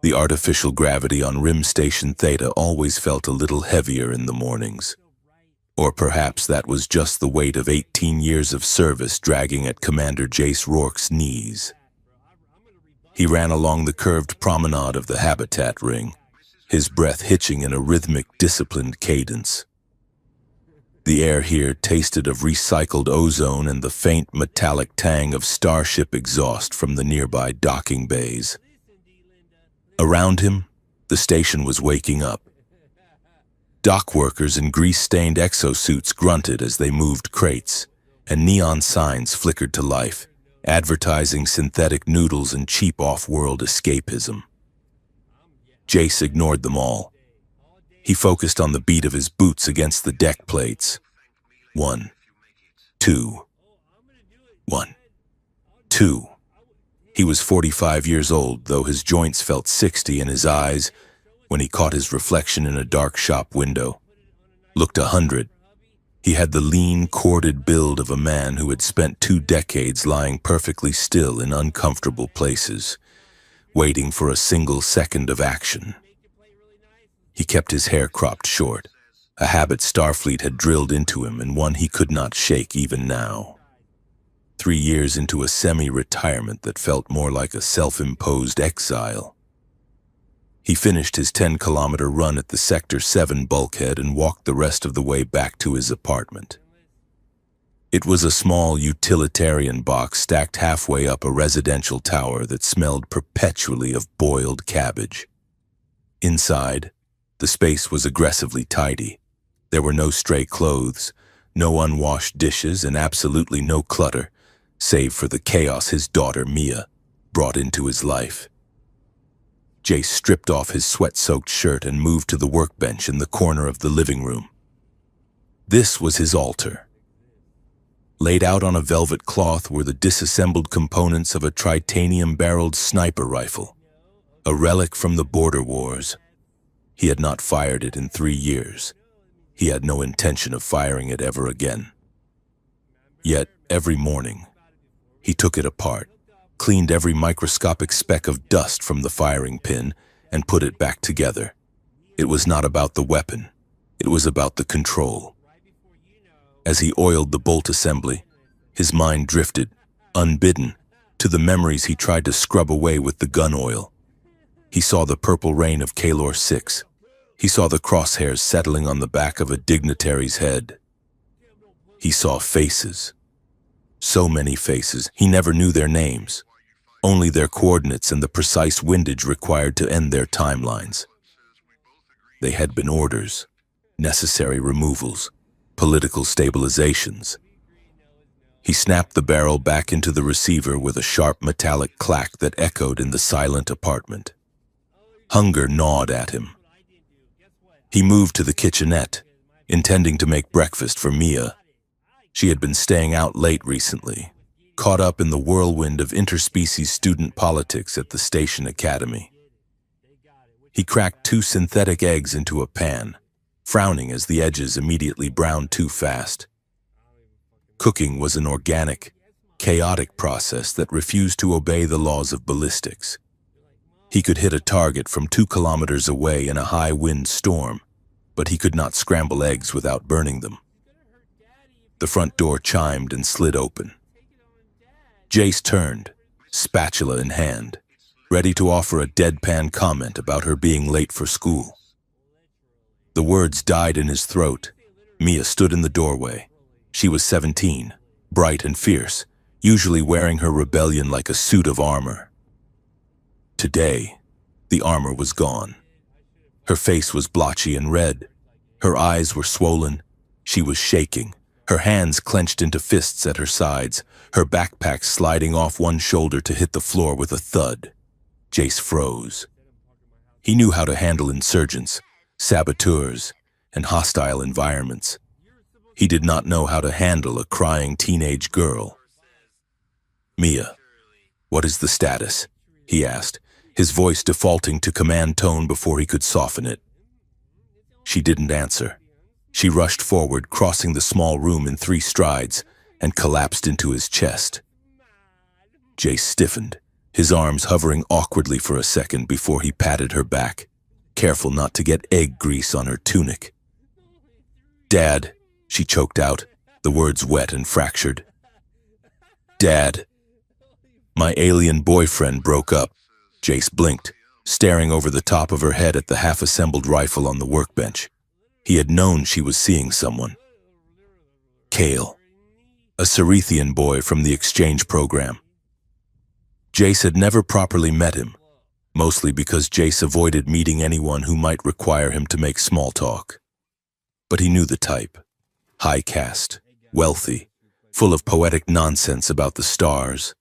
The artificial gravity on Rim Station Theta always felt a little heavier in the mornings. Or perhaps that was just the weight of 18 years of service dragging at Commander Jace Rourke's knees. He ran along the curved promenade of the habitat ring, his breath hitching in a rhythmic, disciplined cadence. The air here tasted of recycled ozone and the faint metallic tang of starship exhaust from the nearby docking bays. Around him, the station was waking up. Dock workers in grease-stained exosuits grunted as they moved crates, and neon signs flickered to life, advertising synthetic noodles and cheap off-world escapism. Jace ignored them all. He focused on the beat of his boots against the deck plates. 1, 2, 1, 2. He was 45 years old, though his joints felt 60 in his eyes when he caught his reflection in a dark shop window. Looked 100. He had the lean, corded build of a man who had spent 2 decades lying perfectly still in uncomfortable places, waiting for a single second of action. He kept his hair cropped short, a habit Starfleet had drilled into him and one he could not shake even now. 3 years into a semi-retirement that felt more like a self-imposed exile. He finished his 10-kilometer run at the Sector 7 bulkhead and walked the rest of the way back to his apartment. It was a small utilitarian box stacked halfway up a residential tower that smelled perpetually of boiled cabbage. Inside, the space was aggressively tidy. There were no stray clothes, no unwashed dishes, and absolutely no clutter, save for the chaos his daughter, Mia, brought into his life. Jace stripped off his sweat-soaked shirt and moved to the workbench in the corner of the living room. This was his altar. Laid out on a velvet cloth were the disassembled components of a tritanium-barreled sniper rifle, a relic from the border wars. He had not fired it in 3 years. He had no intention of firing it ever again. Yet, every morning, he took it apart, cleaned every microscopic speck of dust from the firing pin, and put it back together. It was not about the weapon. It was about the control. As he oiled the bolt assembly, his mind drifted, unbidden, to the memories he tried to scrub away with the gun oil. He saw the purple rain of Kalor 6. He saw the crosshairs settling on the back of a dignitary's head. He saw faces. So many faces, he never knew their names. Only their coordinates and the precise windage required to end their timelines. They had been orders, necessary removals, political stabilizations. He snapped the barrel back into the receiver with a sharp metallic clack that echoed in the silent apartment. Hunger gnawed at him. He moved to the kitchenette, intending to make breakfast for Mia. She had been staying out late recently, caught up in the whirlwind of interspecies student politics at the station academy. He cracked 2 synthetic eggs into a pan, frowning as the edges immediately browned too fast. Cooking was an organic, chaotic process that refused to obey the laws of ballistics. He could hit a target from 2 kilometers away in a high wind storm, but he could not scramble eggs without burning them. The front door chimed and slid open. Jace turned, spatula in hand, ready to offer a deadpan comment about her being late for school. The words died in his throat. Mia stood in the doorway. She was 17, bright and fierce, usually wearing her rebellion like a suit of armor. Today, the armor was gone. Her face was blotchy and red. Her eyes were swollen. She was shaking, her hands clenched into fists at her sides, her backpack sliding off one shoulder to hit the floor with a thud. Jace froze. He knew how to handle insurgents, saboteurs, and hostile environments. He did not know how to handle a crying teenage girl. "Mia, what is the status?" he asked, his voice defaulting to command tone before he could soften it. She didn't answer. She rushed forward, crossing the small room in 3 strides, and collapsed into his chest. Jace stiffened, his arms hovering awkwardly for a second before he patted her back, careful not to get egg grease on her tunic. "Dad," she choked out, the words wet and fractured. "Dad." "My alien boyfriend broke up." Jace blinked, staring over the top of her head at the half-assembled rifle on the workbench. He had known she was seeing someone. Kale, a Cerethian boy from the exchange program. Jace had never properly met him, mostly because Jace avoided meeting anyone who might require him to make small talk. But he knew the type. High caste, wealthy, full of poetic nonsense about the stars.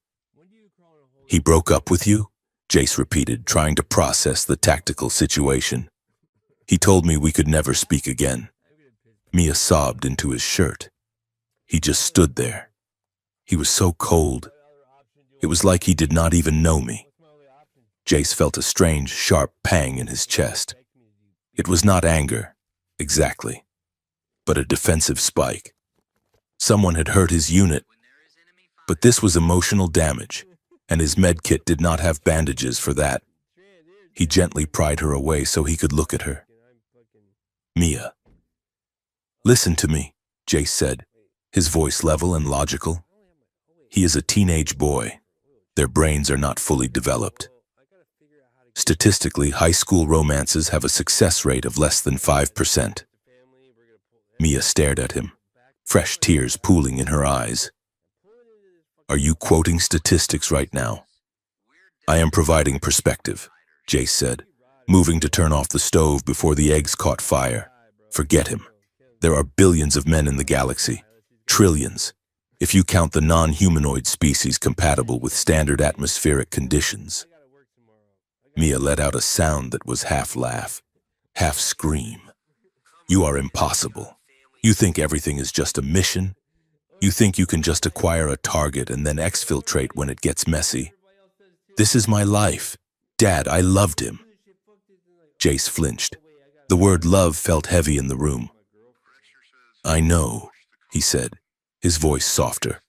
"He broke up with you?" Jace repeated, trying to process the tactical situation. "He told me we could never speak again." Mia sobbed into his shirt. He just stood there. He was so cold. It was like he did not even know me. Jace felt a strange, sharp pang in his chest. It was not anger, exactly, but a defensive spike. Someone had hurt his unit, but this was emotional damage, and his medkit did not have bandages for that. He gently pried her away so he could look at her. "Mia." "Listen to me," Jace said, his voice level and logical. "He is a teenage boy. Their brains are not fully developed. Statistically, high school romances have a success rate of less than 5%. Mia stared at him, fresh tears pooling in her eyes. "Are you quoting statistics right now?" "I am providing perspective," Jace said, moving to turn off the stove before the eggs caught fire. "Forget him. There are billions of men in the galaxy. Trillions, if you count the non-humanoid species compatible with standard atmospheric conditions." Mia let out a sound that was half laugh, half scream. "You are impossible. You think everything is just a mission? You think you can just acquire a target and then exfiltrate when it gets messy? This is my life. Dad, I loved him." Jace flinched. The word love felt heavy in the room. "I know," he said, his voice softer,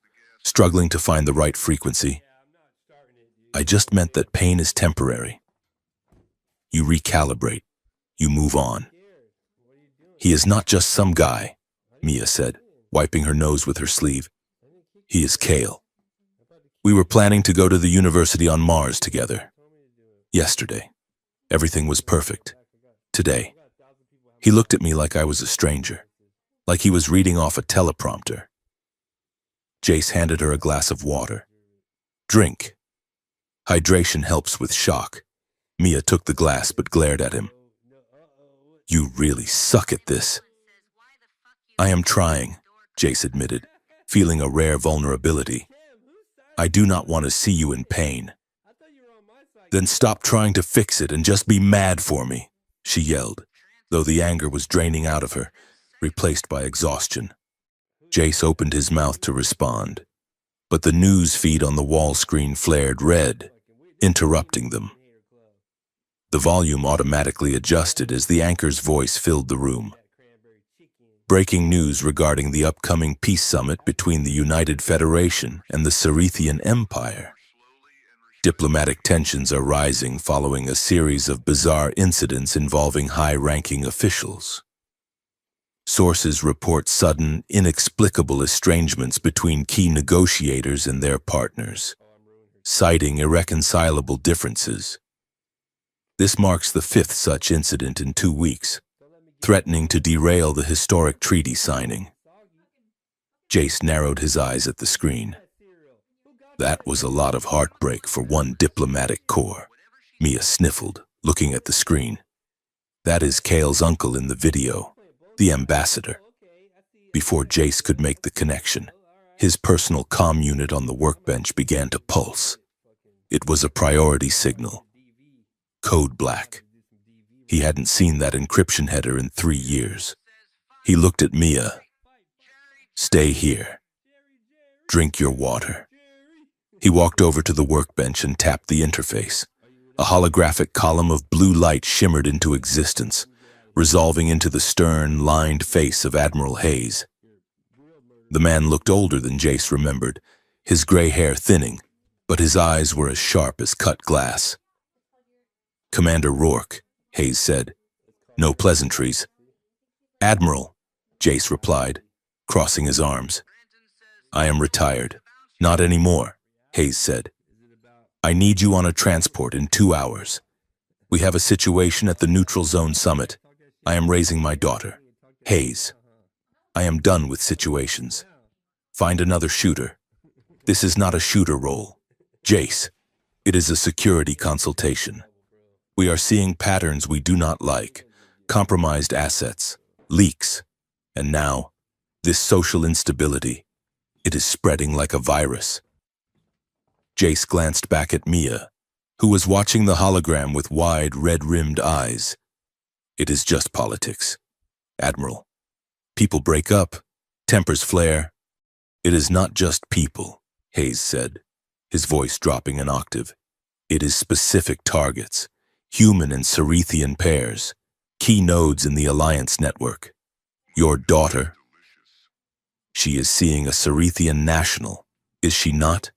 struggling to find the right frequency. "I just meant that pain is temporary. You recalibrate. You move on." "He is not just some guy," Mia said, wiping her nose with her sleeve. "He is Kale. We were planning to go to the university on Mars together. Yesterday, everything was perfect. Today, he looked at me like I was a stranger, like he was reading off a teleprompter." Jace handed her a glass of water. "Drink. Hydration helps with shock." Mia took the glass but glared at him. "You really suck at this." "I am trying," Jace admitted, feeling a rare vulnerability. "I do not want to see you in pain." "Then stop trying to fix it and just be mad for me," she yelled, though the anger was draining out of her, replaced by exhaustion. Jace opened his mouth to respond, but the news feed on the wall screen flared red, interrupting them. The volume automatically adjusted as the anchor's voice filled the room. "Breaking news regarding the upcoming peace summit between the United Federation and the Cerethian Empire. Diplomatic tensions are rising following a series of bizarre incidents involving high-ranking officials. Sources report sudden, inexplicable estrangements between key negotiators and their partners, citing irreconcilable differences. This marks the 5th such incident in 2 weeks, threatening to derail the historic treaty signing." Jace narrowed his eyes at the screen. "That was a lot of heartbreak for one diplomatic corps," Mia sniffled, looking at the screen. "That is Kale's uncle in the video, the ambassador." Before Jace could make the connection, his personal comm unit on the workbench began to pulse. It was a priority signal. Code black. He hadn't seen that encryption header in 3 years. He looked at Mia. "Stay here. Drink your water." He walked over to the workbench and tapped the interface. A holographic column of blue light shimmered into existence, resolving into the stern, lined face of Admiral Hayes. The man looked older than Jace remembered, his gray hair thinning, but his eyes were as sharp as cut glass. "Commander Rourke," Hayes said. "No pleasantries." "Admiral," Jace replied, crossing his arms. "I am retired." "Not anymore," Hayes said. "I need you on a transport in 2 hours. We have a situation at the Neutral Zone Summit. I am raising my daughter." "Hayes, I am done with situations. Find another shooter." "This is not a shooter role." "Jace, it is a security consultation. We are seeing patterns we do not like, compromised assets, leaks, and now, this social instability. It is spreading like a virus." Jace glanced back at Mia, who was watching the hologram with wide, red-rimmed eyes. "It is just politics, Admiral. People break up, tempers flare." "It is not just people," Hayes said, his voice dropping an octave. "It is specific targets, human and Cerethian pairs, key nodes in the Alliance network. Your daughter, she is seeing a Cerethian national, is she not?"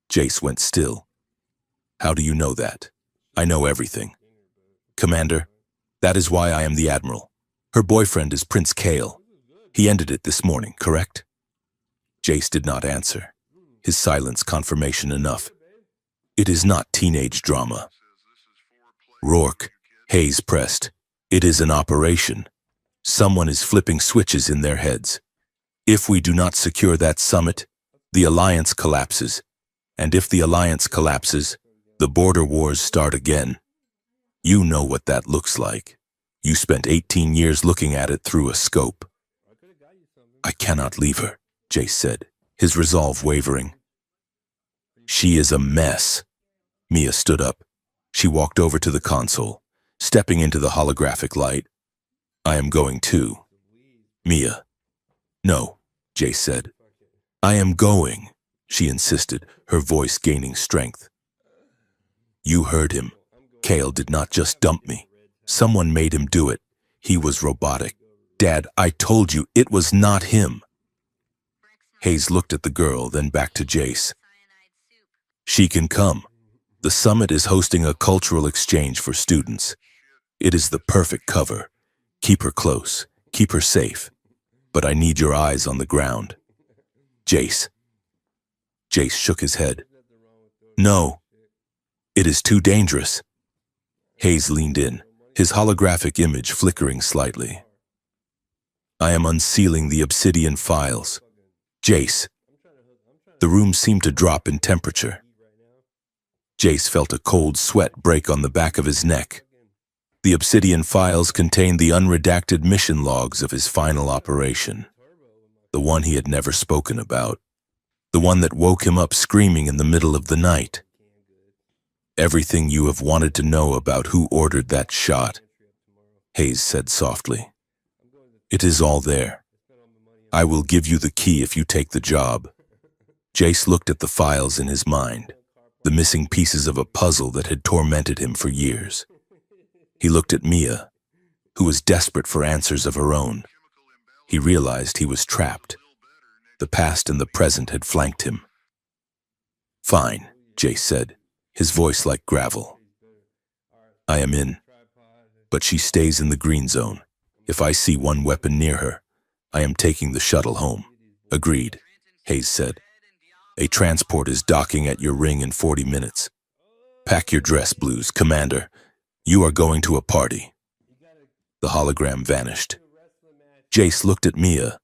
Jace went still. "How do you know that?" "I know everything. Commander, that is why I am the Admiral. Her boyfriend is Prince Kale. He ended it this morning, correct?" Jace did not answer, his silence confirmation enough. "It is not teenage drama." "Rourke," Hayes pressed, "it is an operation. Someone is flipping switches in their heads. If we do not secure that summit, the Alliance collapses. And if the Alliance collapses, the border wars start again. You know what that looks like. You spent 18 years looking at it through a scope." "I cannot leave her," Jace said, his resolve wavering. "She is a mess." Mia stood up. She walked over to the console, stepping into the holographic light. "I am going too." "Mia." "No," Jace said. "I am going," she insisted, her voice gaining strength. "You heard him. Kale did not just dump me. Someone made him do it. He was robotic. Dad, I told you it was not him." Hayes looked at the girl, then back to Jace. "She can come. The summit is hosting a cultural exchange for students. It is the perfect cover. Keep her close. Keep her safe. But I need your eyes on the ground." "Jace." Jace shook his head. "No. It is too dangerous." Hayes leaned in, his holographic image flickering slightly. "I am unsealing the obsidian files." "Jace." The room seemed to drop in temperature. Jace felt a cold sweat break on the back of his neck. The obsidian files contained the unredacted mission logs of his final operation. The one he had never spoken about. The one that woke him up screaming in the middle of the night. "Everything you have wanted to know about who ordered that shot," Hayes said softly. "It is all there. I will give you the key if you take the job." Jace looked at the files in his mind, the missing pieces of a puzzle that had tormented him for years. He looked at Mia, who was desperate for answers of her own. He realized he was trapped. The past and the present had flanked him. "Fine," Jace said, his voice like gravel. "I am in. But she stays in the green zone. If I see one weapon near her, I am taking the shuttle home." "Agreed," Hayes said. "A transport is docking at your ring in 40 minutes. Pack your dress blues, Commander. You are going to a party." The hologram vanished. Jace looked at Mia.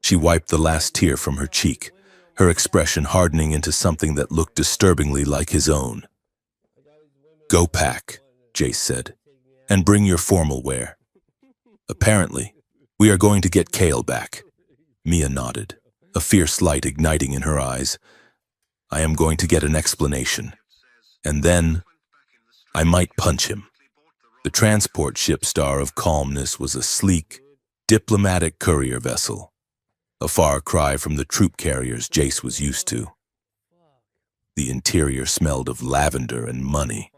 She wiped the last tear from her cheek, her expression hardening into something that looked disturbingly like his own. "Go pack," Jace said, "and bring your formal wear. Apparently, we are going to get Kale back." Mia nodded, a fierce light igniting in her eyes. "I am going to get an explanation. And then, I might punch him." The transport ship Star of Calmness was a sleek, diplomatic courier vessel, a far cry from the troop carriers Jace was used to. The interior smelled of lavender and money.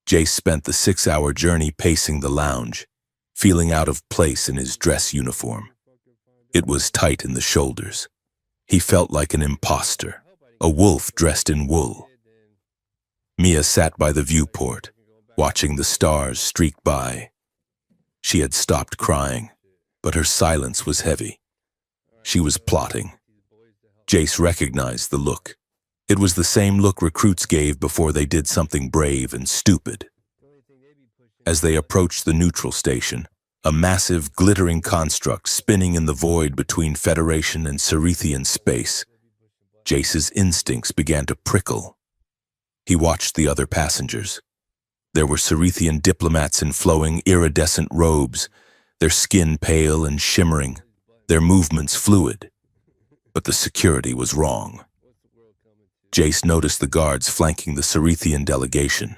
Jace spent the 6-hour journey pacing the lounge, feeling out of place in his dress uniform. It was tight in the shoulders. He felt like an imposter, a wolf dressed in wool. Mia sat by the viewport, watching the stars streak by. She had stopped crying, but her silence was heavy. She was plotting. Jace recognized the look. It was the same look recruits gave before they did something brave and stupid. As they approached the neutral station, a massive, glittering construct spinning in the void between Federation and Cerethian space, Jace's instincts began to prickle. He watched the other passengers. There were Cerethian diplomats in flowing, iridescent robes, their skin pale and shimmering, their movements fluid. But the security was wrong. Jace noticed the guards flanking the Cerethian delegation.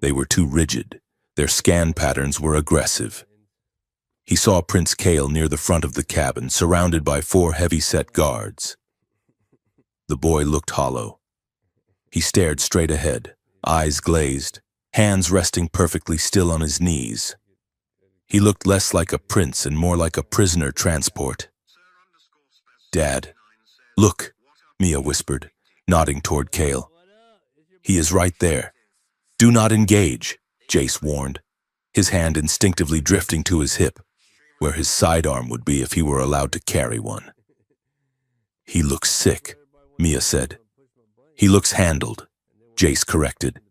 They were too rigid. Their scan patterns were aggressive. He saw Prince Kale near the front of the cabin, surrounded by 4 heavy-set guards. The boy looked hollow. He stared straight ahead, eyes glazed, hands resting perfectly still on his knees. He looked less like a prince and more like a prisoner transport. "Dad, look," Mia whispered, nodding toward Kale. "He is right there." "Do not engage," Jace warned, his hand instinctively drifting to his hip, where his sidearm would be if he were allowed to carry one. "He looks sick," Mia said. "He looks handled," Jace corrected.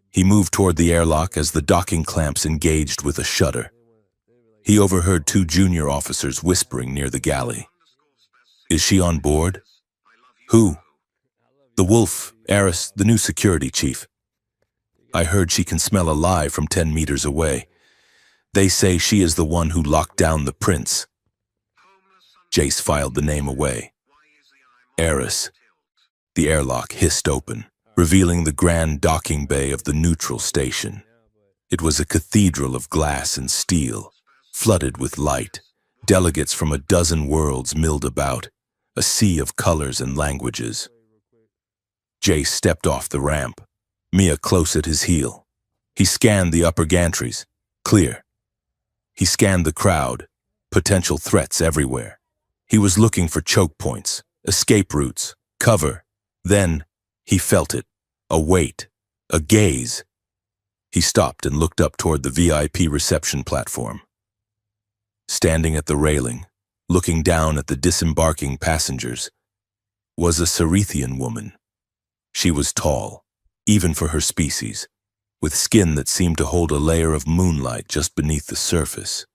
He moved toward the airlock as the docking clamps engaged with a shudder. He overheard 2 junior officers whispering near the galley. "Is she on board?" "Who?" "The Wolf, Eris, the new security chief. I heard she can smell a lie from 10 meters away. They say she is the one who locked down the prince." Jace filed the name away. "Eris." The airlock hissed open, revealing the grand docking bay of the neutral station. It was a cathedral of glass and steel, flooded with light. Delegates from a dozen worlds milled about, a sea of colors and languages. Jace stepped off the ramp, Mia close at his heel. He scanned the upper gantries. Clear. He scanned the crowd, potential threats everywhere. He was looking for choke points, escape routes, cover. Then, he felt it. A weight. A gaze. He stopped and looked up toward the VIP reception platform. Standing at the railing, looking down at the disembarking passengers, was a Cerethian woman. She was tall, even for her species, with skin that seemed to hold a layer of moonlight just beneath the surface.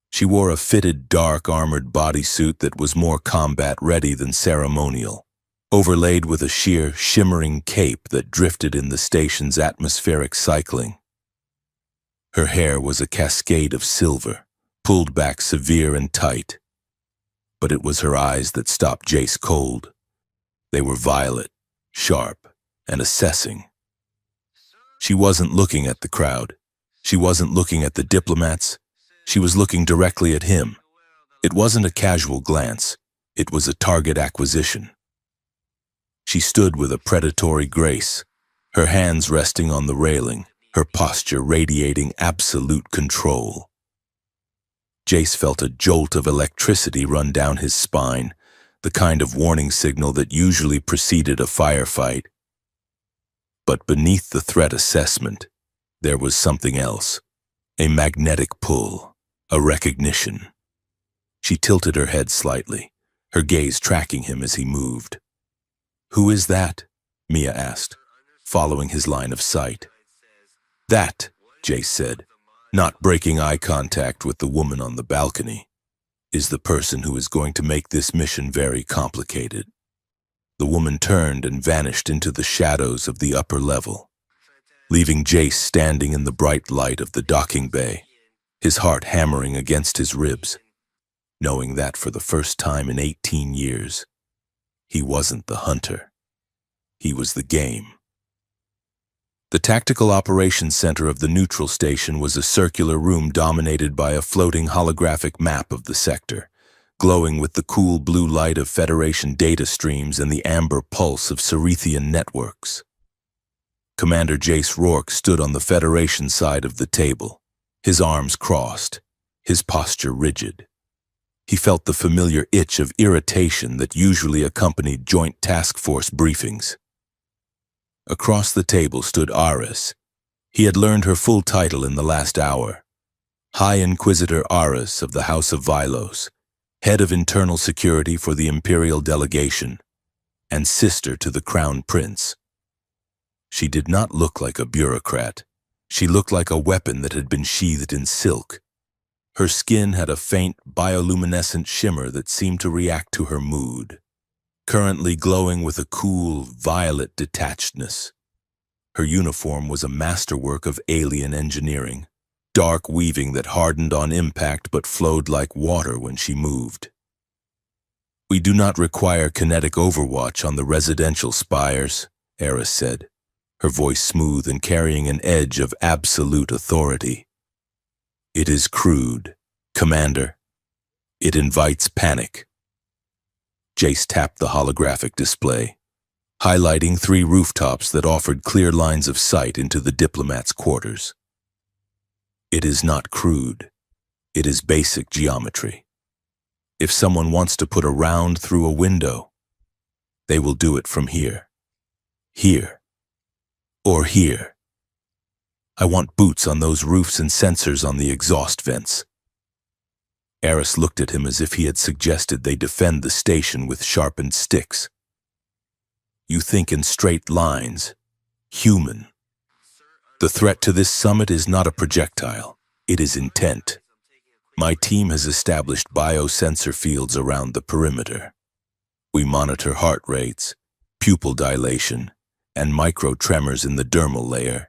She wore a fitted, dark, armored bodysuit that was more combat-ready than ceremonial, overlaid with a sheer, shimmering cape that drifted in the station's atmospheric cycling. Her hair was a cascade of silver, pulled back severe and tight. But it was her eyes that stopped Jace cold. They were violet, sharp, and assessing. She wasn't looking at the crowd. She wasn't looking at the diplomats. She was looking directly at him. It wasn't a casual glance. It was a target acquisition. She stood with a predatory grace, her hands resting on the railing, her posture radiating absolute control. Jace felt a jolt of electricity run down his spine, the kind of warning signal that usually preceded a firefight. But beneath the threat assessment, there was something else, a magnetic pull, a recognition. She tilted her head slightly, her gaze tracking him as he moved. "Who is that?" Mia asked, following his line of sight. "That," Jace said, not breaking eye contact with the woman on the balcony, "is the person who is going to make this mission very complicated." The woman turned and vanished into the shadows of the upper level, leaving Jace standing in the bright light of the docking bay, his heart hammering against his ribs, knowing that for the first time in 18 years, he wasn't the hunter. He was the game. The Tactical Operations Center of the neutral station was a circular room dominated by a floating holographic map of the sector, glowing with the cool blue light of Federation data streams and the amber pulse of Cerethian networks. Commander Jace Rourke stood on the Federation side of the table, his arms crossed, his posture rigid. He felt the familiar itch of irritation that usually accompanied Joint Task Force briefings. Across the table stood Aris. He had learned her full title in the last hour. High Inquisitor Aris of the House of Vilos, head of internal security for the Imperial delegation, and sister to the Crown Prince. She did not look like a bureaucrat. She looked like a weapon that had been sheathed in silk. Her skin had a faint, bioluminescent shimmer that seemed to react to her mood, currently glowing with a cool, violet detachedness. Her uniform was a masterwork of alien engineering, dark weaving that hardened on impact but flowed like water when she moved. "We do not require kinetic overwatch on the residential spires," Eris said, her voice smooth and carrying an edge of absolute authority. "It is crude, Commander. It invites panic." Jace tapped the holographic display, highlighting 3 rooftops that offered clear lines of sight into the diplomats' quarters. "It is not crude. It is basic geometry. If someone wants to put a round through a window, they will do it from here, here, or here. I want boots on those roofs and sensors on the exhaust vents." Eris looked at him as if he had suggested they defend the station with sharpened sticks. "You think in straight lines, human. The threat to this summit is not a projectile, it is intent. My team has established biosensor fields around the perimeter. We monitor heart rates, pupil dilation, and micro-tremors in the dermal layer.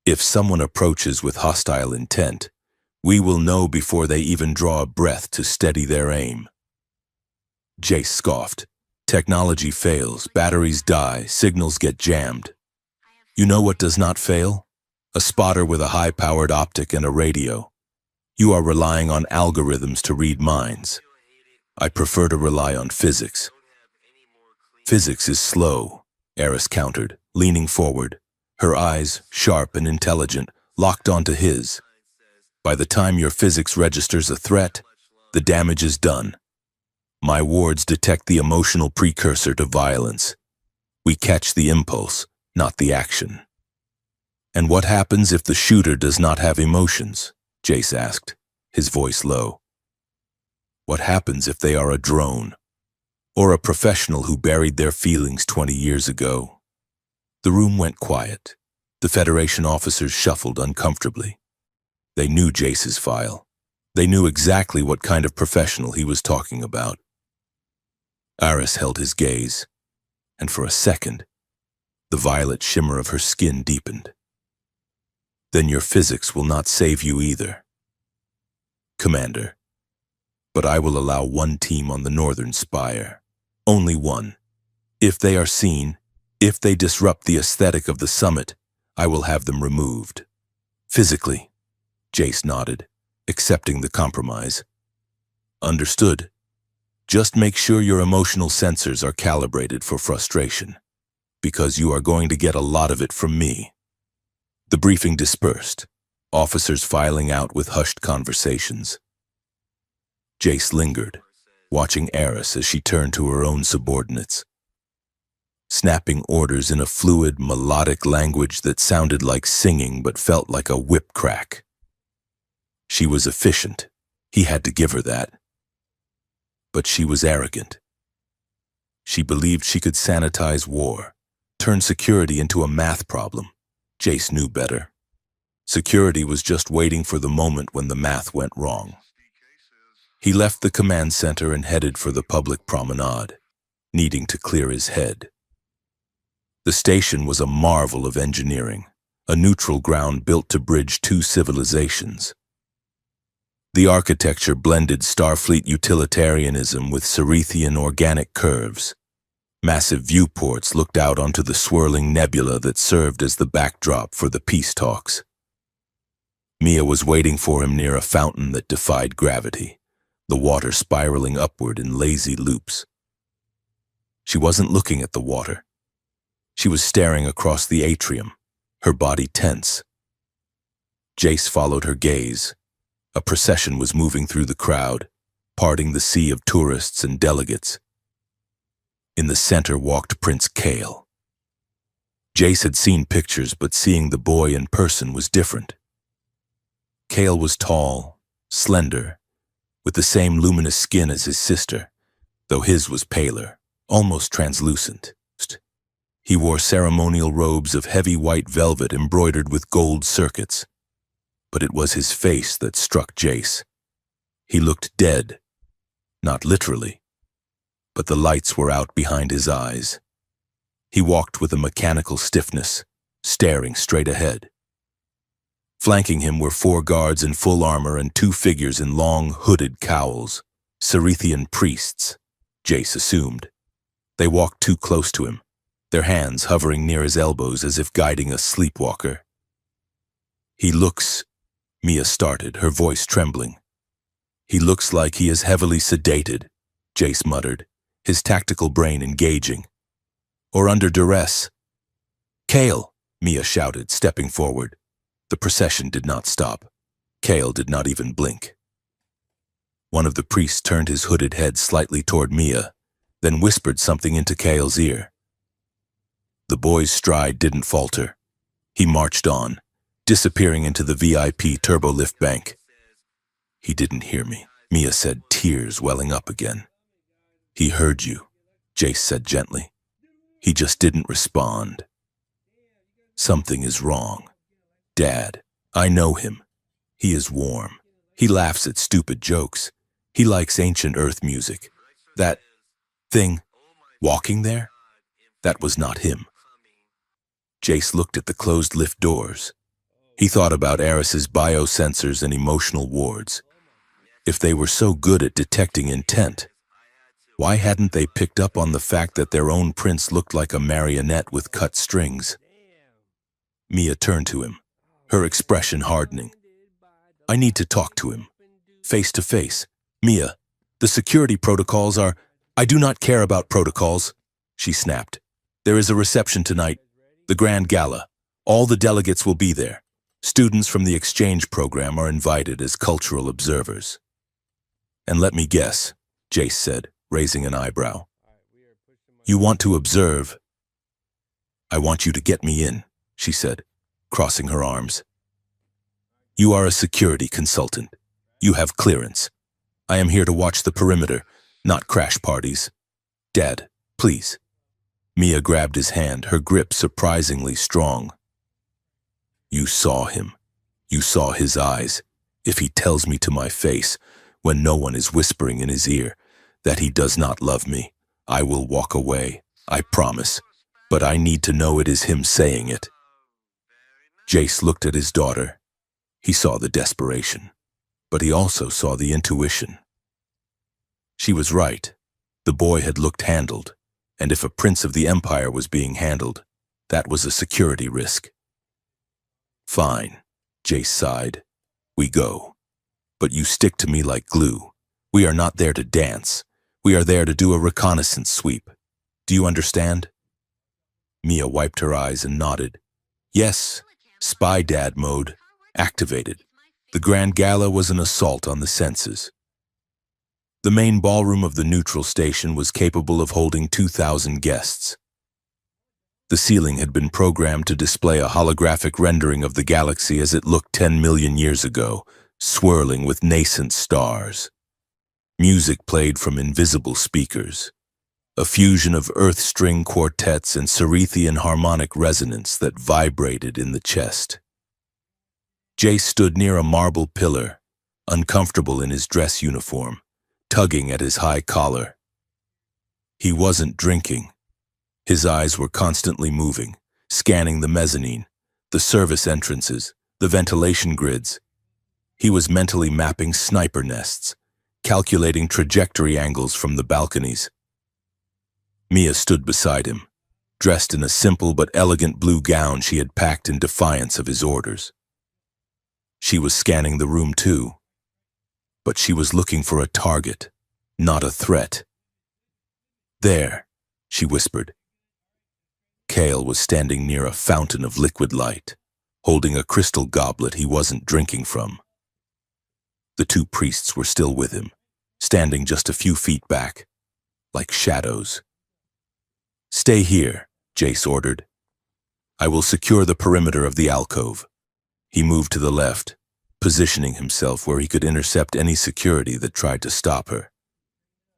If someone approaches with hostile intent, we will know before they even draw a breath to steady their aim." Jace scoffed. "Technology fails, batteries die, signals get jammed. You know what does not fail? A spotter with a high-powered optic and a radio. You are relying on algorithms to read minds. I prefer to rely on physics." "Physics is slow," Eris countered, leaning forward, her eyes, sharp and intelligent, locked onto his. "By the time your physics registers a threat, the damage is done. My wards detect the emotional precursor to violence. We catch the impulse, not the action." "And what happens if the shooter does not have emotions?" Jace asked, his voice low. "What happens if they are a drone, or a professional who buried their feelings 20 years ago?" The room went quiet. The Federation officers shuffled uncomfortably. They knew Jace's file. They knew exactly what kind of professional he was talking about. Aris held his gaze, and for a second, the violet shimmer of her skin deepened. "Then your physics will not save you either, Commander. But I will allow one team on the northern spire. Only one. If they are seen, if they disrupt the aesthetic of the summit, I will have them removed." "Physically," Jace nodded, accepting the compromise. "Understood. Just make sure your emotional sensors are calibrated for frustration, because you are going to get a lot of it from me." The briefing dispersed, officers filing out with hushed conversations. Jace lingered, watching Eris as she turned to her own subordinates, snapping orders in a fluid, melodic language that sounded like singing but felt like a whip crack. She was efficient. He had to give her that. But she was arrogant. She believed she could sanitize war, turn security into a math problem. Jace knew better. Security was just waiting for the moment when the math went wrong. He left the command center and headed for the public promenade, needing to clear his head. The station was a marvel of engineering, a neutral ground built to bridge 2 civilizations. The architecture blended Starfleet utilitarianism with Cerethian organic curves. Massive viewports looked out onto the swirling nebula that served as the backdrop for the peace talks. Mia was waiting for him near a fountain that defied gravity, the water spiraling upward in lazy loops. She wasn't looking at the water. She was staring across the atrium, her body tense. Jace followed her gaze. A procession was moving through the crowd, parting the sea of tourists and delegates. In the center walked Prince Kale. Jace had seen pictures, but seeing the boy in person was different. Kale was tall, slender, with the same luminous skin as his sister, though his was paler, almost translucent. He wore ceremonial robes of heavy white velvet embroidered with gold circuits, but it was his face that struck Jace. He looked dead, not literally, but the lights were out behind his eyes. He walked with a mechanical stiffness, staring straight ahead. Flanking him were 4 guards in full armor and 2 figures in long, hooded cowls, Cerethian priests, Jace assumed. They walked too close to him, their hands hovering near his elbows as if guiding a sleepwalker. "He looks," Mia started, her voice trembling. "He looks like he is heavily sedated," Jace muttered, his tactical brain engaging. "Or under duress." "Kale!" Mia shouted, stepping forward. The procession did not stop. Kale did not even blink. One of the priests turned his hooded head slightly toward Mia, then whispered something into Kale's ear. The boy's stride didn't falter. He marched on, disappearing into the VIP turbolift bank. "He didn't hear me," Mia said, tears welling up again. "He heard you," Jace said gently. "He just didn't respond. Something is wrong. Dad, I know him. He is warm. He laughs at stupid jokes. He likes ancient Earth music. That thing, walking there, that was not him." Jace looked at the closed lift doors. He thought about Eris's biosensors and emotional wards. If they were so good at detecting intent, why hadn't they picked up on the fact that their own prince looked like a marionette with cut strings? Mia turned to him, her expression hardening. "I need to talk to him, face to face. Mia, the security protocols are—" "I do not care about protocols," she snapped. "There is a reception tonight, the Grand Gala. All the delegates will be there. Students from the exchange program are invited as cultural observers." "And let me guess," Jace said, raising an eyebrow. "You want to observe?" "I want you to get me in," she said, crossing her arms. "You are a security consultant. You have clearance. I am here to watch the perimeter, not crash parties. Dad, please." Mia grabbed his hand, her grip surprisingly strong. "You saw him. You saw his eyes. If he tells me to my face, when no one is whispering in his ear, that he does not love me, I will walk away, I promise. But I need to know it is him saying it." Jace looked at his daughter. He saw the desperation, but he also saw the intuition. She was right. The boy had looked handled, and if a prince of the Empire was being handled, that was a security risk. "Fine," Jace sighed. "We go. But you stick to me like glue. We are not there to dance. We are there to do a reconnaissance sweep. Do you understand?" Mia wiped her eyes and nodded. "Yes, spy dad mode, activated." The Grand Gala was an assault on the senses. The main ballroom of the neutral station was capable of holding 2,000 guests. The ceiling had been programmed to display a holographic rendering of the galaxy as it looked 10 million years ago, swirling with nascent stars. Music played from invisible speakers, a fusion of earth string quartets and Cerethian harmonic resonance that vibrated in the chest. Jace stood near a marble pillar, uncomfortable in his dress uniform, tugging at his high collar. He wasn't drinking. His eyes were constantly moving, scanning the mezzanine, the service entrances, the ventilation grids. He was mentally mapping sniper nests, calculating trajectory angles from the balconies. Mia stood beside him, dressed in a simple but elegant blue gown she had packed in defiance of his orders. She was scanning the room too, but she was looking for a target, not a threat. "There," she whispered. Kale was standing near a fountain of liquid light, holding a crystal goblet he wasn't drinking from. The 2 priests were still with him, standing just a few feet back, like shadows. "Stay here," Jace ordered. "I will secure the perimeter of the alcove." He moved to the left, positioning himself where he could intercept any security that tried to stop her,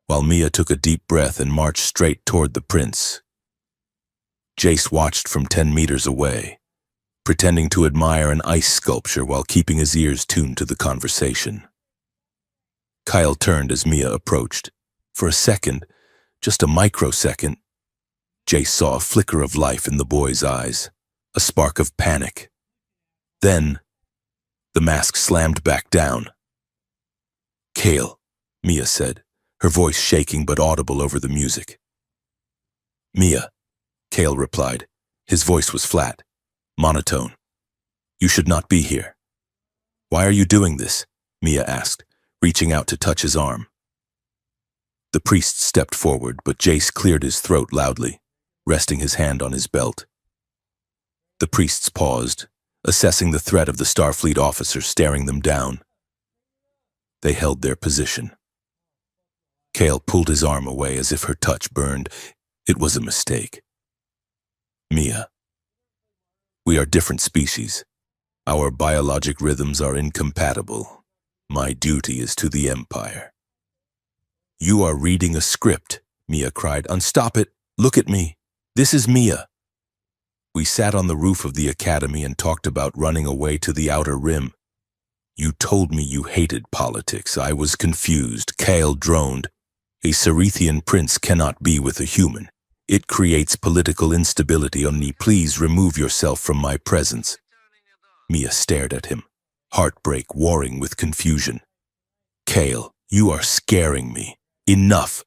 while Mia took a deep breath and marched straight toward the prince. Jace watched from 10 meters away, pretending to admire an ice sculpture while keeping his ears tuned to the conversation. Kyle turned as Mia approached. For a second, just a microsecond, Jace saw a flicker of life in the boy's eyes, a spark of panic. Then, the mask slammed back down. "Kale," Mia said, her voice shaking but audible over the music. "Mia," Kale replied. His voice was flat, monotone. "You should not be here." "Why are you doing this?" Mia asked, reaching out to touch his arm. The priest stepped forward, but Jace cleared his throat loudly, resting his hand on his belt. The priests paused, assessing the threat of the Starfleet officer staring them down. They held their position. Kale pulled his arm away as if her touch burned. It was a mistake. "Mia, we are different species. Our biologic rhythms are incompatible. My duty is to the Empire." "You are reading a script," Mia cried. "Unstop it. Look at me. This is Mia." "We sat on the roof of the academy and talked about running away to the outer rim. You told me you hated politics. I was confused." Kale droned. "A Cerethian prince cannot be with a human. It creates political instability. Only please remove yourself from my presence." Mia stared at him, heartbreak warring with confusion. "Kale, you are scaring me. Enough."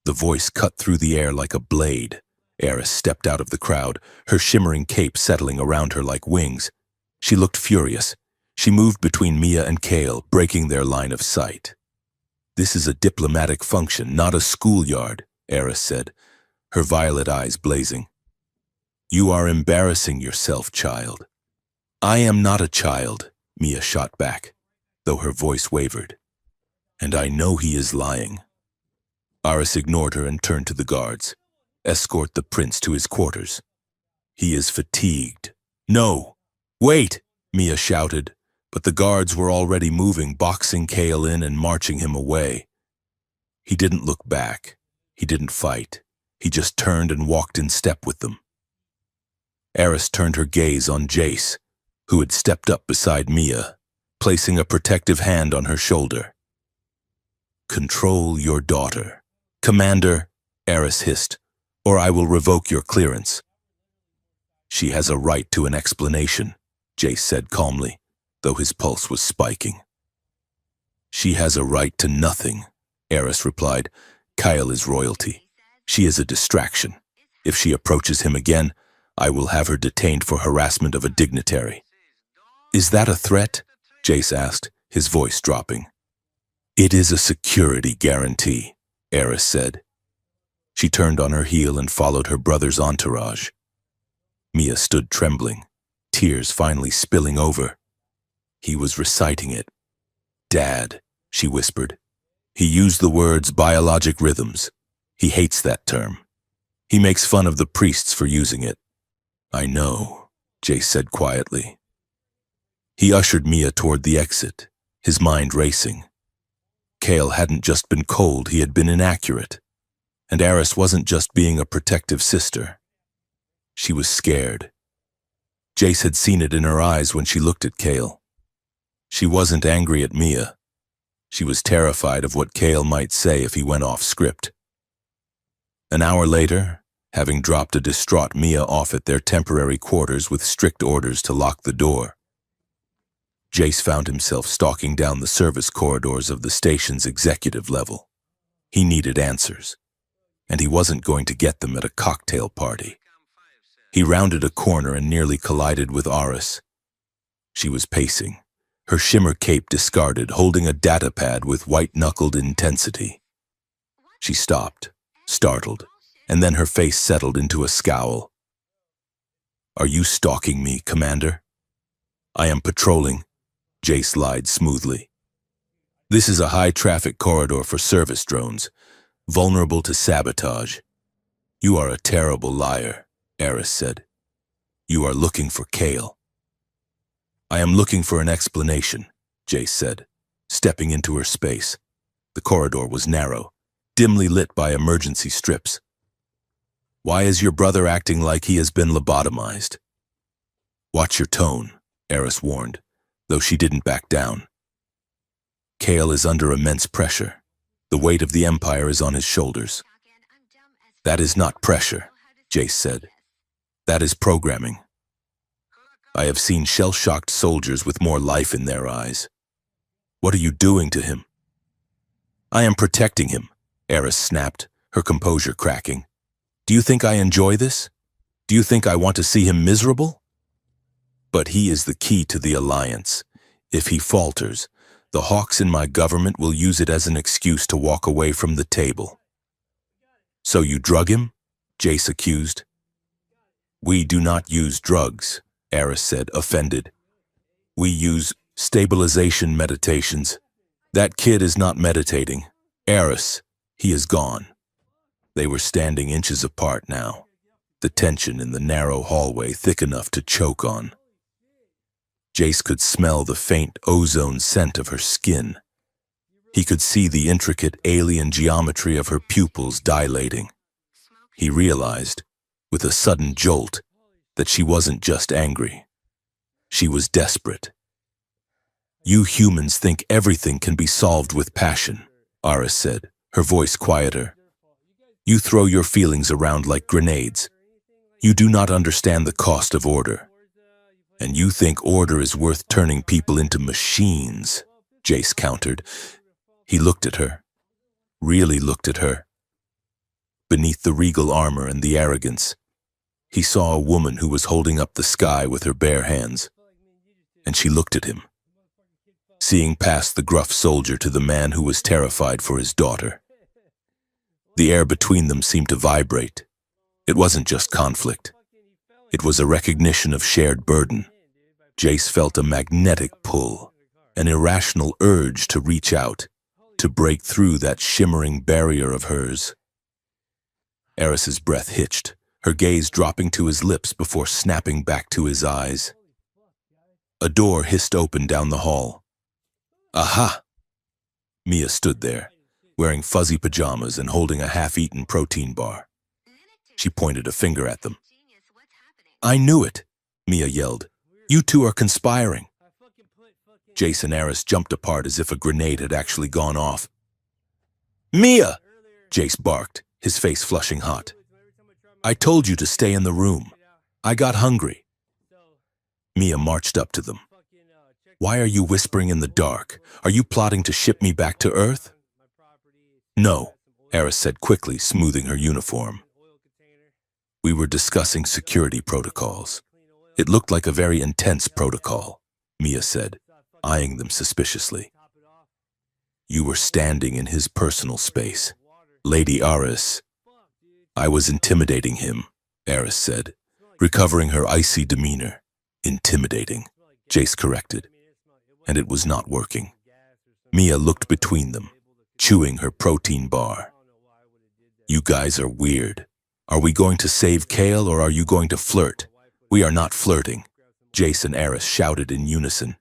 The voice cut through the air like a blade. Eris stepped out of the crowd, her shimmering cape settling around her like wings. She looked furious. She moved between Mia and Kale, breaking their line of sight. "This is a diplomatic function, not a schoolyard," Eris said, her violet eyes blazing. "You are embarrassing yourself, child." "I am not a child," Mia shot back, though her voice wavered. "And I know he is lying." Aris ignored her and turned to the guards. "Escort the prince to his quarters. He is fatigued." "No! Wait!" Mia shouted, but the guards were already moving, boxing Kale in and marching him away. He didn't look back. He didn't fight. He just turned and walked in step with them. Eris turned her gaze on Jace, who had stepped up beside Mia, placing a protective hand on her shoulder. "Control your daughter." "Commander," Eris hissed, "or I will revoke your clearance." "She has a right to an explanation," Jace said calmly, though his pulse was spiking. "She has a right to nothing," Eris replied. "Kyle is royalty. She is a distraction. If she approaches him again, I will have her detained for harassment of a dignitary." "Is that a threat?" Jace asked, his voice dropping. "It is a security guarantee," Eris said. She turned on her heel and followed her brother's entourage. Mia stood trembling, tears finally spilling over. He was reciting it. "Dad," she whispered. "He used the words biologic rhythms. He hates that term. He makes fun of the priests for using it." "I know," Jace said quietly. He ushered Mia toward the exit, his mind racing. Kale hadn't just been cold, he had been inaccurate. And Eris wasn't just being a protective sister. She was scared. Jace had seen it in her eyes when she looked at Kale. She wasn't angry at Mia. She was terrified of what Kale might say if he went off script. An hour later, having dropped a distraught Mia off at their temporary quarters with strict orders to lock the door, Jace found himself stalking down the service corridors of the station's executive level. He needed answers, and he wasn't going to get them at a cocktail party. He rounded a corner and nearly collided with Aris. She was pacing, her shimmer cape discarded, holding a datapad with white-knuckled intensity. She stopped, startled, and then her face settled into a scowl. "Are you stalking me, Commander?" "I am patrolling," Jace lied smoothly. This is a high-traffic corridor for service drones, vulnerable to sabotage. You are a terrible liar, Eris said. You are looking for Kale. I am looking for an explanation, Jace said, stepping into her space. The corridor was narrow, dimly lit by emergency strips. Why is your brother acting like he has been lobotomized? Watch your tone, Eris warned, though she didn't back down. Kale is under immense pressure. The weight of the Empire is on his shoulders. That is not pressure, Jace said. That is programming. I have seen shell-shocked soldiers with more life in their eyes. What are you doing to him? I am protecting him, Eris snapped, her composure cracking. Do you think I enjoy this? Do you think I want to see him miserable? But he is the key to the Alliance. If he falters, the hawks in my government will use it as an excuse to walk away from the table. So you drug him? Jace accused. We do not use drugs, Eris said, offended. We use stabilization meditations. That kid is not meditating. Eris, he is gone. They were standing inches apart now, the tension in the narrow hallway thick enough to choke on. Jace could smell the faint ozone scent of her skin. He could see the intricate alien geometry of her pupils dilating. He realized, with a sudden jolt, that she wasn't just angry. She was desperate. You humans think everything can be solved with passion, Aris said, her voice quieter. You throw your feelings around like grenades. You do not understand the cost of order. And you think order is worth turning people into machines, Jace countered. He looked at her, really looked at her. Beneath the regal armor and the arrogance, he saw a woman who was holding up the sky with her bare hands. And she looked at him, seeing past the gruff soldier to the man who was terrified for his daughter. The air between them seemed to vibrate. It wasn't just conflict. It was a recognition of shared burden. Jace felt a magnetic pull, an irrational urge to reach out, to break through that shimmering barrier of hers. Eris's breath hitched, her gaze dropping to his lips before snapping back to his eyes. A door hissed open down the hall. Aha! Mia stood there, wearing fuzzy pajamas and holding a half-eaten protein bar. She pointed a finger at them. I knew it, Mia yelled. You two are conspiring. Jace and Eris jumped apart as if a grenade had actually gone off. Mia! Jace barked, his face flushing hot. I told you to stay in the room. I got hungry. Mia marched up to them. Why are you whispering in the dark? Are you plotting to ship me back to Earth? No, Eris said quickly, smoothing her uniform. We were discussing security protocols. It looked like a very intense protocol, Mia said, eyeing them suspiciously. You were standing in his personal space. Lady Aris. I was intimidating him, Eris said, recovering her icy demeanor. Intimidating, Jace corrected. And it was not working. Mia looked between them, chewing her protein bar. You guys are weird. Are we going to save Kale or are you going to flirt? We are not flirting, Jace and Eris shouted in unison.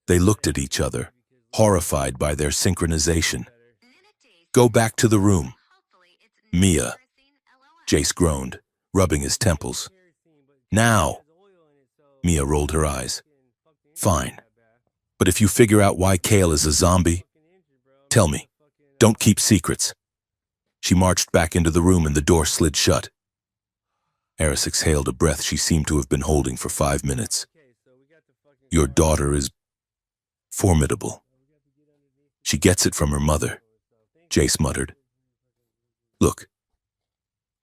They looked at each other, horrified by their synchronization. Go back to the room. Mia, Jace groaned, rubbing his temples. Now. Mia rolled her eyes. Fine. But if you figure out why Kale is a zombie, tell me. Don't keep secrets. She marched back into the room and the door slid shut. Eris exhaled a breath she seemed to have been holding for 5 minutes. Your daughter is formidable. She gets it from her mother, Jace muttered. Look,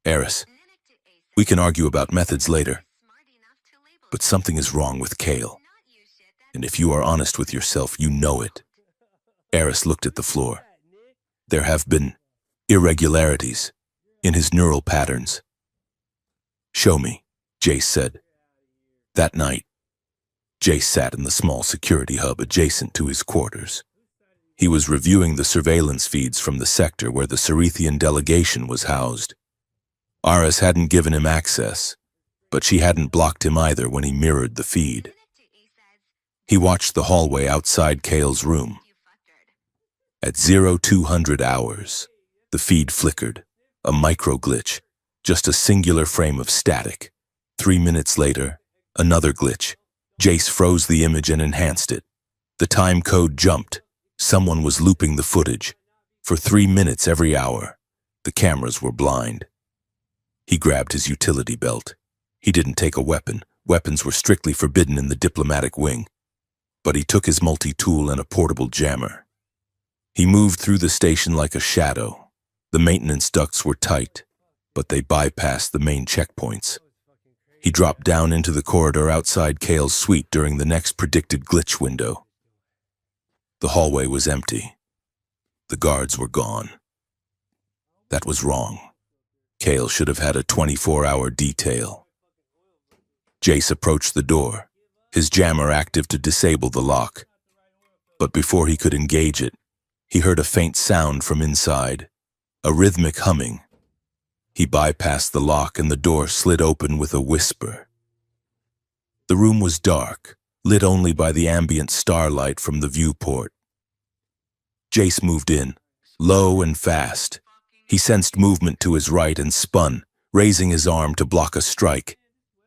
Eris, we can argue about methods later, but something is wrong with Kale. And if you are honest with yourself, you know it. Eris looked at the floor. There have been irregularities in his neural patterns. Show me, Jace said. That night, Jace sat in the small security hub adjacent to his quarters. He was reviewing the surveillance feeds from the sector where the Cerethian delegation was housed. Aris hadn't given him access, but she hadn't blocked him either when he mirrored the feed. He watched the hallway outside Kale's room. At 0200 hours, the feed flickered, a micro-glitch, just a singular frame of static. 3 minutes later, another glitch. Jace froze the image and enhanced it. The time code jumped. Someone was looping the footage. For 3 minutes every hour, the cameras were blind. He grabbed his utility belt. He didn't take a weapon. Weapons were strictly forbidden in the diplomatic wing. But he took his multi-tool and a portable jammer. He moved through the station like a shadow. The maintenance ducts were tight, but they bypassed the main checkpoints. He dropped down into the corridor outside Kale's suite during the next predicted glitch window. The hallway was empty. The guards were gone. That was wrong. Kale should have had a 24-hour detail. Jace approached the door, his jammer active to disable the lock. But before he could engage it, he heard a faint sound from inside, a rhythmic humming. He bypassed the lock and the door slid open with a whisper. The room was dark, lit only by the ambient starlight from the viewport. Jace moved in, low and fast. He sensed movement to his right and spun, raising his arm to block a strike.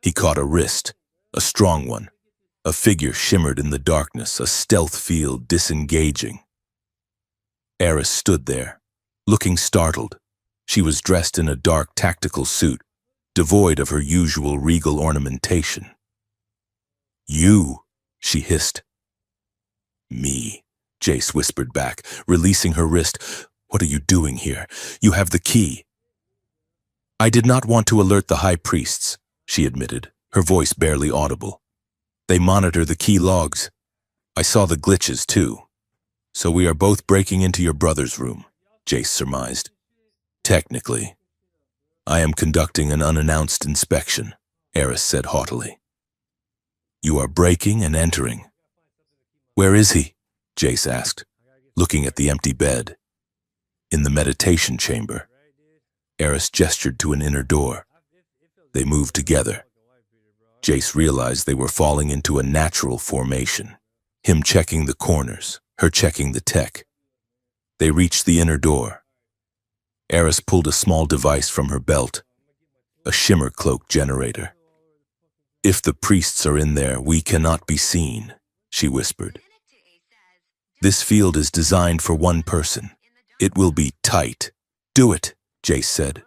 He caught a wrist, a strong one. A figure shimmered in the darkness, a stealth field disengaging. Eris stood there, looking startled. She was dressed in a dark tactical suit, devoid of her usual regal ornamentation. "You," she hissed. "Me," Jace whispered back, releasing her wrist. "What are you doing here? You have the key." "I did not want to alert the high priests," she admitted, her voice barely audible. "They monitor the key logs. I saw the glitches, too. So we are both breaking into your brother's room," Jace surmised. "Technically. I am conducting an unannounced inspection," Eris said haughtily. "You are breaking and entering." "Where is he?" Jace asked, looking at the empty bed. "In the meditation chamber." Eris gestured to an inner door. They moved together. Jace realized they were falling into a natural formation, him checking the corners, her checking the tech. They reached the inner door. Eris pulled a small device from her belt, a shimmer cloak generator. "If the priests are in there, we cannot be seen," she whispered. "This field is designed for one person. It will be tight." "Do it," Jace said.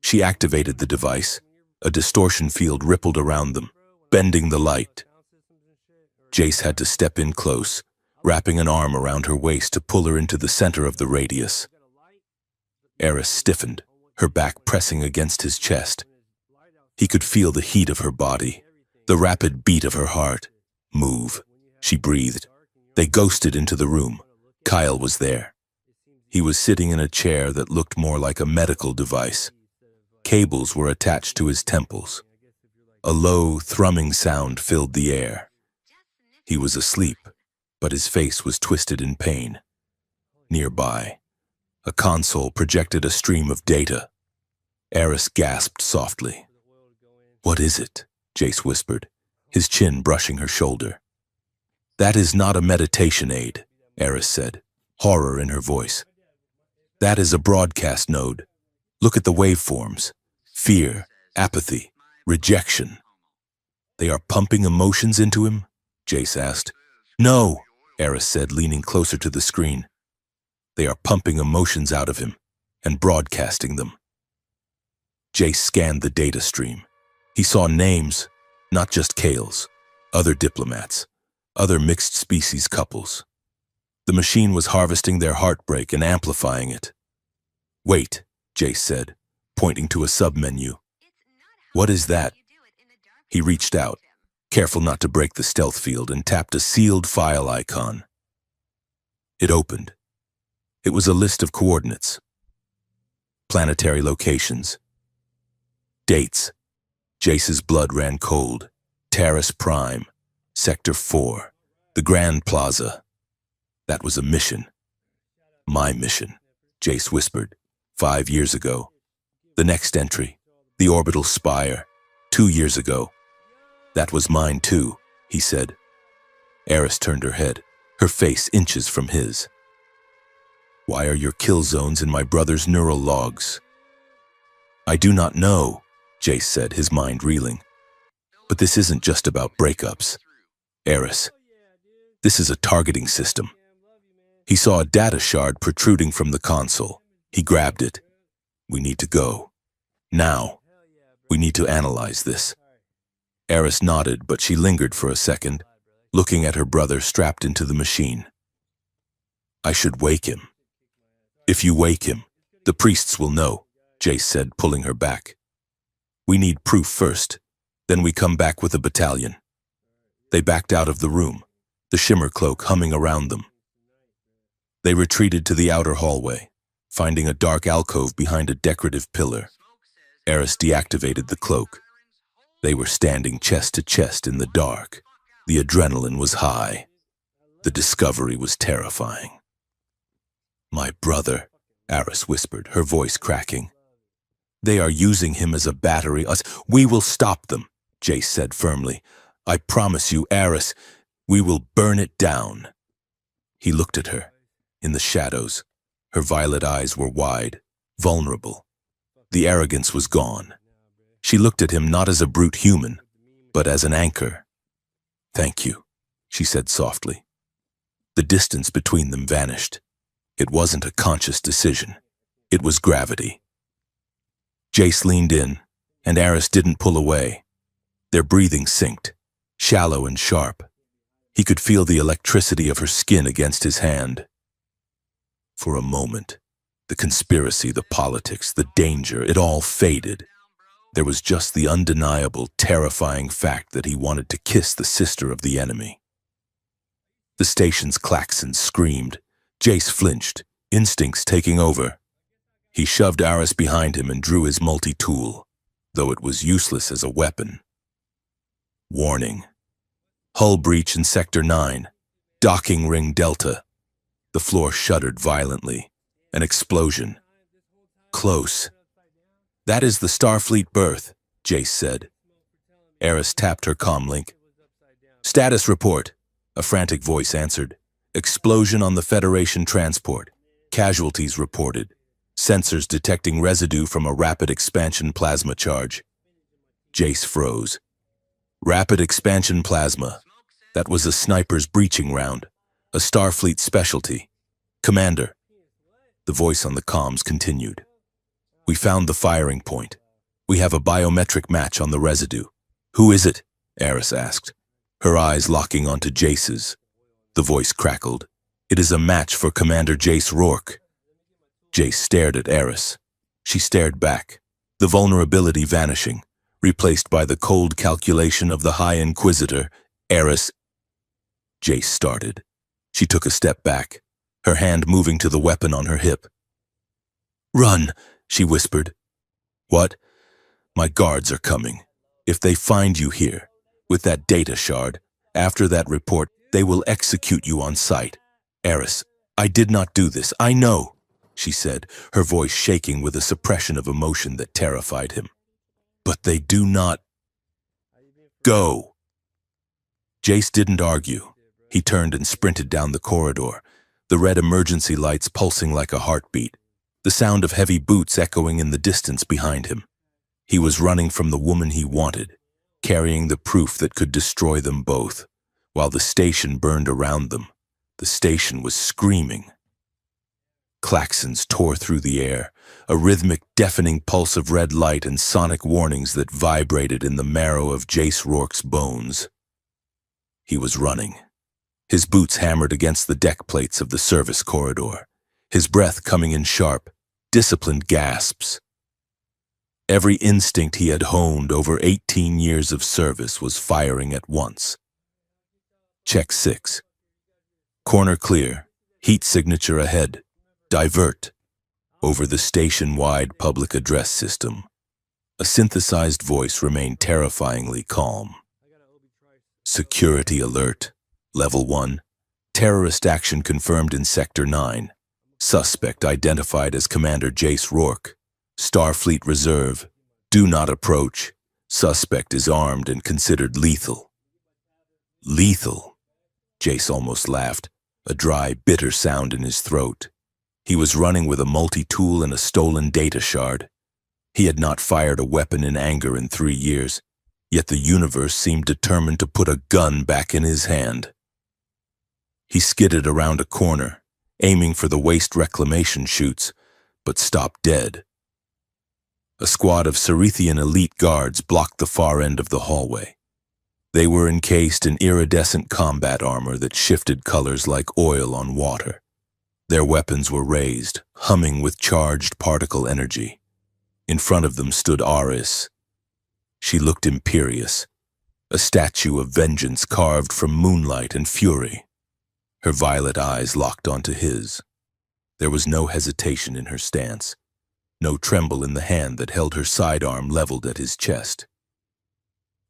She activated the device. A distortion field rippled around them, bending the light. Jace had to step in close, wrapping an arm around her waist to pull her into the center of the radius. Eris stiffened, her back pressing against his chest. He could feel the heat of her body, the rapid beat of her heart. "Move," she breathed. They ghosted into the room. Kyle was there. He was sitting in a chair that looked more like a medical device. Cables were attached to his temples. A low, thrumming sound filled the air. He was asleep, but his face was twisted in pain. Nearby, a console projected a stream of data. Eris gasped softly. "What is it?" Jace whispered, his chin brushing her shoulder. "That is not a meditation aid," Eris said, horror in her voice. "That is a broadcast node. Look at the waveforms. Fear, apathy, rejection." "They are pumping emotions into him?" Jace asked. "No," Eris said, leaning closer to the screen. "They are pumping emotions out of him and broadcasting them." Jace scanned the data stream. He saw names, not just Kale's, other diplomats, other mixed-species couples. The machine was harvesting their heartbreak and amplifying it. "Wait," Jace said, pointing to a submenu. "What is that?" He reached out, careful not to break the stealth field, and tapped a sealed file icon. It opened. It was a list of coordinates. Planetary locations. Dates. Jace's blood ran cold. Terrace Prime. Sector 4. The Grand Plaza. That was a mission. My mission, Jace whispered. 5 years ago. The next entry, the orbital spire. 2 years ago. That was mine too, he said. Eris turned her head, her face inches from his. Why are your kill zones in my brother's neural logs? I do not know, Jace said, his mind reeling. But this isn't just about breakups. Eris, this is a targeting system. He saw a data shard protruding from the console. He grabbed it. We need to go. Now. We need to analyze this. Eris nodded, but she lingered for a second, looking at her brother strapped into the machine. I should wake him. If you wake him, the priests will know, Jace said, pulling her back. We need proof first, then we come back with a battalion. They backed out of the room, the shimmer cloak humming around them. They retreated to the outer hallway, finding a dark alcove behind a decorative pillar. Eris deactivated the cloak. They were standing chest to chest in the dark. The adrenaline was high. The discovery was terrifying. My brother, Eris whispered, her voice cracking. They are using him as a battery. We will stop them, Jace said firmly. I promise you, Eris, we will burn it down. He looked at her. In the shadows, her violet eyes were wide, vulnerable. The arrogance was gone. She looked at him not as a brute human, but as an anchor. Thank you, she said softly. The distance between them vanished. It wasn't a conscious decision. It was gravity. Jace leaned in, and Eris didn't pull away. Their breathing synced, shallow and sharp. He could feel the electricity of her skin against his hand. For a moment, the conspiracy, the politics, the danger, it all faded. There was just the undeniable, terrifying fact that he wanted to kiss the sister of the enemy. The station's klaxon screamed. Jace flinched, instincts taking over. He shoved Eris behind him and drew his multi-tool, though it was useless as a weapon. Warning. Hull breach in Sector 9. Docking ring Delta. The floor shuddered violently. An explosion. Close. That is the Starfleet berth, Jace said. Eris tapped her comlink. Status report, a frantic voice answered. Explosion on the Federation transport. Casualties reported. Sensors detecting residue from a rapid expansion plasma charge. Jace froze. Rapid expansion plasma. That was a sniper's breaching round. A Starfleet specialty. Commander. The voice on the comms continued. We found the firing point. We have a biometric match on the residue. Who is it? Eris asked, her eyes locking onto Jace's. The voice crackled. It is a match for Commander Jace Rourke. Jace stared at Eris. She stared back, the vulnerability vanishing, replaced by the cold calculation of the High Inquisitor. Eris. Jace started. She took a step back, her hand moving to the weapon on her hip. Run, she whispered. What? My guards are coming. If they find you here, with that data shard, after that report, they will execute you on sight. Eris, I did not do this, I know, she said, her voice shaking with a suppression of emotion that terrified him. But they do not. Go. Jace didn't argue. He turned and sprinted down the corridor, the red emergency lights pulsing like a heartbeat, the sound of heavy boots echoing in the distance behind him. He was running from the woman he wanted, carrying the proof that could destroy them both, while the station burned around them. The station was screaming. Klaxons tore through the air, a rhythmic, deafening pulse of red light and sonic warnings that vibrated in the marrow of Jace Rourke's bones. He was running. His boots hammered against the deck plates of the service corridor, his breath coming in sharp, disciplined gasps. Every instinct he had honed over 18 years of service was firing at once. Check 6. Corner clear, heat signature ahead. Divert. Over the station-wide public address system. A synthesized voice remained terrifyingly calm. Security alert. Level 1. Terrorist action confirmed in Sector 9. Suspect identified as Commander Jace Rourke. Starfleet Reserve. Do not approach. Suspect is armed and considered lethal. Lethal? Jace almost laughed, a dry, bitter sound in his throat. He was running with a multi-tool and a stolen data shard. He had not fired a weapon in anger in 3 years, yet the universe seemed determined to put a gun back in his hand. He skidded around a corner, aiming for the waste reclamation chutes, but stopped dead. A squad of Cerethian elite guards blocked the far end of the hallway. They were encased in iridescent combat armor that shifted colors like oil on water. Their weapons were raised, humming with charged particle energy. In front of them stood Aris. She looked imperious, a statue of vengeance carved from moonlight and fury. Her violet eyes locked onto his. There was no hesitation in her stance, no tremble in the hand that held her sidearm leveled at his chest.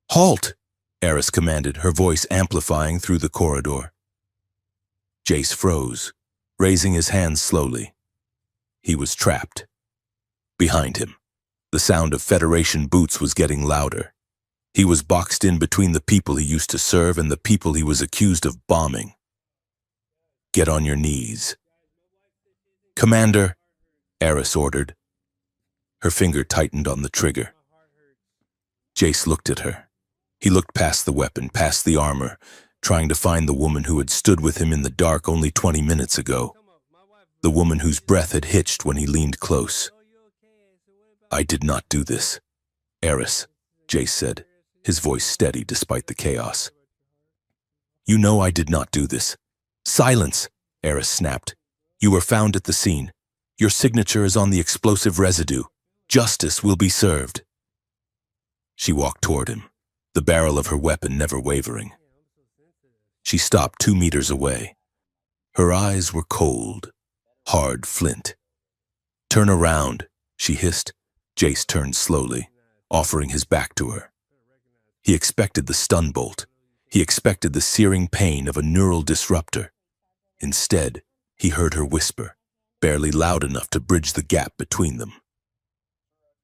"Halt!" Aris commanded, her voice amplifying through the corridor. Jace froze, raising his hands slowly. He was trapped. Behind him, the sound of Federation boots was getting louder. He was boxed in between the people he used to serve and the people he was accused of bombing. "Get on your knees." "Commander," Aris ordered. Her finger tightened on the trigger. Jace looked at her. He looked past the weapon, past the armor, trying to find the woman who had stood with him in the dark only 20 minutes ago. The woman whose breath had hitched when he leaned close. "I did not do this, Aris," Jace said, his voice steady despite the chaos. "You know I did not do this." "Silence," Aris snapped. "You were found at the scene. Your signature is on the explosive residue. Justice will be served." She walked toward him, the barrel of her weapon never wavering. She stopped 2 meters away. Her eyes were cold, hard flint. "Turn around," she hissed. Jace turned slowly, offering his back to her. He expected the stun bolt. He expected the searing pain of a neural disruptor. Instead, he heard her whisper, barely loud enough to bridge the gap between them.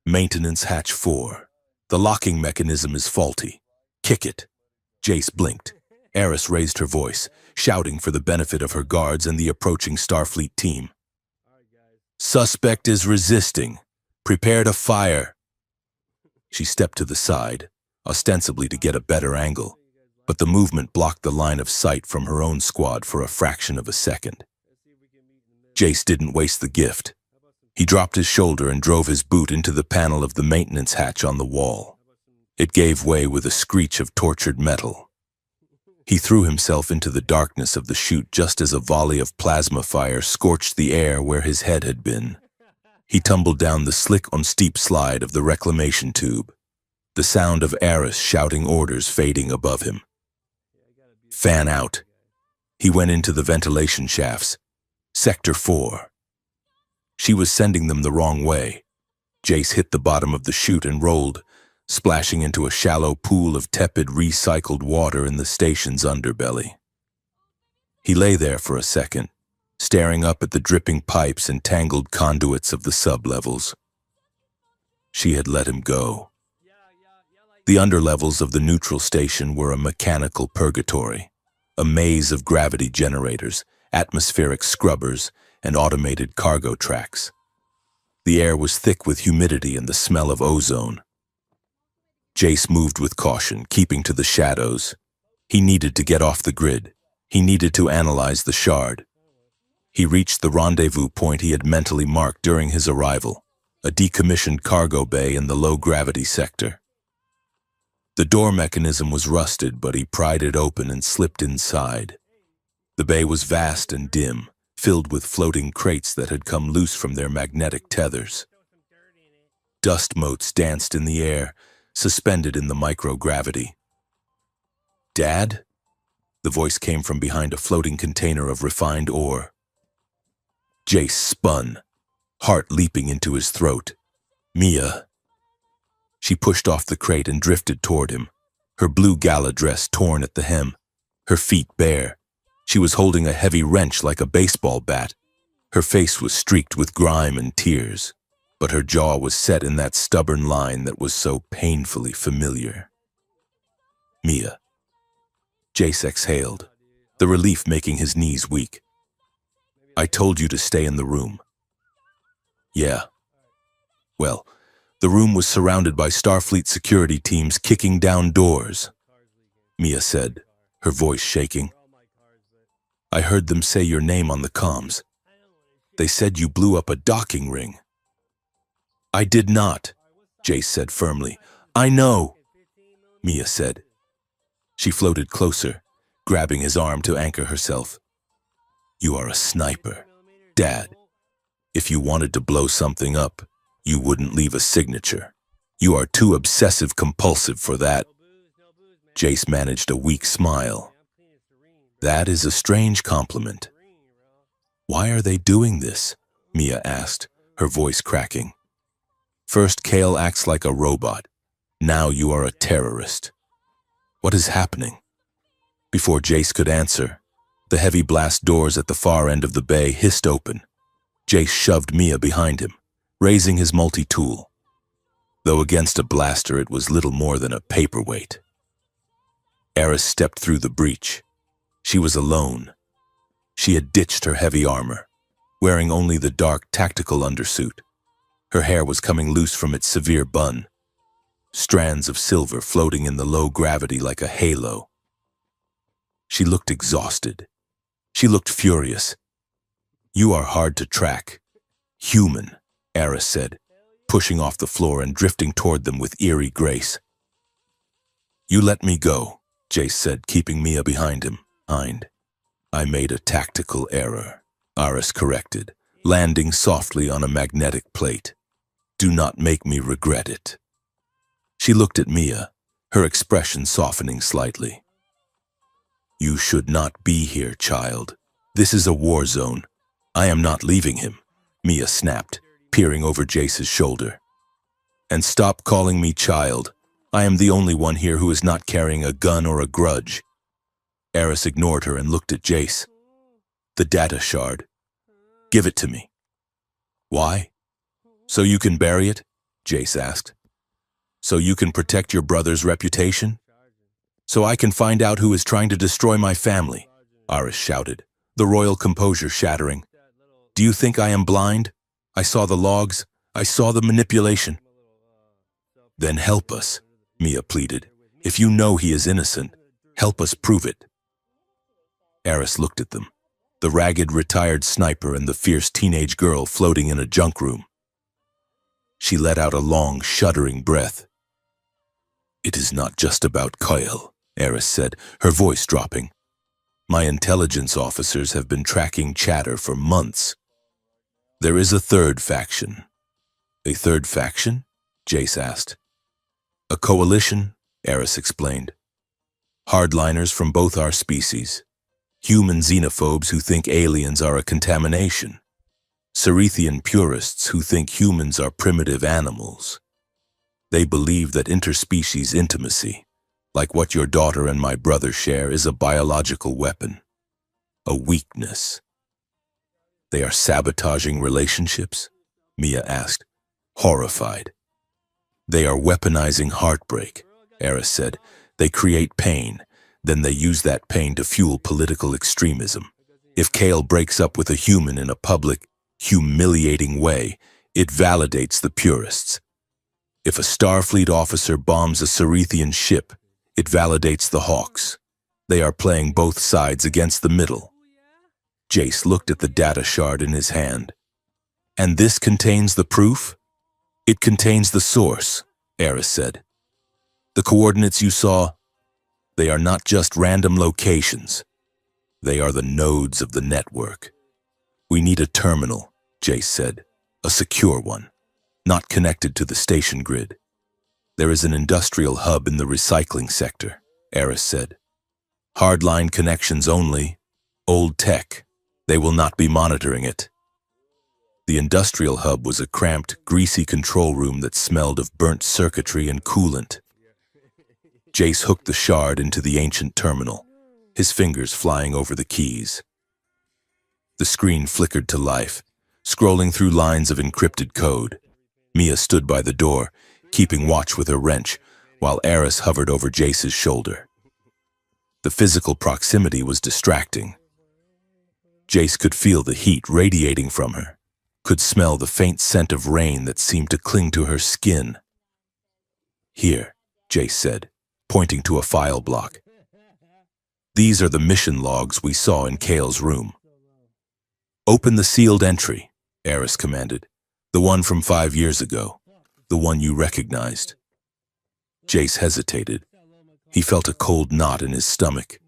"Maintenance hatch 4. The locking mechanism is faulty. Kick it." Jace blinked. Aris raised her voice, shouting for the benefit of her guards and the approaching Starfleet team. "Suspect is resisting. Prepare to fire." She stepped to the side, ostensibly to get a better angle, but the movement blocked the line of sight from her own squad for a fraction of a second. Jace didn't waste the gift. He dropped his shoulder and drove his boot into the panel of the maintenance hatch on the wall. It gave way with a screech of tortured metal. He threw himself into the darkness of the chute just as a volley of plasma fire scorched the air where his head had been. He tumbled down the slick and steep slide of the reclamation tube, the sound of Aris shouting orders fading above him. "Fan out." He went into the ventilation shafts. Sector 4. She was sending them the wrong way. Jace hit the bottom of the chute and rolled, splashing into a shallow pool of tepid recycled water in the station's underbelly. He lay there for a second, staring up at the dripping pipes and tangled conduits of the sublevels. She had let him go. The underlevels of the neutral station were a mechanical purgatory, a maze of gravity generators, atmospheric scrubbers, and automated cargo tracks. The air was thick with humidity and the smell of ozone. Jace moved with caution, keeping to the shadows. He needed to get off the grid. He needed to analyze the shard. He reached the rendezvous point he had mentally marked during his arrival, a decommissioned cargo bay in the low-gravity sector. The door mechanism was rusted, but he pried it open and slipped inside. The bay was vast and dim, filled with floating crates that had come loose from their magnetic tethers. Dust motes danced in the air, suspended in the microgravity. "Dad?" The voice came from behind a floating container of refined ore. Jace spun, heart leaping into his throat. "Mia." She pushed off the crate and drifted toward him, her blue gala dress torn at the hem, her feet bare. She was holding a heavy wrench like a baseball bat. Her face was streaked with grime and tears, but her jaw was set in that stubborn line that was so painfully familiar. Mia. Jace exhaled, the relief making his knees weak. I told you to stay in the room. Yeah. Well, the room was surrounded by Starfleet security teams kicking down doors, Mia said, her voice shaking. I heard them say your name on the comms. They said you blew up a docking ring. I did not, Jace said firmly. I know, Mia said. She floated closer, grabbing his arm to anchor herself. You are a sniper, Dad. If you wanted to blow something up, you wouldn't leave a signature. You are too obsessive-compulsive for that. Jace managed a weak smile. That is a strange compliment. Why are they doing this? Mia asked, her voice cracking. First, Kale acts like a robot. Now you are a terrorist. What is happening? Before Jace could answer, the heavy blast doors at the far end of the bay hissed open. Jace shoved Mia behind him, raising his multi-tool. Though against a blaster, it was little more than a paperweight. Eris stepped through the breach. She was alone. She had ditched her heavy armor, wearing only the dark tactical undersuit. Her hair was coming loose from its severe bun, strands of silver floating in the low gravity like a halo. She looked exhausted. She looked furious. You are hard to track. Human, Eris said, pushing off the floor and drifting toward them with eerie grace. You let me go, Jace said, keeping Mia behind him. I made a tactical error, Eris corrected, landing softly on a magnetic plate. Do not make me regret it. She looked at Mia, her expression softening slightly. You should not be here, child. This is a war zone. I am not leaving him, Mia snapped, peering over Jace's shoulder. And stop calling me child. I am the only one here who is not carrying a gun or a grudge. Eris ignored her and looked at Jace. The data shard. Give it to me. Why? So you can bury it? Jace asked. So you can protect your brother's reputation? So I can find out who is trying to destroy my family, Eris shouted, the royal composure shattering. Do you think I am blind? I saw the logs. I saw the manipulation. Then help us, Mia pleaded. If you know he is innocent, help us prove it. Eris looked at them, the ragged retired sniper and the fierce teenage girl floating in a junk room. She let out a long, shuddering breath. It is not just about Kyle, Eris said, her voice dropping. My intelligence officers have been tracking chatter for months. There is a third faction. A third faction? Jace asked. A coalition, Eris explained. Hardliners from both our species. Human xenophobes who think aliens are a contamination. Cerethian purists who think humans are primitive animals. They believe that interspecies intimacy, like what your daughter and my brother share, is a biological weapon, a weakness. They are sabotaging relationships? Mia asked, horrified. They are weaponizing heartbreak, Eris said. They create pain, then they use that pain to fuel political extremism. If Kale breaks up with a human in a public, humiliating way, it validates the purists. If a Starfleet officer bombs a Cerethian ship, it validates the Hawks. They are playing both sides against the middle. Jace looked at the data shard in his hand. And this contains the proof? It contains the source, Eris said. The coordinates you saw, they are not just random locations. They are the nodes of the network. We need a terminal, Jace said, a secure one, not connected to the station grid. There is an industrial hub in the recycling sector, Eris said. Hardline connections only, old tech. They will not be monitoring it. The industrial hub was a cramped, greasy control room that smelled of burnt circuitry and coolant. Jace hooked the shard into the ancient terminal, his fingers flying over the keys. The screen flickered to life, scrolling through lines of encrypted code. Mia stood by the door, keeping watch with her wrench, while Eris hovered over Jace's shoulder. The physical proximity was distracting. Jace could feel the heat radiating from her, could smell the faint scent of rain that seemed to cling to her skin. "Here," Jace said, pointing to a file block. "These are the mission logs we saw in Kale's room." "Open the sealed entry," Eris commanded. "The one from 5 years ago. The one you recognized." Jace hesitated. He felt a cold knot in his stomach.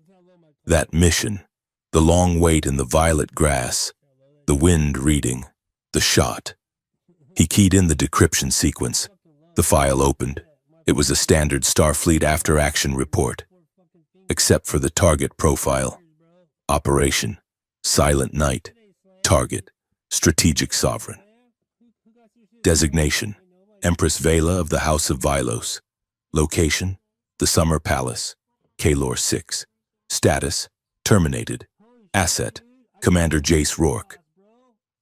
That mission, the long wait in the violet grass, the wind reading, the shot. He keyed in the decryption sequence. The file opened. It was a standard Starfleet after-action report, except for the target profile. Operation, Silent Night. Target, Strategic Sovereign. Designation, Empress Vela of the House of Vilos. Location, the Summer Palace, Kalor 6. Status, terminated. Asset, Commander Jace Rourke.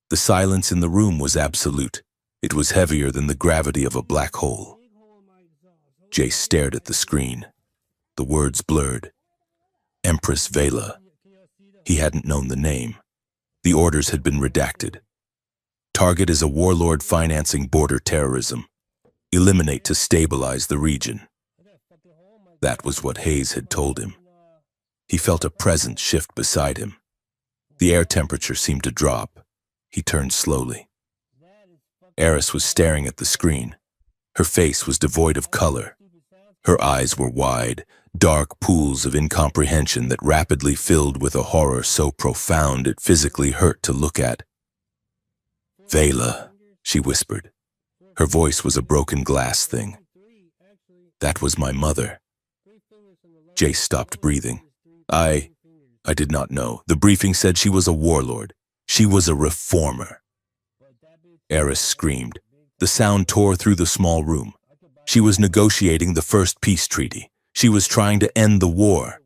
The silence in the room was absolute. It was heavier than the gravity of a black hole. Jace stared at the screen. The words blurred. Empress Vela. He hadn't known the name. The orders had been redacted. Target is a warlord financing border terrorism. Eliminate to stabilize the region. That was what Hayes had told him. He felt a presence shift beside him. The air temperature seemed to drop. He turned slowly. Eris was staring at the screen. Her face was devoid of color. Her eyes were wide, dark pools of incomprehension that rapidly filled with a horror so profound it physically hurt to look at. "Vela," she whispered. Her voice was a broken glass thing. "That was my mother." Jace stopped breathing. I did not know. The briefing said she was a warlord. She was a reformer." Eris screamed. The sound tore through the small room. She was negotiating the first peace treaty. She was trying to end the war.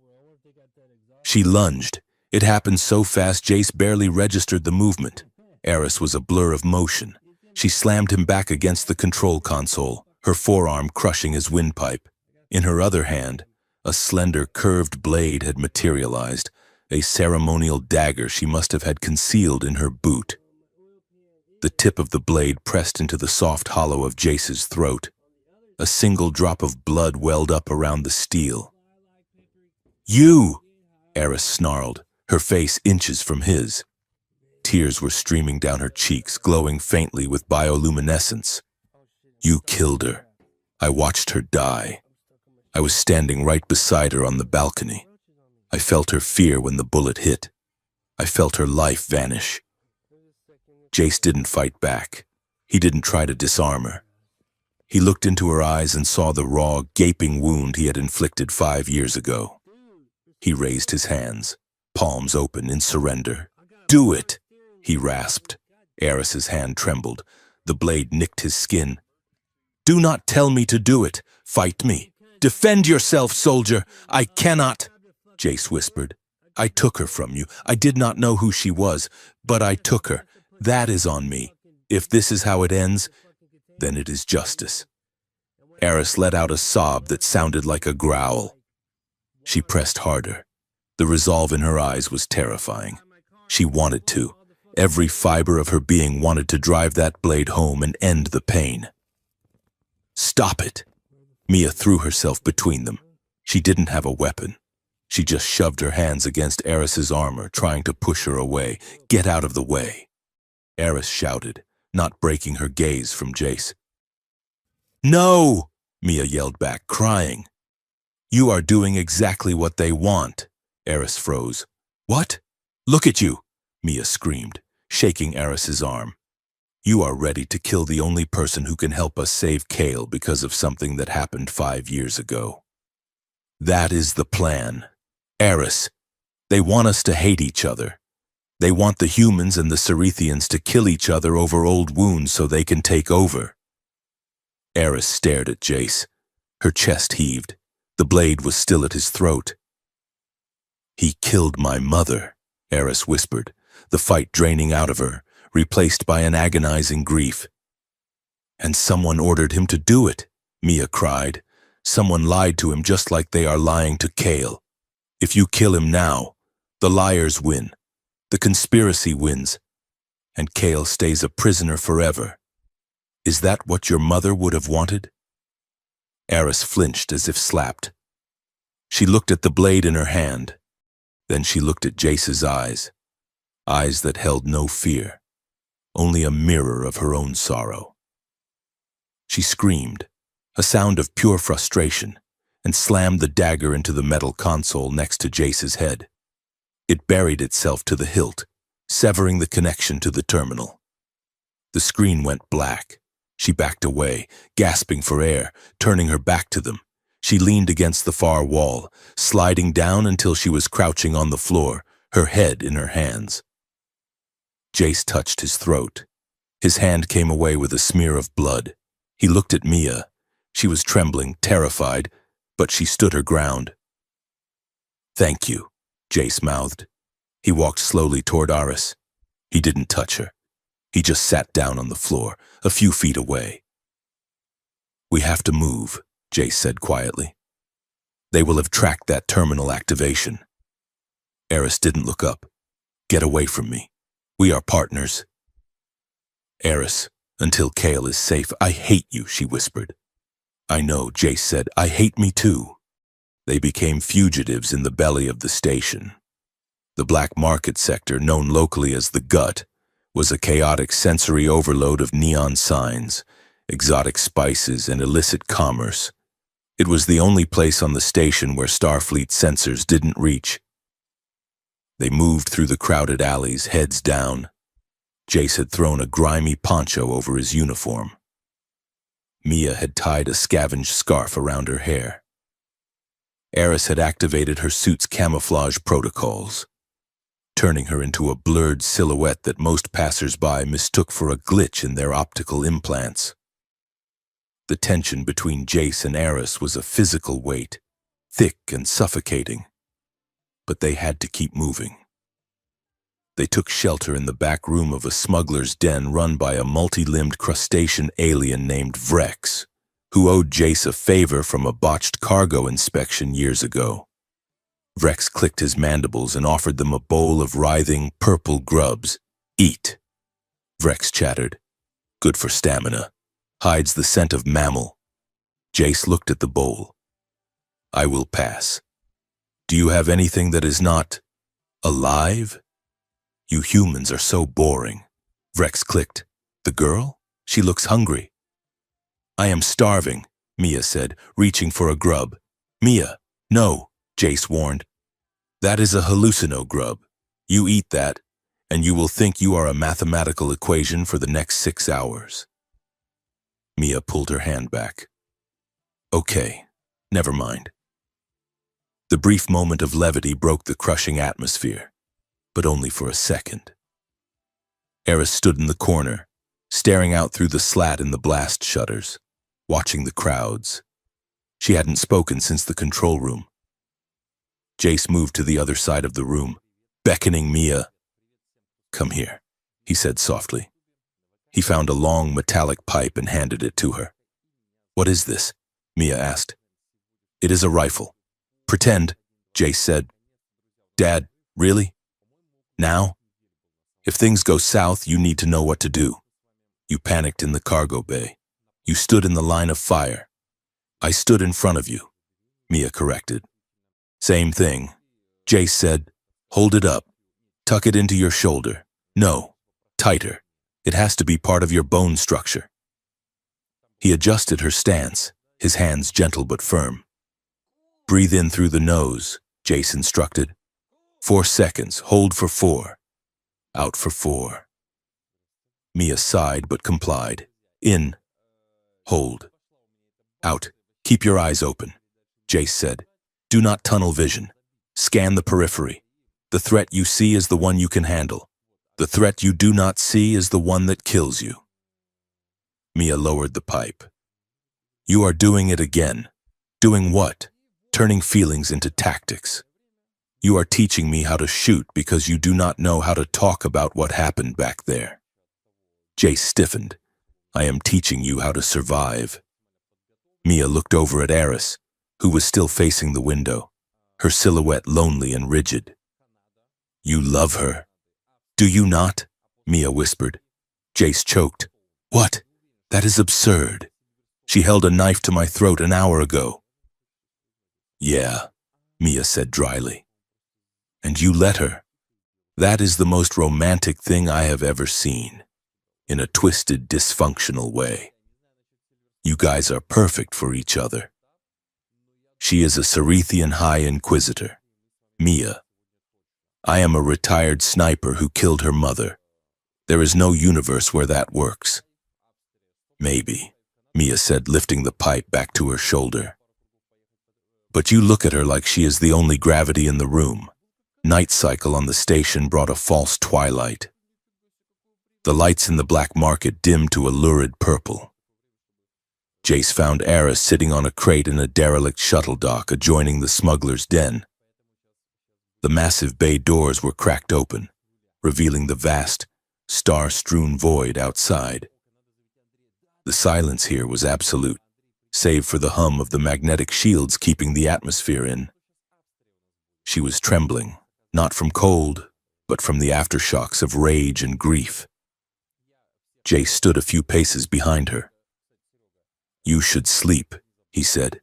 She lunged. It happened so fast Jace barely registered the movement. Eris was a blur of motion. She slammed him back against the control console, her forearm crushing his windpipe. In her other hand, a slender, curved blade had materialized, a ceremonial dagger she must have had concealed in her boot. The tip of the blade pressed into the soft hollow of Jace's throat. A single drop of blood welled up around the steel. "You!" Eris snarled, her face inches from his. Tears were streaming down her cheeks, glowing faintly with bioluminescence. "You killed her. I watched her die. I was standing right beside her on the balcony. I felt her fear when the bullet hit. I felt her life vanish." Jace didn't fight back. He didn't try to disarm her. He looked into her eyes and saw the raw, gaping wound he had inflicted 5 years ago. He raised his hands, palms open in surrender. "Do it!" he rasped. Eris's hand trembled. The blade nicked his skin. "Do not tell me to do it. Fight me. Defend yourself, soldier. I cannot," Jace whispered. "I took her from you. I did not know who she was, but I took her. That is on me. If this is how it ends, then it is justice." Eris let out a sob that sounded like a growl. She pressed harder. The resolve in her eyes was terrifying. She wanted to. Every fiber of her being wanted to drive that blade home and end the pain. "Stop it!" Mia threw herself between them. She didn't have a weapon. She just shoved her hands against Eris's armor, trying to push her away. "Get out of the way!" Eris shouted, not breaking her gaze from Jace. "No!" Mia yelled back, crying. "You are doing exactly what they want." Eris froze. "What? Look at you!" Mia screamed, shaking Eris's arm. "You are ready to kill the only person who can help us save Kale because of something that happened 5 years ago. That is the plan. Eris, they want us to hate each other. They want the humans and the Cerethians to kill each other over old wounds so they can take over." Eris stared at Jace. Her chest heaved. The blade was still at his throat. "He killed my mother," Eris whispered. the fight draining out of her, replaced by an agonizing grief. "And someone ordered him to do it," Mia cried. "Someone lied to him just like they are lying to Kale. If you kill him now, the liars win, the conspiracy wins, and Kale stays a prisoner forever. Is that what your mother would have wanted?" Eris flinched as if slapped. She looked at the blade in her hand. Then she looked at Jace's eyes that held no fear, only a mirror of her own sorrow. She screamed, a sound of pure frustration, and slammed the dagger into the metal console next to Jace's head. It buried itself to the hilt, severing the connection to the terminal. The screen went black. She backed away, gasping for air, turning her back to them. She leaned against the far wall, sliding down until she was crouching on the floor, her head in her hands. Jace touched his throat. His hand came away with a smear of blood. He looked at Mia. She was trembling, terrified, but she stood her ground. "Thank you," Jace mouthed. He walked slowly toward Eris. He didn't touch her. He just sat down on the floor, a few feet away. "We have to move," Jace said quietly. "They will have tracked that terminal activation." Eris didn't look up. "Get away from me. We are partners." "Eris, until Kale is safe, I hate you," she whispered. "I know," Jace said. "I hate me too." They became fugitives in the belly of the station. The black market sector, known locally as the Gut, was a chaotic sensory overload of neon signs, exotic spices, and illicit commerce. It was the only place on the station where Starfleet sensors didn't reach. They moved through the crowded alleys, heads down. Jace had thrown a grimy poncho over his uniform. Mia had tied a scavenged scarf around her hair. Eris had activated her suit's camouflage protocols, turning her into a blurred silhouette that most passers-by mistook for a glitch in their optical implants. The tension between Jace and Eris was a physical weight, thick and suffocating. But they had to keep moving. They took shelter in the back room of a smuggler's den run by a multi-limbed crustacean alien named Vrex, who owed Jace a favor from a botched cargo inspection years ago. Vrex clicked his mandibles and offered them a bowl of writhing, purple grubs. "Eat," Vrex chattered. "Good for stamina. Hides the scent of mammal." Jace looked at the bowl. "I will pass. Do you have anything that is not alive? You humans are so boring." Vrex clicked. "The girl? She looks hungry." "I am starving," Mia said, reaching for a grub. "Mia, no," Jace warned. "That is a hallucino grub. You eat that, and you will think you are a mathematical equation for the next 6 hours. Mia pulled her hand back. "Okay, never mind." The brief moment of levity broke the crushing atmosphere, but only for a second. Eris stood in the corner, staring out through the slat in the blast shutters, watching the crowds. She hadn't spoken since the control room. Jace moved to the other side of the room, beckoning Mia. "Come here," he said softly. He found a long metallic pipe and handed it to her. "What is this?" Mia asked. "It is a rifle." "Pretend," Jace said. "Dad, really? Now? If things go south, you need to know what to do. You panicked in the cargo bay. You stood in the line of fire. I stood in front of you," Mia corrected. "Same thing." Jace said, "Hold it up. Tuck it into your shoulder. No, tighter. It has to be part of your bone structure." He adjusted her stance, his hands gentle but firm. "Breathe in through the nose," Jace instructed. 4 seconds, hold for 4. Out for 4. Mia sighed but complied. In. Hold. Out. Keep your eyes open, Jace said. "Do not tunnel vision. Scan the periphery. The threat you see is the one you can handle. The threat you do not see is the one that kills you." Mia lowered the pipe. "You are doing it again." "Doing what?" "Turning feelings into tactics. You are teaching me how to shoot because you do not know how to talk about what happened back there. Jace stiffened. I am teaching you how to survive. Mia looked over at Eris, who was still facing the window, her silhouette lonely and rigid. You love her. Do you not? Mia whispered. Jace choked. What? That is absurd. She held a knife to my throat an hour ago. Yeah, Mia said dryly. And you let her. That is the most romantic thing I have ever seen, in a twisted, dysfunctional way. You guys are perfect for each other. She is a Cerethian High Inquisitor, Mia. I am a retired sniper who killed her mother. There is no universe where that works. Maybe, Mia said, lifting the pipe back to her shoulder. But you look at her like she is the only gravity in the room. Night cycle on the station brought a false twilight. The lights in the black market dimmed to a lurid purple. Jace found Eris sitting on a crate in a derelict shuttle dock adjoining the smuggler's den. The massive bay doors were cracked open, revealing the vast, star-strewn void outside. The silence here was absolute, save for the hum of the magnetic shields keeping the atmosphere in. She was trembling, not from cold, but from the aftershocks of rage and grief. Jace stood a few paces behind her. You should sleep, he said.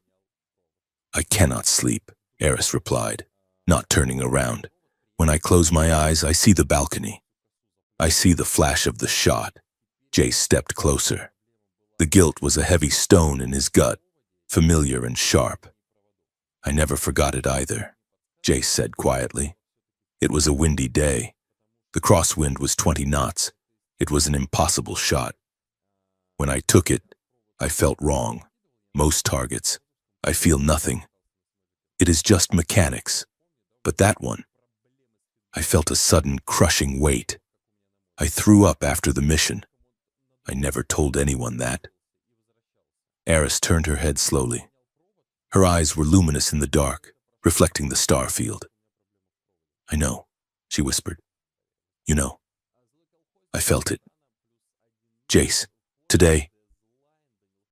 I cannot sleep, Eris replied, not turning around. When I close my eyes, I see the balcony. I see the flash of the shot. Jace stepped closer. The guilt was a heavy stone in his gut, familiar and sharp. I never forgot it either, Jace said quietly. It was a windy day. The crosswind was 20 knots. It was an impossible shot. When I took it, I felt wrong. Most targets, I feel nothing. It is just mechanics. But that one, I felt a sudden crushing weight. I threw up after the mission. I never told anyone that. Eris turned her head slowly. Her eyes were luminous in the dark, reflecting the star field. I know, she whispered. You know. I felt it. Jace, today,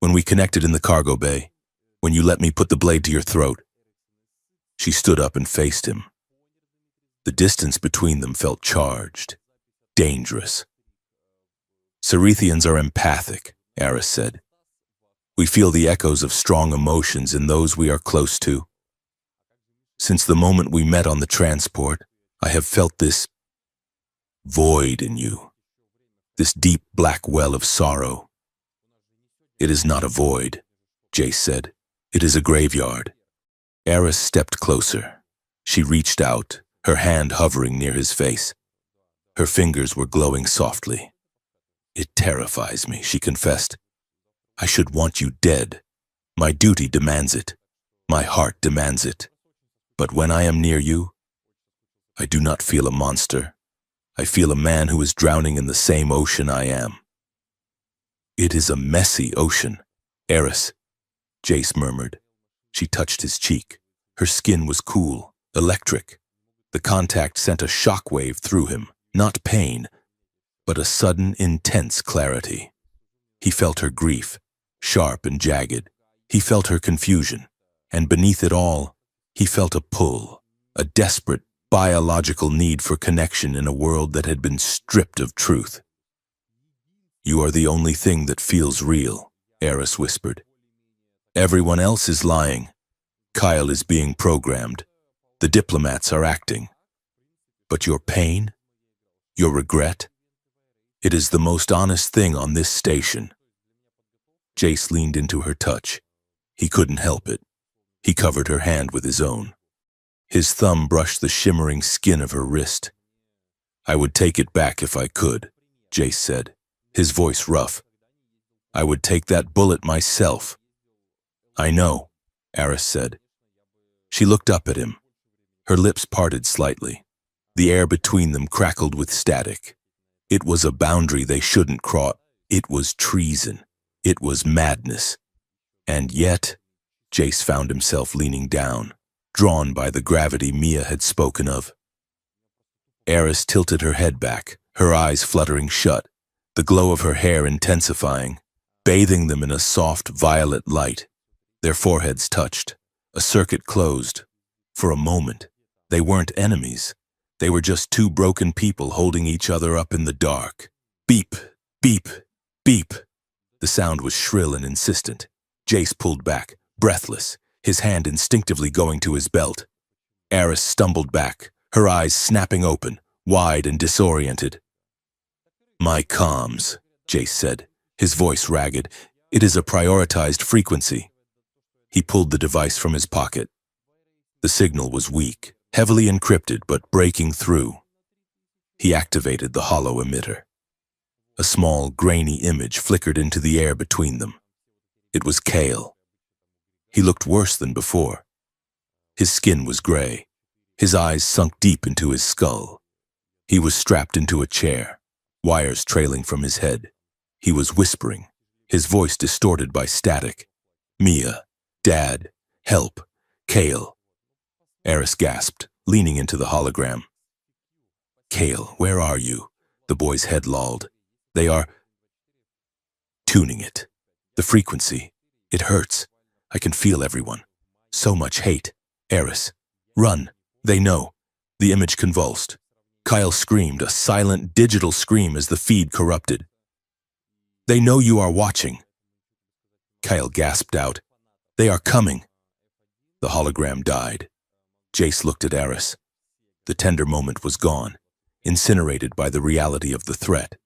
when we connected in the cargo bay, when you let me put the blade to your throat. She stood up and faced him. The distance between them felt charged, dangerous. Cerethians are empathic, Eris said. We feel the echoes of strong emotions in those we are close to. Since the moment we met on the transport, I have felt this void in you, this deep black well of sorrow. It is not a void, Jace said. It is a graveyard. Eris stepped closer. She reached out, her hand hovering near his face. Her fingers were glowing softly. It terrifies me, she confessed. I should want you dead. My duty demands it. My heart demands it. But when I am near you, I do not feel a monster. I feel a man who is drowning in the same ocean I am. It is a messy ocean, Eris, Jace murmured. She touched his cheek. Her skin was cool, electric. The contact sent a shockwave through him, not pain, but a sudden, intense clarity. He felt her grief, sharp and jagged. He felt her confusion, and beneath it all, he felt a pull, a desperate, biological need for connection in a world that had been stripped of truth. You are the only thing that feels real, Eris whispered. Everyone else is lying. Kyle is being programmed. The diplomats are acting. But your pain, your regret, it is the most honest thing on this station. Jace leaned into her touch. He couldn't help it. He covered her hand with his own. His thumb brushed the shimmering skin of her wrist. I would take it back if I could, Jace said, his voice rough. I would take that bullet myself. I know, Eris said. She looked up at him. Her lips parted slightly. The air between them crackled with static. It was a boundary they shouldn't cross. It was treason. It was madness. And yet, Jace found himself leaning down, drawn by the gravity Mia had spoken of. Eris tilted her head back, her eyes fluttering shut, the glow of her hair intensifying, bathing them in a soft violet light. Their foreheads touched. A circuit closed. For a moment, they weren't enemies. They were just two broken people holding each other up in the dark. Beep, beep, beep. The sound was shrill and insistent. Jace pulled back, breathless, his hand instinctively going to his belt. Eris stumbled back, her eyes snapping open, wide and disoriented. "My comms," Jace said, his voice ragged. "It is a prioritized frequency." He pulled the device from his pocket. The signal was weak, heavily encrypted but breaking through. He activated the hollow emitter. A small, grainy image flickered into the air between them. It was Kale. He looked worse than before. His skin was gray, his eyes sunk deep into his skull. He was strapped into a chair, wires trailing from his head. He was whispering, his voice distorted by static. "Mia, Dad, help, Kale." Eris gasped, leaning into the hologram. "Kale, where are you?" The boy's head lolled. "They are tuning it. The frequency. It hurts. I can feel everyone. So much hate. Eris, run. They know." The image convulsed. Kyle screamed, a silent digital scream as the feed corrupted. "They know you are watching." Kyle gasped out, "They are coming." The hologram died. Jace looked at Eris. The tender moment was gone, incinerated by the reality of the threat.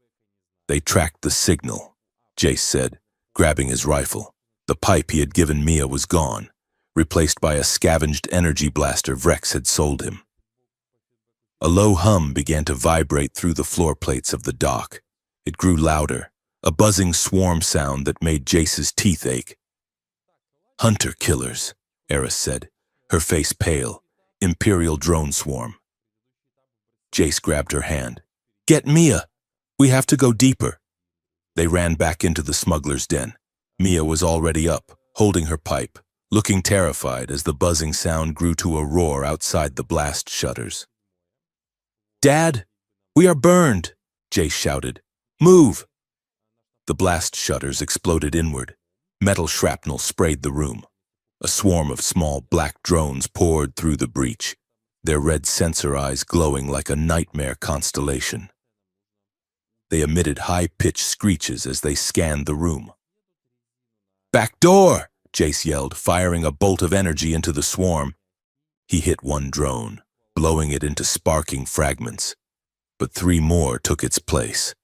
"They tracked the signal," Jace said, grabbing his rifle. The pipe he had given Mia was gone, replaced by a scavenged energy blaster Vrex had sold him. A low hum began to vibrate through the floor plates of the dock. It grew louder, a buzzing swarm sound that made Jace's teeth ache. "Hunter killers," Eris said, her face pale. "Imperial drone swarm." Jace grabbed her hand. "Get Mia! We have to go deeper." They ran back into the smuggler's den. Mia was already up, holding her pipe, looking terrified as the buzzing sound grew to a roar outside the blast shutters. "Dad, we are burned!" Jace shouted. "Move!" The blast shutters exploded inward. Metal shrapnel sprayed the room. A swarm of small black drones poured through the breach, their red sensor eyes glowing like a nightmare constellation. They emitted high-pitched screeches as they scanned the room. "Back door!" Jace yelled, firing a bolt of energy into the swarm. He hit one drone, blowing it into sparking fragments. But three more took its place.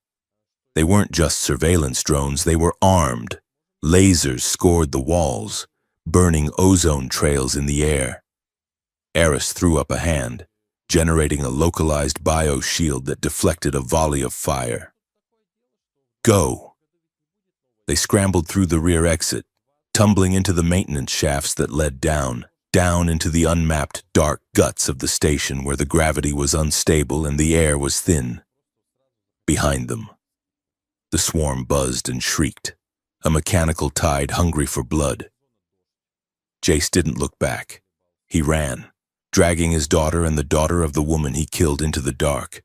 They weren't just surveillance drones, they were armed. Lasers scored the walls, burning ozone trails in the air. Eris threw up a hand, generating a localized bio-shield that deflected a volley of fire. "Go!" They scrambled through the rear exit, tumbling into the maintenance shafts that led down into the unmapped dark guts of the station where the gravity was unstable and the air was thin. Behind them, the swarm buzzed and shrieked, a mechanical tide hungry for blood. Jace didn't look back. He ran, dragging his daughter and the daughter of the woman he killed into the dark,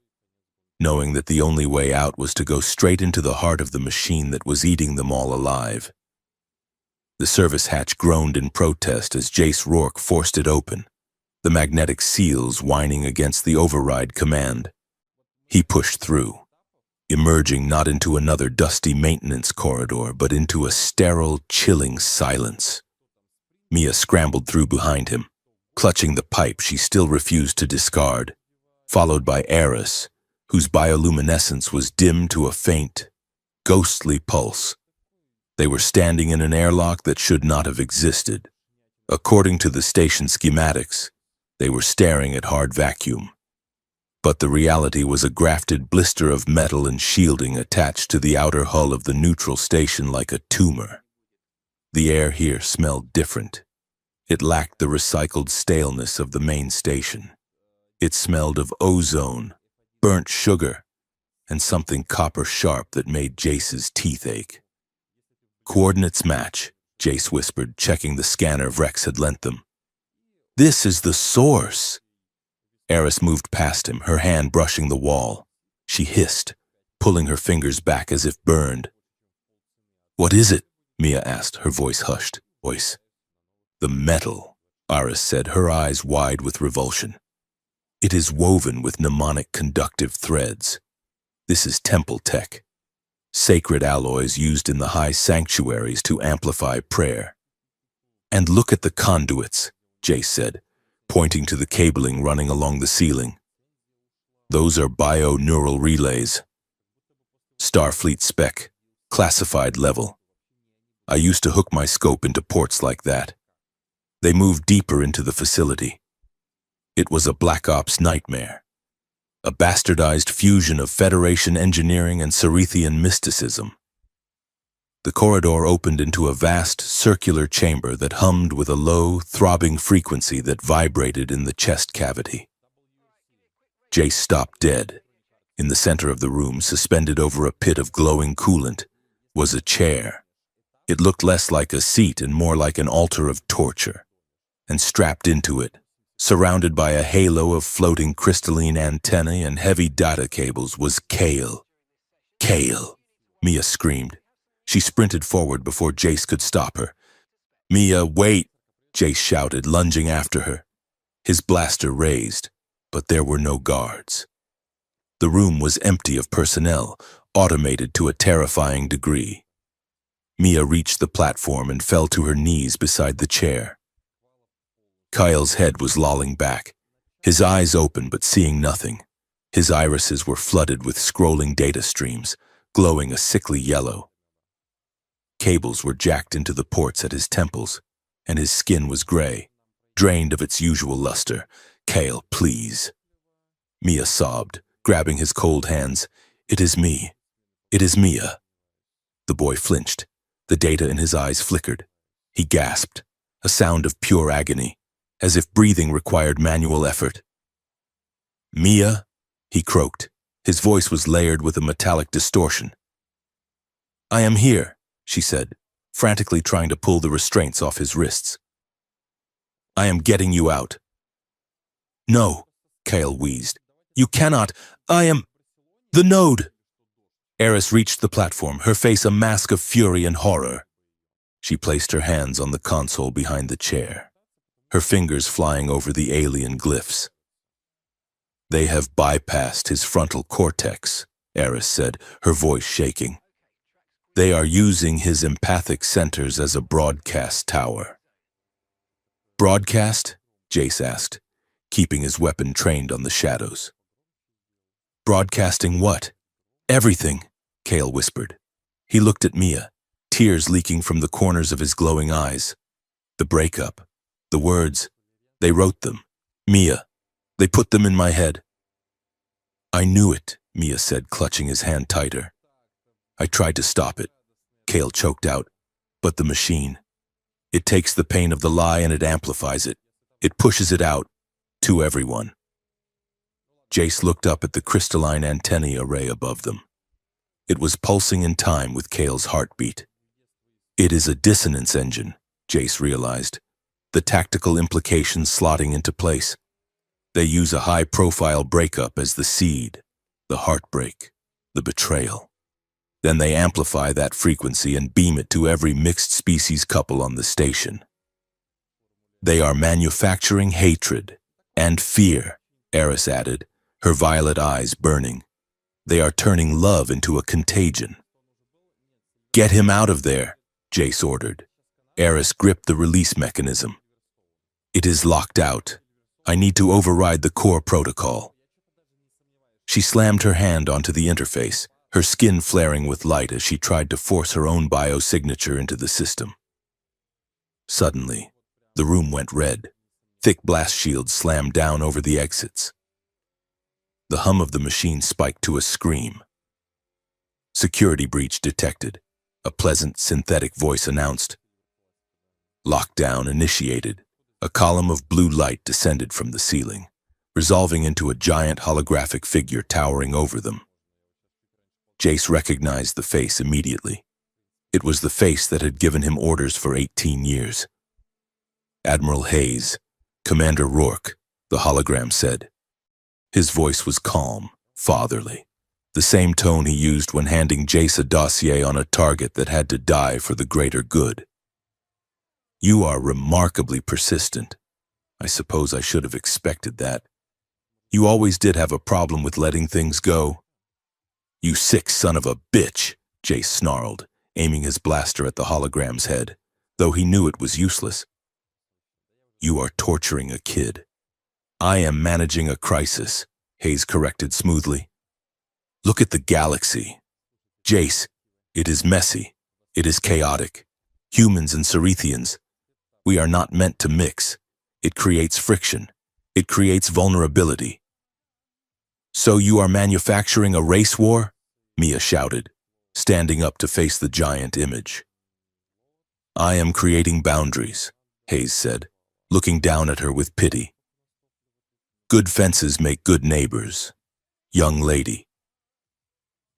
knowing that the only way out was to go straight into the heart of the machine that was eating them all alive. The service hatch groaned in protest as Jace Rourke forced it open, the magnetic seals whining against the override command. He pushed through, emerging not into another dusty maintenance corridor, but into a sterile, chilling silence. Mia scrambled through behind him, clutching the pipe she still refused to discard, followed by Eris, whose bioluminescence was dimmed to a faint, ghostly pulse. They were standing in an airlock that should not have existed. According to the station schematics, they were staring at hard vacuum. But the reality was a grafted blister of metal and shielding attached to the outer hull of the neutral station like a tumor. The air here smelled different. It lacked the recycled staleness of the main station. It smelled of ozone, burnt sugar, and something copper-sharp that made Jace's teeth ache. "Coordinates match," Jace whispered, checking the scanner Vrex had lent them. This is the source. Eris moved past him, her hand brushing the wall. She hissed, pulling her fingers back as if burned. What is it? Mia asked, her voice hushed. The metal, Iris said, her eyes wide with revulsion. It is woven with mnemonic conductive threads. This is temple tech. Sacred alloys used in the high sanctuaries to amplify prayer. And look at the conduits, Jace said, pointing to the cabling running along the ceiling. Those are bio-neural relays. Starfleet spec, classified level. I used to hook my scope into ports like that. They moved deeper into the facility. It was a Black Ops nightmare. A bastardized fusion of Federation engineering and Cerethian mysticism. The corridor opened into a vast, circular chamber that hummed with a low, throbbing frequency that vibrated in the chest cavity. Jace stopped dead. In the center of the room, suspended over a pit of glowing coolant, was a chair. It looked less like a seat and more like an altar of torture. And strapped into it, surrounded by a halo of floating crystalline antennae and heavy data cables, was Kale. Kale! Mia screamed. She sprinted forward before Jace could stop her. Mia, wait! Jace shouted, lunging after her. His blaster raised, but there were no guards. The room was empty of personnel, automated to a terrifying degree. Mia reached the platform and fell to her knees beside the chair. Kyle's head was lolling back, his eyes open but seeing nothing. His irises were flooded with scrolling data streams, glowing a sickly yellow. Cables were jacked into the ports at his temples, and his skin was gray, drained of its usual luster. Kale, please. Mia sobbed, grabbing his cold hands. It is me. It is Mia. The boy flinched. The data in his eyes flickered. He gasped, a sound of pure agony, as if breathing required manual effort. Mia, he croaked. His voice was layered with a metallic distortion. I am here, she said, frantically trying to pull the restraints off his wrists. I am getting you out. No, Kale wheezed. You cannot. I am... The node! Eris reached the platform, her face a mask of fury and horror. She placed her hands on the console behind the chair, her fingers flying over the alien glyphs. They have bypassed his frontal cortex, Eris said, her voice shaking. They are using his empathic centers as a broadcast tower. Broadcast? Jace asked, keeping his weapon trained on the shadows. Broadcasting what? Everything, Kale whispered. He looked at Mia, tears leaking from the corners of his glowing eyes. The breakup, the words, they wrote them. Mia, they put them in my head. I knew it, Mia said, clutching his hand tighter. I tried to stop it, Kale choked out, but the machine. It takes the pain of the lie and it amplifies it. It pushes it out, to everyone. Jace looked up at the crystalline antennae array above them. It was pulsing in time with Kale's heartbeat. It is a dissonance engine, Jace realized, the tactical implications slotting into place. They use a high-profile breakup as the seed, the heartbreak, the betrayal. Then they amplify that frequency and beam it to every mixed-species couple on the station. They are manufacturing hatred and fear, Eris added, her violet eyes burning. They are turning love into a contagion. Get him out of there, Jace ordered. Eris gripped the release mechanism. It is locked out. I need to override the core protocol. She slammed her hand onto the interface, her skin flaring with light as she tried to force her own biosignature into the system. Suddenly, the room went red. Thick blast shields slammed down over the exits. The hum of the machine spiked to a scream. Security breach detected. A pleasant, synthetic voice announced. Lockdown initiated. A column of blue light descended from the ceiling, resolving into a giant holographic figure towering over them. Jace recognized the face immediately. It was the face that had given him orders for 18 years. Admiral Hayes, Commander Rourke, the hologram said. His voice was calm, fatherly, the same tone he used when handing Jace a dossier on a target that had to die for the greater good. You are remarkably persistent. I suppose I should have expected that. You always did have a problem with letting things go. You sick son of a bitch, Jace snarled, aiming his blaster at the hologram's head, though he knew it was useless. You are torturing a kid. I am managing a crisis, Hayes corrected smoothly. Look at the galaxy. Jace, it is messy. It is chaotic. Humans and Cerethians. We are not meant to mix. It creates friction. It creates vulnerability. So you are manufacturing a race war? Mia shouted, standing up to face the giant image. I am creating boundaries, Hayes said, looking down at her with pity. Good fences make good neighbors, young lady.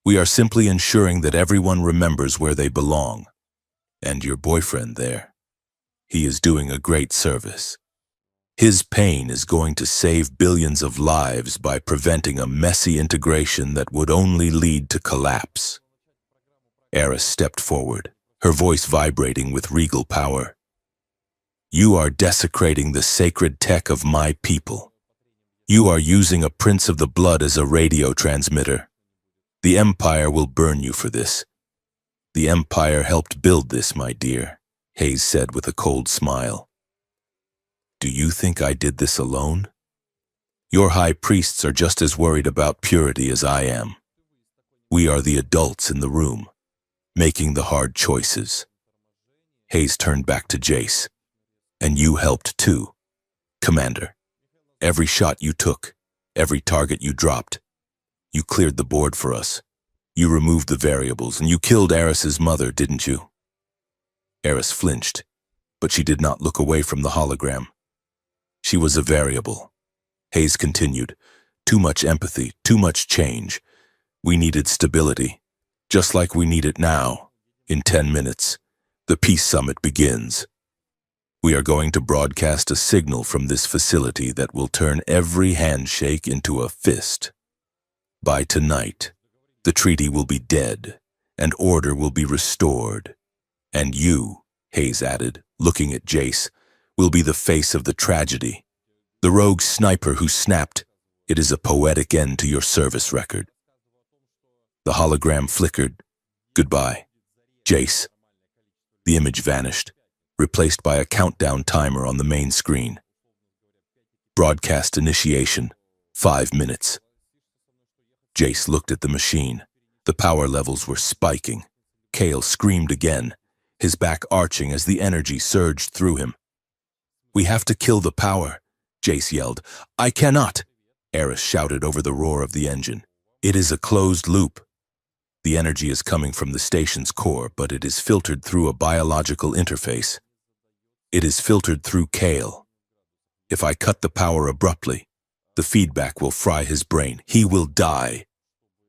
We are simply ensuring that everyone remembers where they belong. And your boyfriend there. He is doing a great service. His pain is going to save billions of lives by preventing a messy integration that would only lead to collapse. Eris stepped forward, her voice vibrating with regal power. You are desecrating the sacred tech of my people. You are using a Prince of the Blood as a radio transmitter. The Empire will burn you for this. The Empire helped build this, my dear, Hayes said with a cold smile. Do you think I did this alone? Your high priests are just as worried about purity as I am. We are the adults in the room, making the hard choices. Hayes turned back to Jace. And you helped too, Commander. Every shot you took, every target you dropped, you cleared the board for us. You removed the variables, and you killed Eris's mother, didn't you? Eris flinched, but she did not look away from the hologram. She was a variable. Hayes continued. Too much empathy, too much change. We needed stability, just like we need it now. In 10 minutes, the Peace Summit begins. We are going to broadcast a signal from this facility that will turn every handshake into a fist. By tonight, the treaty will be dead, and order will be restored. And you, Hayes added, looking at Jace, will be the face of the tragedy. The rogue sniper who snapped. It is a poetic end to your service record. The hologram flickered. Goodbye, Jace. The image vanished, replaced by a countdown timer on the main screen. Broadcast initiation, 5 minutes. Jace looked at the machine. The power levels were spiking. Kale screamed again, his back arching as the energy surged through him. We have to kill the power, Jace yelled. I cannot, Eris shouted over the roar of the engine. It is a closed loop. The energy is coming from the station's core, but it is filtered through a biological interface. It is filtered through Kale. If I cut the power abruptly, the feedback will fry his brain. He will die.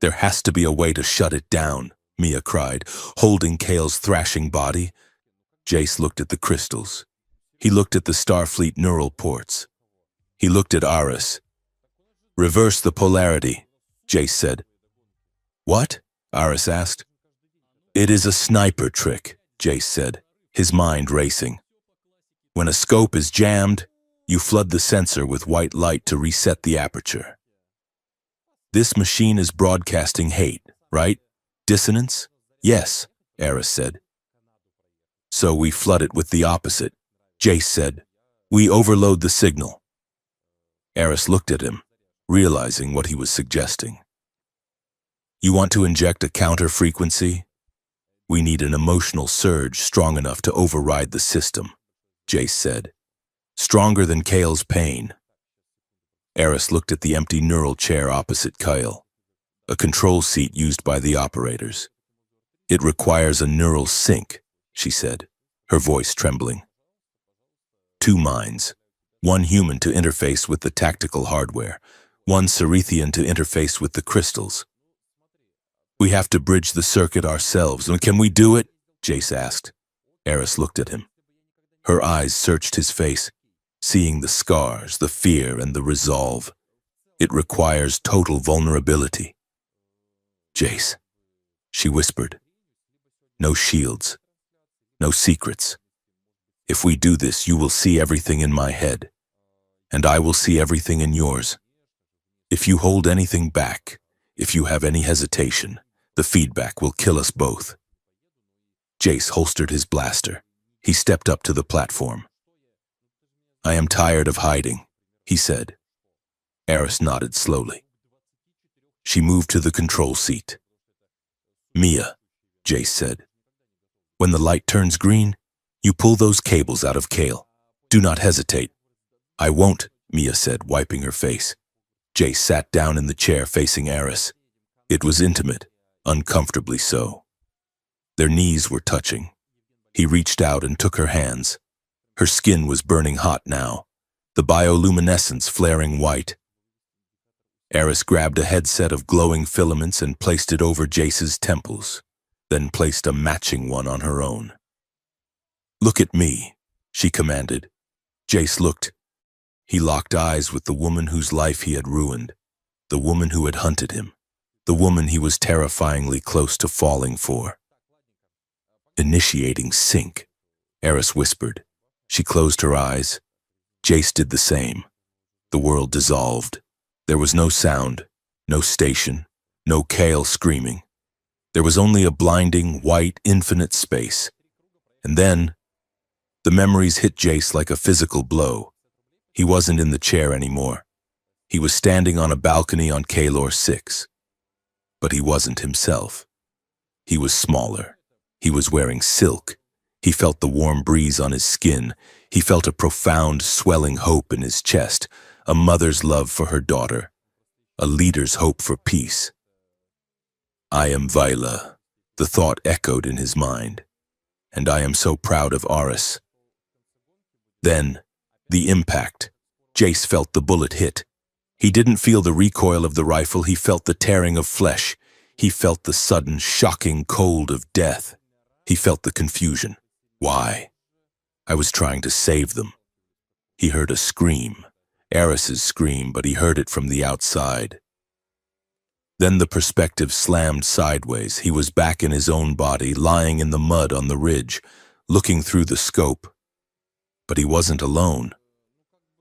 There has to be a way to shut it down, Mia cried, holding Kale's thrashing body. Jace looked at the crystals. He looked at the Starfleet neural ports. He looked at Aris. Reverse the polarity, Jace said. What? Aris asked. It is a sniper trick, Jace said, his mind racing. When a scope is jammed, you flood the sensor with white light to reset the aperture. This machine is broadcasting hate, right? Dissonance? Yes, Aris said. So we flood it with the opposite, Jace said. We overload the signal. Aris looked at him, realizing what he was suggesting. You want to inject a counter-frequency? We need an emotional surge strong enough to override the system, Jace said. Stronger than Kale's pain. Eris looked at the empty neural chair opposite Kyle, a control seat used by the operators. It requires a neural sync, she said, her voice trembling. 2 minds, one human to interface with the tactical hardware, one Cerethian to interface with the crystals. We have to bridge the circuit ourselves, and can we do it? Jace asked. Eris looked at him. Her eyes searched his face. seeing the scars, the fear, and the resolve. It requires total vulnerability. Jace, she whispered. No shields. No secrets. If we do this, you will see everything in my head, and I will see everything in yours. If you hold anything back, if you have any hesitation, the feedback will kill us both. Jace holstered his blaster. He stepped up to the platform. I am tired of hiding, he said. Eris nodded slowly. She moved to the control seat. Mia, Jace said. When the light turns green, you pull those cables out of Kale. Do not hesitate. I won't, Mia said, wiping her face. Jace sat down in the chair facing Eris. It was intimate, uncomfortably so. Their knees were touching. He reached out and took her hands. Her skin was burning hot now, the bioluminescence flaring white. Eris grabbed a headset of glowing filaments and placed it over Jace's temples, then placed a matching one on her own. Look at me, she commanded. Jace looked. He locked eyes with the woman whose life he had ruined, the woman who had hunted him, the woman he was terrifyingly close to falling for. Initiating sync, Eris whispered. She closed her eyes. Jace did the same. The world dissolved. There was no sound, no station, no Kale screaming. There was only a blinding, white, infinite space. And then, the memories hit Jace like a physical blow. He wasn't in the chair anymore. He was standing on a balcony on Kalor 6. But he wasn't himself. He was smaller. He was wearing silk. He felt the warm breeze on his skin. He felt a profound, swelling hope in his chest, a mother's love for her daughter, a leader's hope for peace. I am Vila, the thought echoed in his mind, and I am so proud of Aris. Then, the impact. Jace felt the bullet hit. He didn't feel the recoil of the rifle, he felt the tearing of flesh. He felt the sudden, shocking cold of death. He felt the confusion. Why? I was trying to save them. He heard a scream, Eris's scream, but he heard it from the outside. Then the perspective slammed sideways. He was back in his own body, lying in the mud on the ridge, looking through the scope. But he wasn't alone.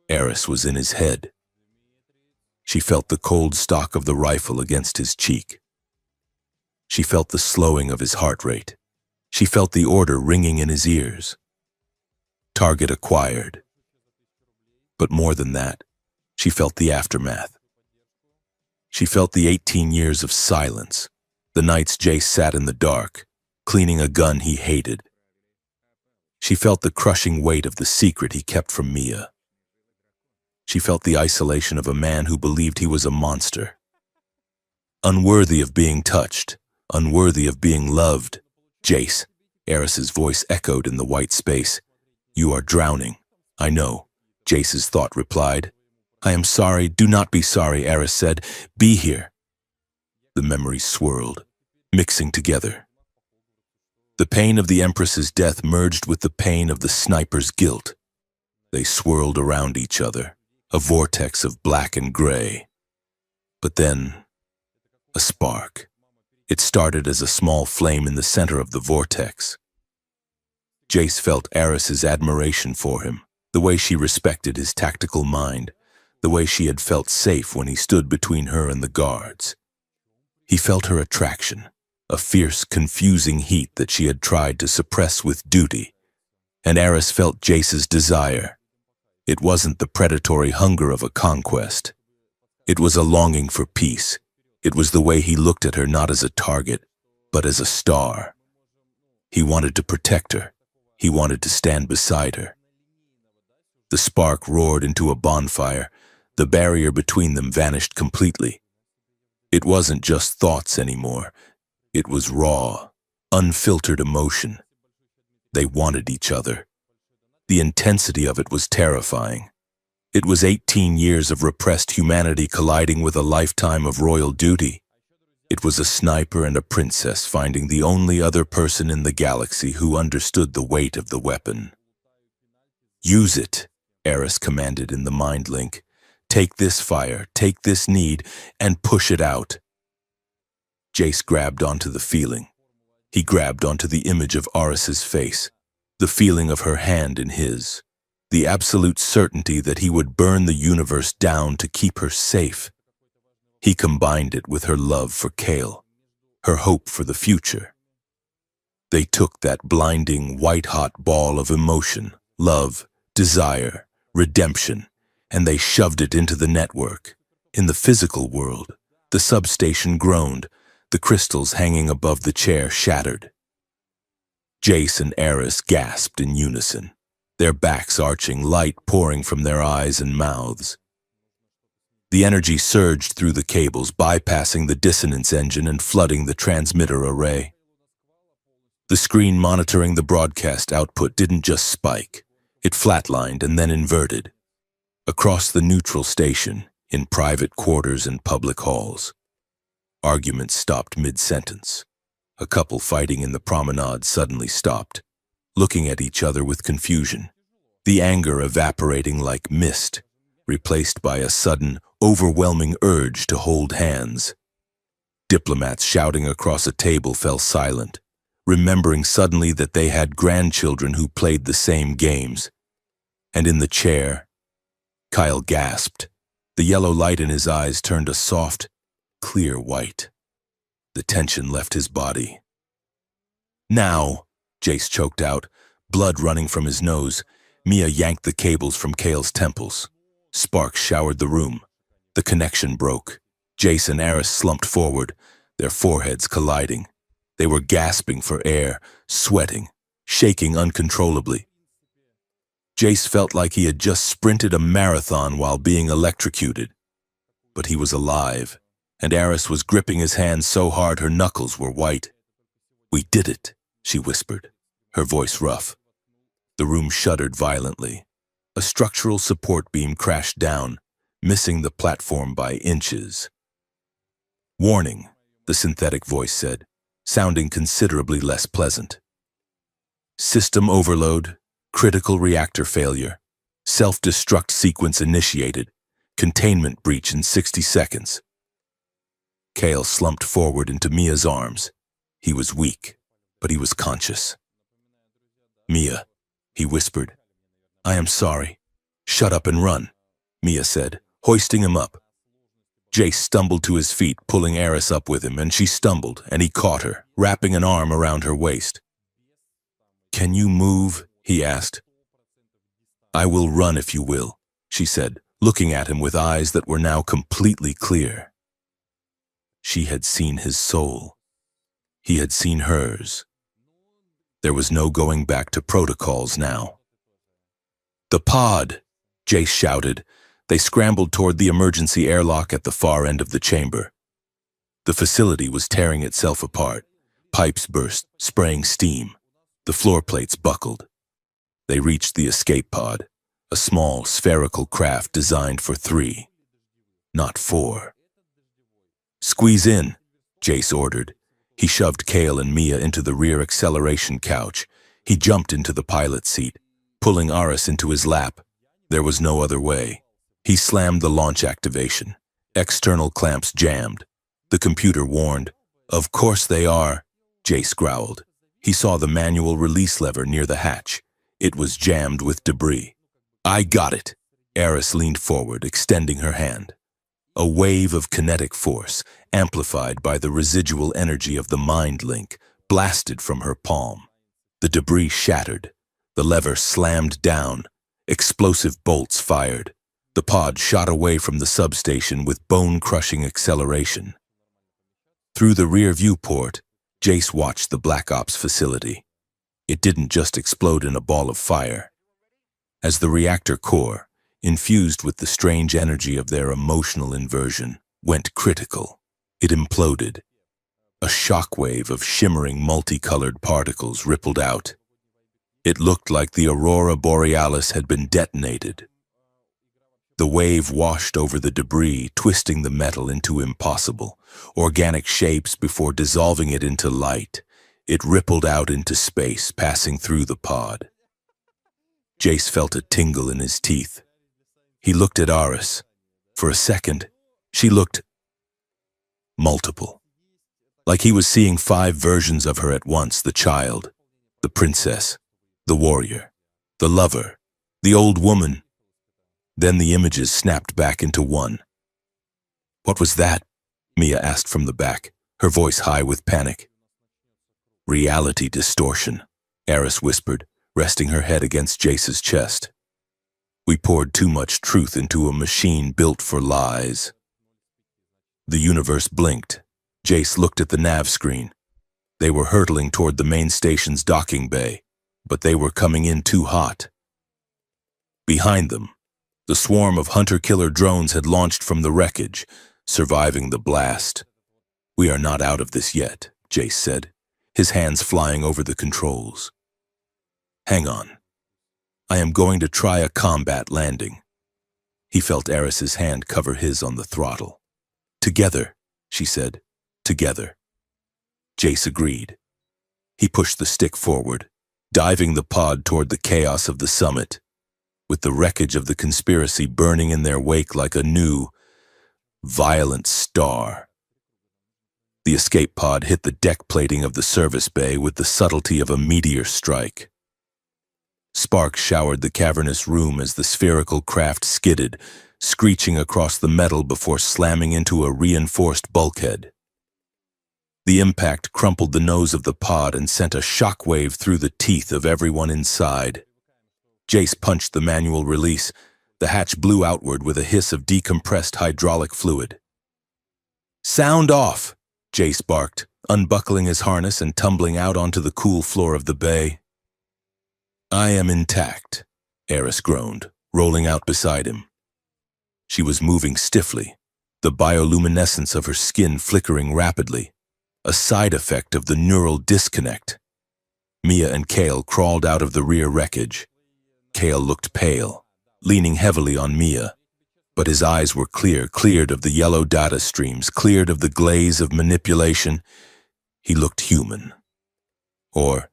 Eris was in his head. She felt the cold stock of the rifle against his cheek. She felt the slowing of his heart rate. She felt the order ringing in his ears. Target acquired. But more than that, she felt the aftermath. She felt the 18 years of silence, the nights Jace sat in the dark, cleaning a gun he hated. She felt the crushing weight of the secret he kept from Mia. She felt the isolation of a man who believed he was a monster. Unworthy of being touched, unworthy of being loved. Jace, Eris's voice echoed in the white space. You are drowning. I know, Jace's thought replied. I am sorry. Do not be sorry, Eris said. Be here. The memories swirled, mixing together. The pain of the Empress's death merged with the pain of the sniper's guilt. They swirled around each other, a vortex of black and gray. But then, a spark. It started as a small flame in the center of the vortex. Jace felt Eris's admiration for him, the way she respected his tactical mind, the way she had felt safe when he stood between her and the guards. He felt her attraction, a fierce, confusing heat that she had tried to suppress with duty, and Eris felt Jace's desire. It wasn't the predatory hunger of a conquest. It was a longing for peace. It was the way he looked at her not as a target, but as a star. He wanted to protect her. He wanted to stand beside her. The spark roared into a bonfire. The barrier between them vanished completely. It wasn't just thoughts anymore. It was raw, unfiltered emotion. They wanted each other. The intensity of it was terrifying. It was 18 years of repressed humanity colliding with a lifetime of royal duty. It was a sniper and a princess finding the only other person in the galaxy who understood the weight of the weapon. Use it, Eris commanded in the mind link. Take this fire, take this need, and push it out. Jace grabbed onto the feeling. He grabbed onto the image of Aris's face, the feeling of her hand in his, the absolute certainty that he would burn the universe down to keep her safe. He combined it with her love for Kale, her hope for the future. They took that blinding, white-hot ball of emotion, love, desire, redemption, and they shoved it into the network. In the physical world, the substation groaned, the crystals hanging above the chair shattered. Jace and Eris gasped in unison, their backs arching, light pouring from their eyes and mouths. The energy surged through the cables, bypassing the dissonance engine and flooding the transmitter array. The screen monitoring the broadcast output didn't just spike, it flatlined and then inverted. Across the neutral station, in private quarters and public halls, arguments stopped mid-sentence. A couple fighting in the promenade suddenly stopped, looking at each other with confusion, the anger evaporating like mist, replaced by a sudden, overwhelming urge to hold hands. Diplomats shouting across a table fell silent, remembering suddenly that they had grandchildren who played the same games. And in the chair, Kyle gasped. The yellow light in his eyes turned a soft, clear white. The tension left his body. Now, Jace choked out, blood running from his nose. Mia yanked the cables from Kale's temples. Sparks showered the room. The connection broke. Jace and Eris slumped forward, their foreheads colliding. They were gasping for air, sweating, shaking uncontrollably. Jace felt like he had just sprinted a marathon while being electrocuted. But he was alive, and Eris was gripping his hand so hard her knuckles were white. "We did it," she whispered, her voice rough. The room shuddered violently. A structural support beam crashed down, missing the platform by inches. "Warning," the synthetic voice said, sounding considerably less pleasant. "System overload, critical reactor failure, self-destruct sequence initiated, containment breach in 60 seconds. Kale slumped forward into Mia's arms. He was weak, but he was conscious. "Mia," he whispered. "I am sorry. Shut up and run," Mia said, hoisting him up. Jace stumbled to his feet, pulling Eris up with him, and she stumbled, and he caught her, wrapping an arm around her waist. "Can you move?" he asked. "I will run if you will," she said, looking at him with eyes that were now completely clear. She had seen his soul. He had seen hers. There was no going back to protocols now. "The pod!" Jace shouted. They scrambled toward the emergency airlock at the far end of the chamber. The facility was tearing itself apart. Pipes burst, spraying steam. The floor plates buckled. They reached the escape pod, a small, spherical craft designed for 3, not 4. "Squeeze in," Jace ordered. He shoved Kale and Mia into the rear acceleration couch. He jumped into the pilot seat, pulling Aris into his lap. There was no other way. He slammed the launch activation. External clamps jammed. The computer warned. "Of course they are," Jace growled. He saw the manual release lever near the hatch. It was jammed with debris. "I got it." Eris leaned forward, extending her hand. A wave of kinetic force, amplified by the residual energy of the mind link, blasted from her palm. The debris shattered. The lever slammed down. Explosive bolts fired. The pod shot away from the substation with bone-crushing acceleration. Through the rear viewport, Jace watched the Black Ops facility. It didn't just explode in a ball of fire. As the reactor core, infused with the strange energy of their emotional inversion, went critical, it imploded. A shockwave of shimmering multicolored particles rippled out. It looked like the aurora borealis had been detonated. The wave washed over the debris, twisting the metal into impossible, organic shapes before dissolving it into light. It rippled out into space, passing through the pod. Jace felt a tingle in his teeth. He looked at Aris. For a second, she looked multiple. Like he was seeing 5 versions of her at once: the child, the princess, the warrior, the lover, the old woman. Then the images snapped back into one. "What was that?" Mia asked from the back, her voice high with panic. "Reality distortion," Aris whispered, resting her head against Jace's chest. "We poured too much truth into a machine built for lies." The universe blinked. Jace looked at the nav screen. They were hurtling toward the main station's docking bay, but they were coming in too hot. Behind them, the swarm of hunter-killer drones had launched from the wreckage, surviving the blast. "We are not out of this yet," Jace said, his hands flying over the controls. "Hang on. I am going to try a combat landing." He felt Aris's hand cover his on the throttle. "Together," she said. "Together." Jace agreed. He pushed the stick forward, diving the pod toward the chaos of the summit, with the wreckage of the conspiracy burning in their wake like a new, violent star. The escape pod hit the deck plating of the service bay with the subtlety of a meteor strike. Sparks showered the cavernous room as the spherical craft skidded, screeching across the metal before slamming into a reinforced bulkhead. The impact crumpled the nose of the pod and sent a shockwave through the teeth of everyone inside. Jace punched the manual release. The hatch blew outward with a hiss of decompressed hydraulic fluid. "Sound off!" Jace barked, unbuckling his harness and tumbling out onto the cool floor of the bay. "I am intact," Aris groaned, rolling out beside him. She was moving stiffly, the bioluminescence of her skin flickering rapidly, a side effect of the neural disconnect. Mia and Kale crawled out of the rear wreckage. Kale looked pale, leaning heavily on Mia, but his eyes were cleared of the yellow data streams, cleared of the glaze of manipulation. He looked human. Or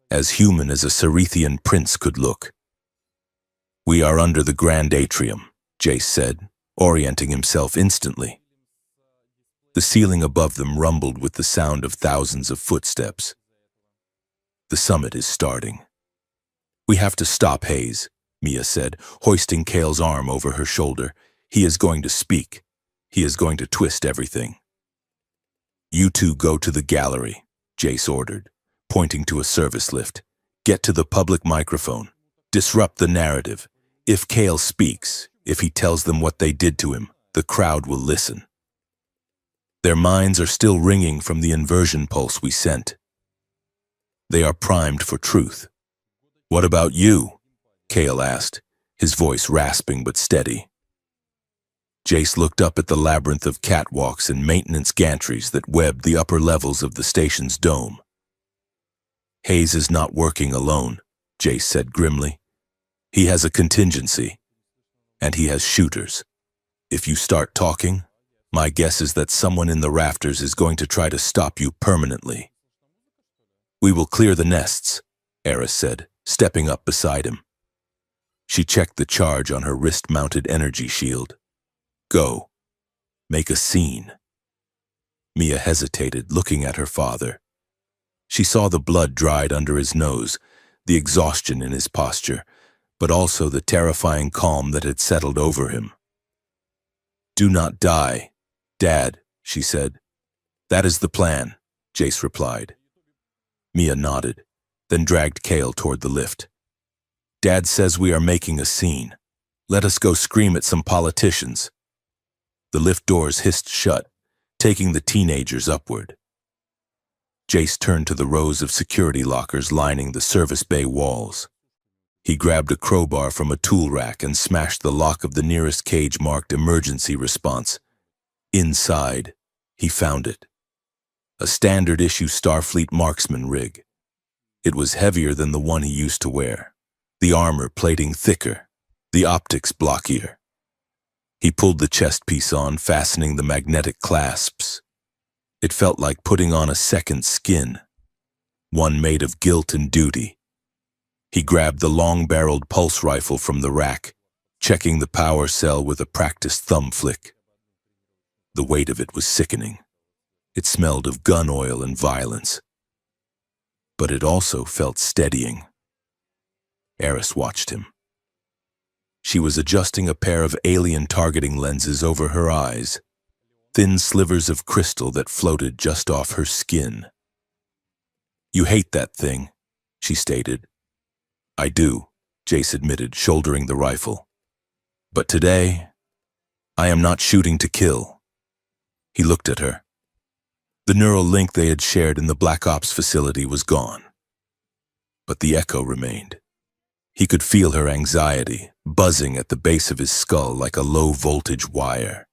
as human as a Cerethian prince could look. "We are under the Grand Atrium," Jace said, orienting himself instantly. The ceiling above them rumbled with the sound of thousands of footsteps. "The summit is starting." "We have to stop Hayes," Mia said, hoisting Kale's arm over her shoulder. "He is going to speak. He is going to twist everything." "You two go to the gallery," Jace ordered, pointing to a service lift. "Get to the public microphone. Disrupt the narrative. If Kale speaks, if he tells them what they did to him, the crowd will listen. Their minds are still ringing from the inversion pulse we sent. They are primed for truth." "What about you?" Kale asked, his voice rasping but steady. Jace looked up at the labyrinth of catwalks and maintenance gantries that webbed the upper levels of the station's dome. "Hayes is not working alone," Jace said grimly. "He has a contingency, and he has shooters. If you start talking, my guess is that someone in the rafters is going to try to stop you permanently." "We will clear the nests," Aris said, stepping up beside him. She checked the charge on her wrist-mounted energy shield. "Go. Make a scene." Mia hesitated, looking at her father. She saw the blood dried under his nose, the exhaustion in his posture, but also the terrifying calm that had settled over him. "Do not die, Dad," she said. "That is the plan," Jace replied. Mia nodded, then dragged Kale toward the lift. "Dad says we are making a scene. Let us go scream at some politicians." The lift doors hissed shut, taking the teenagers upward. Jace turned to the rows of security lockers lining the service bay walls. He grabbed a crowbar from a tool rack and smashed the lock of the nearest cage marked emergency response. Inside, he found it. A standard-issue Starfleet marksman rig. It was heavier than the one he used to wear, the armor plating thicker, the optics blockier. He pulled the chest piece on, fastening the magnetic clasps. It felt like putting on a second skin, one made of guilt and duty. He grabbed the long-barreled pulse rifle from the rack, checking the power cell with a practiced thumb flick. The weight of it was sickening. It smelled of gun oil and violence. But it also felt steadying. Eris watched him. She was adjusting a pair of alien targeting lenses over her eyes, thin slivers of crystal that floated just off her skin. "You hate that thing," she stated. "I do," Jace admitted, shouldering the rifle. "But today, I am not shooting to kill." He looked at her. The neural link they had shared in the Black Ops facility was gone. But the echo remained. He could feel her anxiety, buzzing at the base of his skull like a low-voltage wire.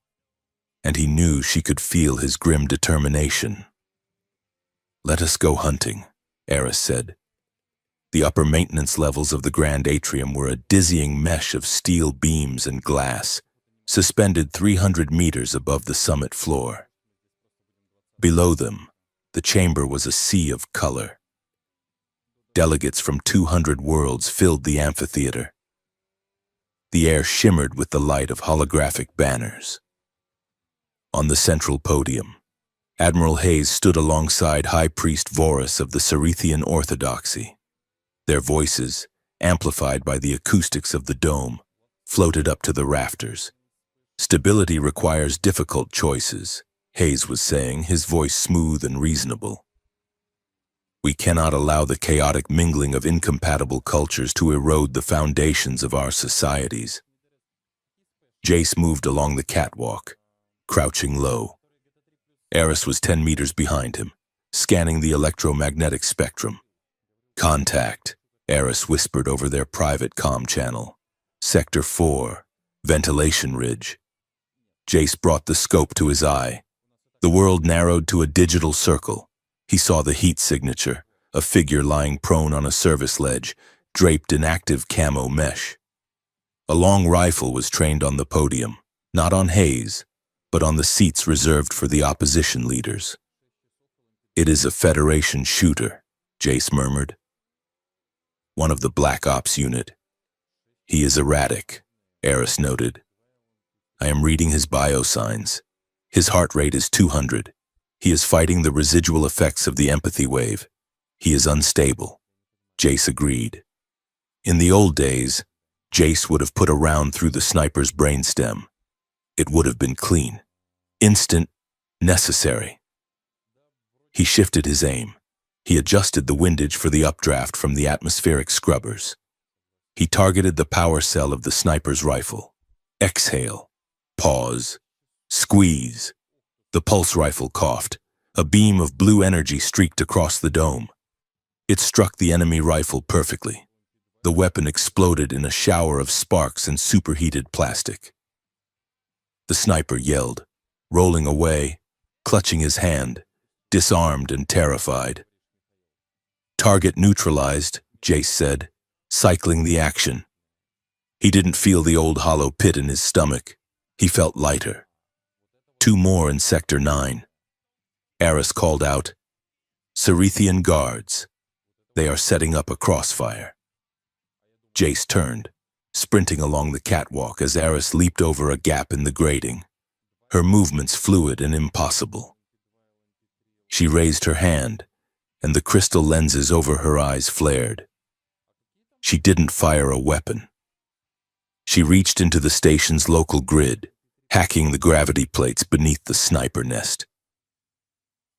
And he knew she could feel his grim determination. "Let us go hunting," Eris said. The upper maintenance levels of the Grand Atrium were a dizzying mesh of steel beams and glass, suspended 300 meters above the summit floor. Below them, the chamber was a sea of color. Delegates from 200 worlds filled the amphitheater. The air shimmered with the light of holographic banners. On the central podium, Admiral Hayes stood alongside High Priest Vorus of the Cerethian Orthodoxy. Their voices, amplified by the acoustics of the dome, floated up to the rafters. "Stability requires difficult choices," Hayes was saying, his voice smooth and reasonable. "We cannot allow the chaotic mingling of incompatible cultures to erode the foundations of our societies." Jace moved along the catwalk, crouching low. Eris was 10 meters behind him, scanning the electromagnetic spectrum. "Contact," Eris whispered over their private comm channel. "Sector 4, ventilation ridge." Jace brought the scope to his eye. The world narrowed to a digital circle. He saw the heat signature, a figure lying prone on a service ledge, draped in active camo mesh. A long rifle was trained on the podium, not on Hayes, but on the seats reserved for the opposition leaders. "It is a Federation shooter," Jace murmured. "One of the Black Ops unit. He is erratic," Eris noted. "I am reading his biosigns. His heart rate is 200. He is fighting the residual effects of the empathy wave. He is unstable." Jace agreed. In the old days, Jace would have put a round through the sniper's brainstem. It would have been clean, instant, necessary. He shifted his aim. He adjusted the windage for the updraft from the atmospheric scrubbers. He targeted the power cell of the sniper's rifle. Exhale. Pause. Squeeze. The pulse rifle coughed. A beam of blue energy streaked across the dome. It struck the enemy rifle perfectly. The weapon exploded in a shower of sparks and superheated plastic. The sniper yelled, rolling away, clutching his hand, disarmed and terrified. "Target neutralized," Jace said, cycling the action. He didn't feel the old hollow pit in his stomach. He felt lighter. 2 more in Sector 9. Eris called out, "Cerethian guards. They are setting up a crossfire." Jace turned, sprinting along the catwalk as Eris leaped over a gap in the grating, her movements fluid and impossible. She raised her hand, and the crystal lenses over her eyes flared. She didn't fire a weapon. She reached into the station's local grid, hacking the gravity plates beneath the sniper nest.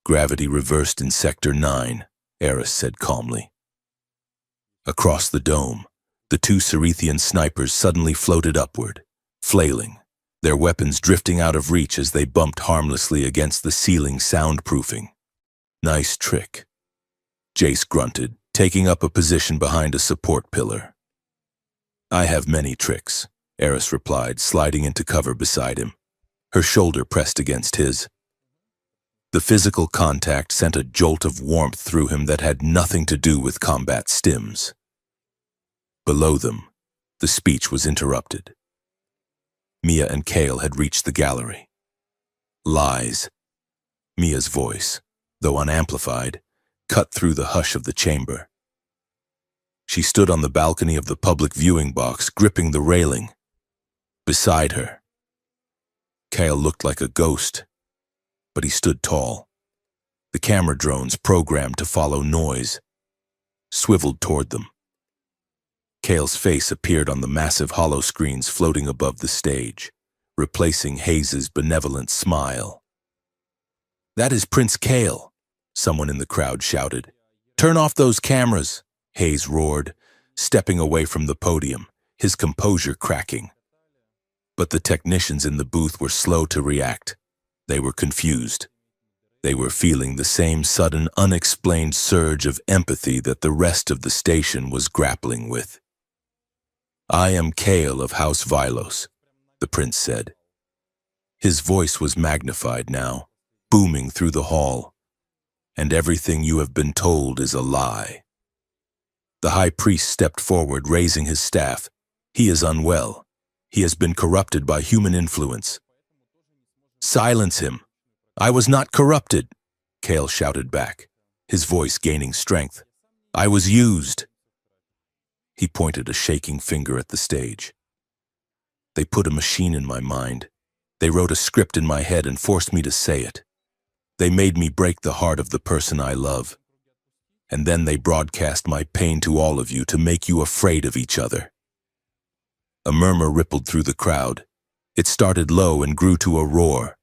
"Gravity reversed in Sector 9, Eris said calmly. Across the dome, the 2 Cerethian snipers suddenly floated upward, flailing, their weapons drifting out of reach as they bumped harmlessly against the ceiling soundproofing. "Nice trick," Jace grunted, taking up a position behind a support pillar. "I have many tricks," Eris replied, sliding into cover beside him, her shoulder pressed against his. The physical contact sent a jolt of warmth through him that had nothing to do with combat stims. Below them, the speech was interrupted. Mia and Kale had reached the gallery. "Lies." Mia's voice, though unamplified, cut through the hush of the chamber. She stood on the balcony of the public viewing box, gripping the railing. Beside her, Kale looked like a ghost, but he stood tall. The camera drones, programmed to follow noise, swiveled toward them. Kale's face appeared on the massive hollow screens floating above the stage, replacing Hayes's benevolent smile. "That is Prince Kale," someone in the crowd shouted. "Turn off those cameras," Hayes roared, stepping away from the podium, his composure cracking. But the technicians in the booth were slow to react. They were confused. They were feeling the same sudden, unexplained surge of empathy that the rest of the station was grappling with. "I am Kale of House Vilos," the prince said. His voice was magnified now, booming through the hall. "And everything you have been told is a lie." The high priest stepped forward, raising his staff. "He is unwell. He has been corrupted by human influence." "Silence him. I was not corrupted," Kale shouted back, his voice gaining strength. "I was used." He pointed a shaking finger at the stage. "They put a machine in my mind. They wrote a script in my head and forced me to say it. They made me break the heart of the person I love. And then they broadcast my pain to all of you to make you afraid of each other." A murmur rippled through the crowd. It started low and grew to a roar.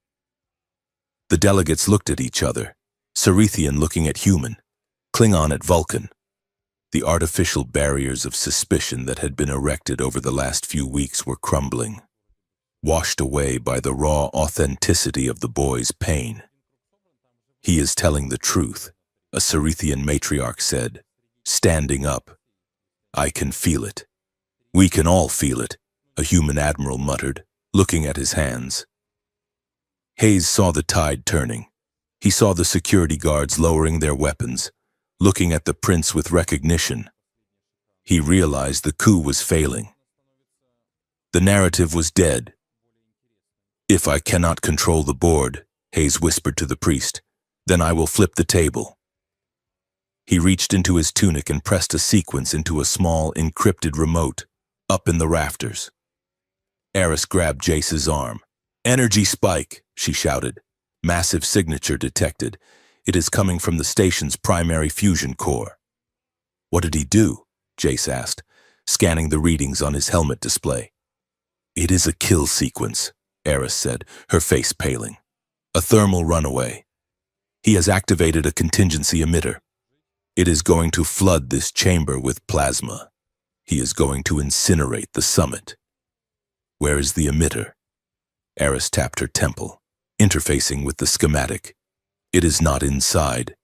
The delegates looked at each other, Cerethian looking at human, Klingon at Vulcan. The artificial barriers of suspicion that had been erected over the last few weeks were crumbling, washed away by the raw authenticity of the boy's pain. "He is telling the truth," a Cerethian matriarch said, standing up. "I can feel it." "We can all feel it," a human admiral muttered, looking at his hands. Hayes saw the tide turning. He saw the security guards lowering their weapons, looking at the prince with recognition. He realized the coup was failing. The narrative was dead. "If I cannot control the board," Hayes whispered to the priest, "then I will flip the table." He reached into his tunic and pressed a sequence into a small, encrypted remote, up in the rafters. Eris grabbed Jace's arm. "Energy spike," she shouted. "Massive signature detected. It is coming from the station's primary fusion core." "What did he do?" Jace asked, scanning the readings on his helmet display. "It is a kill sequence," Eris said, her face paling. "A thermal runaway. He has activated a contingency emitter. It is going to flood this chamber with plasma. He is going to incinerate the summit." "Where is the emitter?" Eris tapped her temple, interfacing with the schematic. "It is not inside.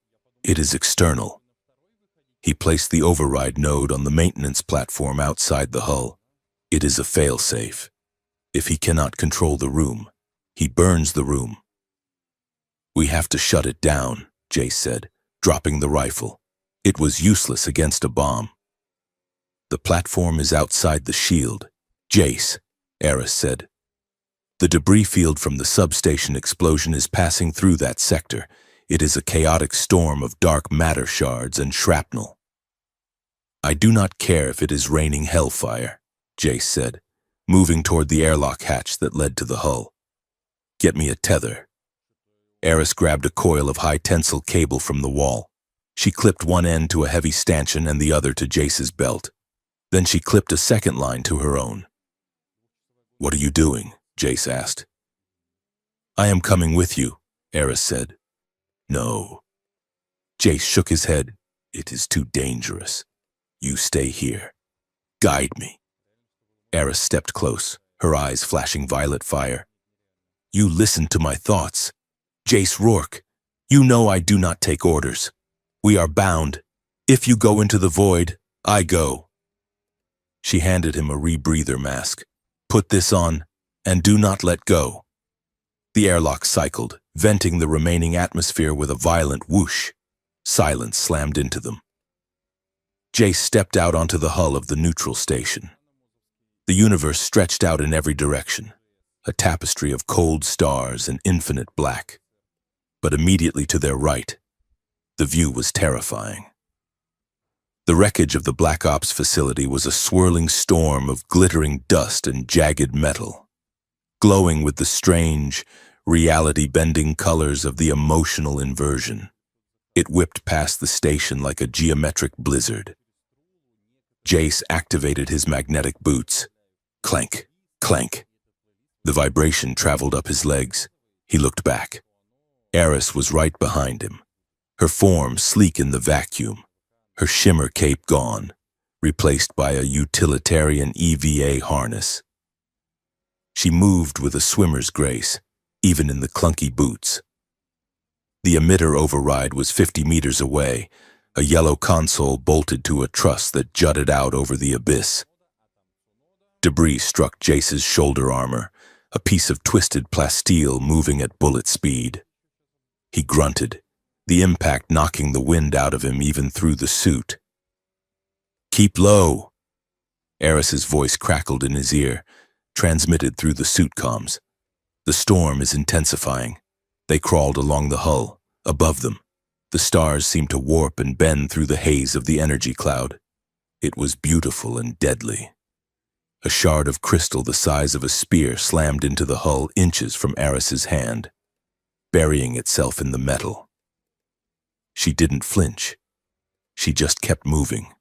It is external." He placed the override node on the maintenance platform outside the hull. "It is a failsafe. If he cannot control the room, he burns the room." "We have to shut it down," Jace said, dropping the rifle. "It was useless against a bomb." "The platform is outside the shield." "Jace," Eris said. "The debris field from the substation explosion is passing through that sector. It is a chaotic storm of dark matter shards and shrapnel." "I do not care if it is raining hellfire," Jace said, moving toward the airlock hatch that led to the hull. "Get me a tether." Eris grabbed a coil of high-tensile cable from the wall. She clipped one end to a heavy stanchion and the other to Jace's belt. Then she clipped a second line to her own. "What are you doing?" Jace asked. "I am coming with you," Eris said. "No." Jace shook his head. "It is too dangerous. You stay here. Guide me." Eris stepped close, her eyes flashing violet fire. "You listened to my thoughts. Jace Rourke, you know I do not take orders. We are bound. If you go into the void, I go." She handed him a rebreather mask. "Put this on, and do not let go." The airlock cycled, venting the remaining atmosphere with a violent whoosh. Silence slammed into them. Jace stepped out onto the hull of the neutral station. The universe stretched out in every direction, a tapestry of cold stars and infinite black. But immediately to their right, the view was terrifying. The wreckage of the Black Ops facility was a swirling storm of glittering dust and jagged metal, glowing with the strange, reality-bending colors of the emotional inversion. It whipped past the station like a geometric blizzard. Jace activated his magnetic boots. Clank, clank. The vibration traveled up his legs. He looked back. Eris was right behind him, her form sleek in the vacuum, her shimmer cape gone, replaced by a utilitarian EVA harness. She moved with a swimmer's grace, even in the clunky boots. The emitter override was 50 meters away, a yellow console bolted to a truss that jutted out over the abyss. Debris struck Jace's shoulder armor, a piece of twisted plasteel moving at bullet speed. He grunted, the impact knocking the wind out of him even through the suit. "Keep low." Eris's voice crackled in his ear, transmitted through the suit comms. "The storm is intensifying." They crawled along the hull. Above them, the stars seemed to warp and bend through the haze of the energy cloud. It was beautiful and deadly. A shard of crystal the size of a spear slammed into the hull inches from Eris's hand, burying itself in the metal. She didn't flinch. She just kept moving,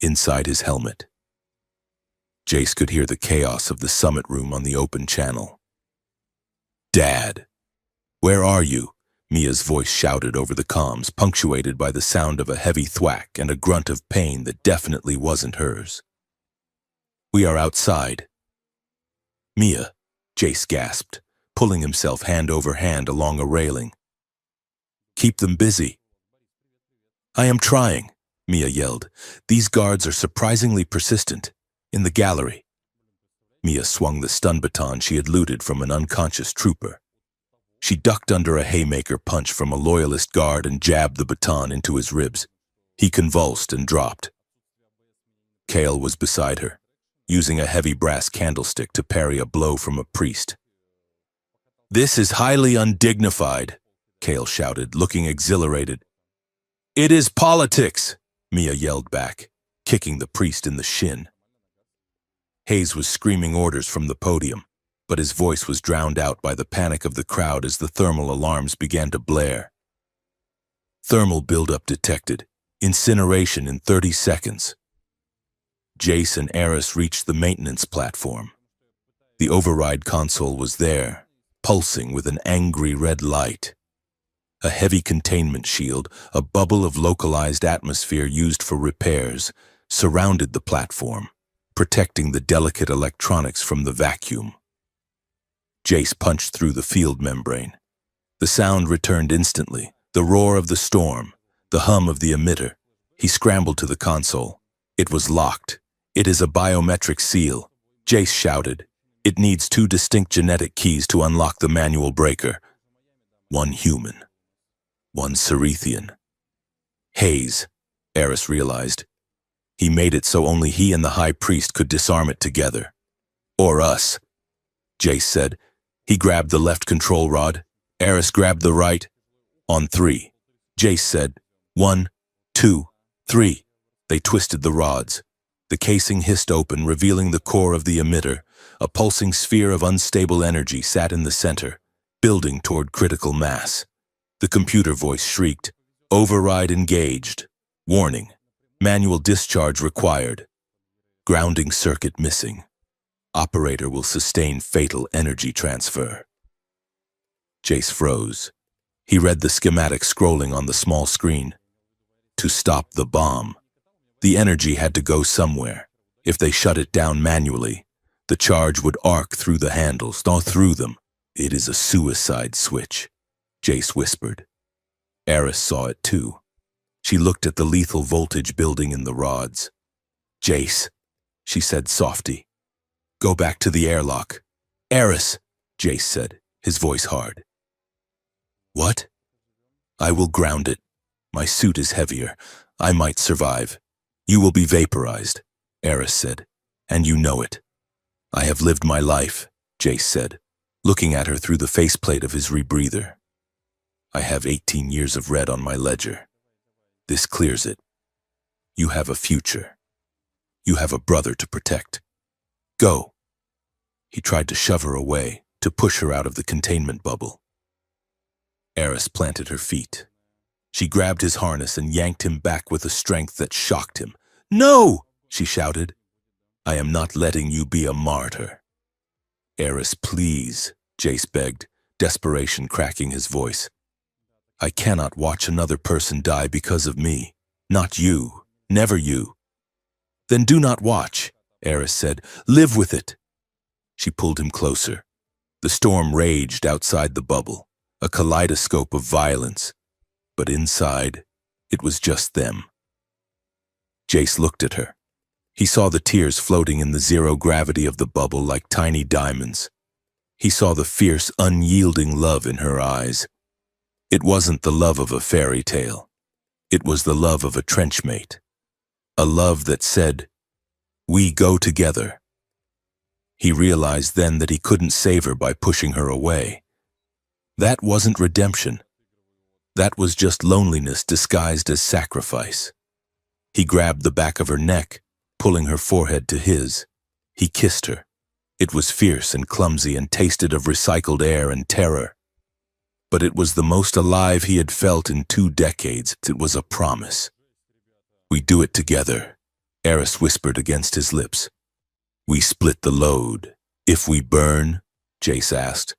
inside his helmet. Jace could hear the chaos of the summit room on the open channel. "Dad, where are you?" Mia's voice shouted over the comms, punctuated by the sound of a heavy thwack and a grunt of pain that definitely wasn't hers. "We are outside." "Mia," Jace gasped, pulling himself hand over hand along a railing. "Keep them busy." "I am trying," Mia yelled. "These guards are surprisingly persistent. In the gallery." Mia swung the stun baton she had looted from an unconscious trooper. She ducked under a haymaker punch from a loyalist guard and jabbed the baton into his ribs. He convulsed and dropped. Kale was beside her, using a heavy brass candlestick to parry a blow from a priest. "This is highly undignified," Kale shouted, looking exhilarated. "It is politics," Mia yelled back, kicking the priest in the shin. Hayes was screaming orders from the podium, but his voice was drowned out by the panic of the crowd as the thermal alarms began to blare. "Thermal buildup detected. Incineration in 30 seconds." Jace and Eris reached the maintenance platform. The override console was there, pulsing with an angry red light. A heavy containment shield, a bubble of localized atmosphere used for repairs, surrounded the platform, protecting the delicate electronics from the vacuum. Jace punched through the field membrane. The sound returned instantly, the roar of the storm, the hum of the emitter. He scrambled to the console. It was locked. "It is a biometric seal," Jace shouted. "It needs 2 distinct genetic keys to unlock the manual breaker. 1 human, 1 Cerethian." Hayes, Eris realized. He made it so only he and the High Priest could disarm it together. "Or us," Jace said. He grabbed the left control rod. Eris grabbed the right. "On 3. Jace said. 1, 2, 3. They twisted the rods. The casing hissed open, revealing the core of the emitter. A pulsing sphere of unstable energy sat in the center, building toward critical mass. The computer voice shrieked, "Override engaged. Warning. Manual discharge required. Grounding circuit missing. Operator will sustain fatal energy transfer." Jace froze. He read the schematic scrolling on the small screen. To stop the bomb. The energy had to go somewhere. If they shut it down manually, the charge would arc through the handles, not through them. "It is a suicide switch," Jace whispered. Eris saw it too. She looked at the lethal voltage building in the rods. "Jace," she said softly, "go back to the airlock." "Eris," Jace said, his voice hard. "What?" "I will ground it. My suit is heavier. I might survive. You will be vaporized," Eris said, "and you know it." "I have lived my life," Jace said, looking at her through the faceplate of his rebreather. "I have 18 years of red on my ledger. This clears it." You have a future. You have a brother to protect. Go. He tried to shove her away, to push her out of the containment bubble. Eris planted her feet. She grabbed his harness and yanked him back with a strength that shocked him. "No!" she shouted. "I am not letting you be a martyr." "Eris, please," Jace begged, desperation cracking his voice. "I cannot watch another person die because of me. Not you. Never you." "Then do not watch," Eris said. "Live with it." She pulled him closer. The storm raged outside the bubble, a kaleidoscope of violence. But inside, it was just them. Jace looked at her. He saw the tears floating in the zero gravity of the bubble like tiny diamonds. He saw the fierce, unyielding love in her eyes. It wasn't the love of a fairy tale. It was the love of a trenchmate. A love that said, "We go together." He realized then that he couldn't save her by pushing her away. That wasn't redemption. That was just loneliness disguised as sacrifice. He grabbed the back of her neck, pulling her forehead to his. He kissed her. It was fierce and clumsy and tasted of recycled air and terror. But it was the most alive he had felt in 2 decades. It was a promise. "We do it together," Eris whispered against his lips. "We split the load. If we burn," Jace asked.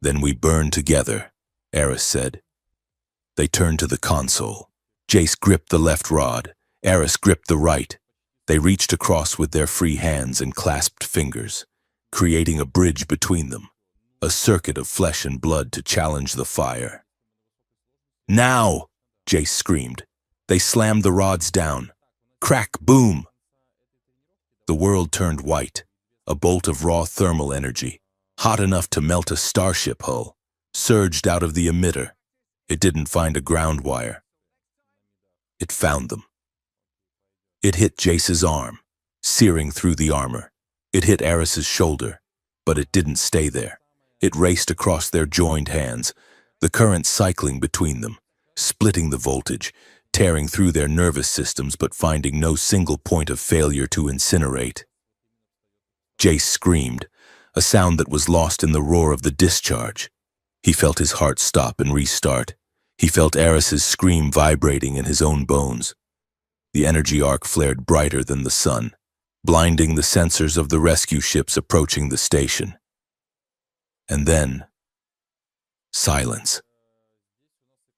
"Then we burn together," Eris said. They turned to the console. Jace gripped the left rod. Eris gripped the right. They reached across with their free hands and clasped fingers, creating a bridge between them, a circuit of flesh and blood to challenge the fire. "Now!" Jace screamed. They slammed the rods down. Crack, boom! The world turned white, a bolt of raw thermal energy, hot enough to melt a starship hull, surged out of the emitter. It didn't find a ground wire. It found them. It hit Jace's arm, searing through the armor. It hit Eris's shoulder, but it didn't stay there. It raced across their joined hands, the current cycling between them, splitting the voltage, tearing through their nervous systems but finding no single point of failure to incinerate. Jace screamed, a sound that was lost in the roar of the discharge. He felt his heart stop and restart. He felt Eris's scream vibrating in his own bones. The energy arc flared brighter than the sun, blinding the sensors of the rescue ships approaching the station. And then, silence.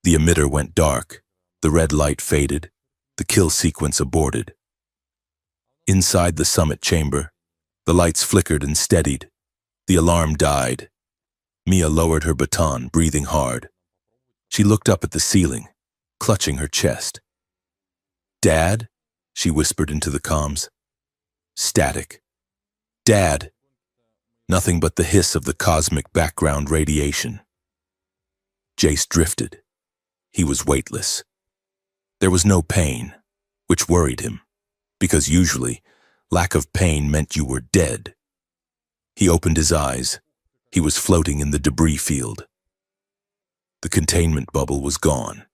The emitter went dark, the red light faded, the kill sequence aborted. Inside the summit chamber, the lights flickered and steadied. The alarm died. Mia lowered her baton, breathing hard. She looked up at the ceiling, clutching her chest. "Dad?" she whispered into the comms. Static. "Dad." Nothing but the hiss of the cosmic background radiation. Jace drifted. He was weightless. There was no pain, which worried him, because usually, lack of pain meant you were dead. He opened his eyes. He was floating in the debris field. The containment bubble was gone.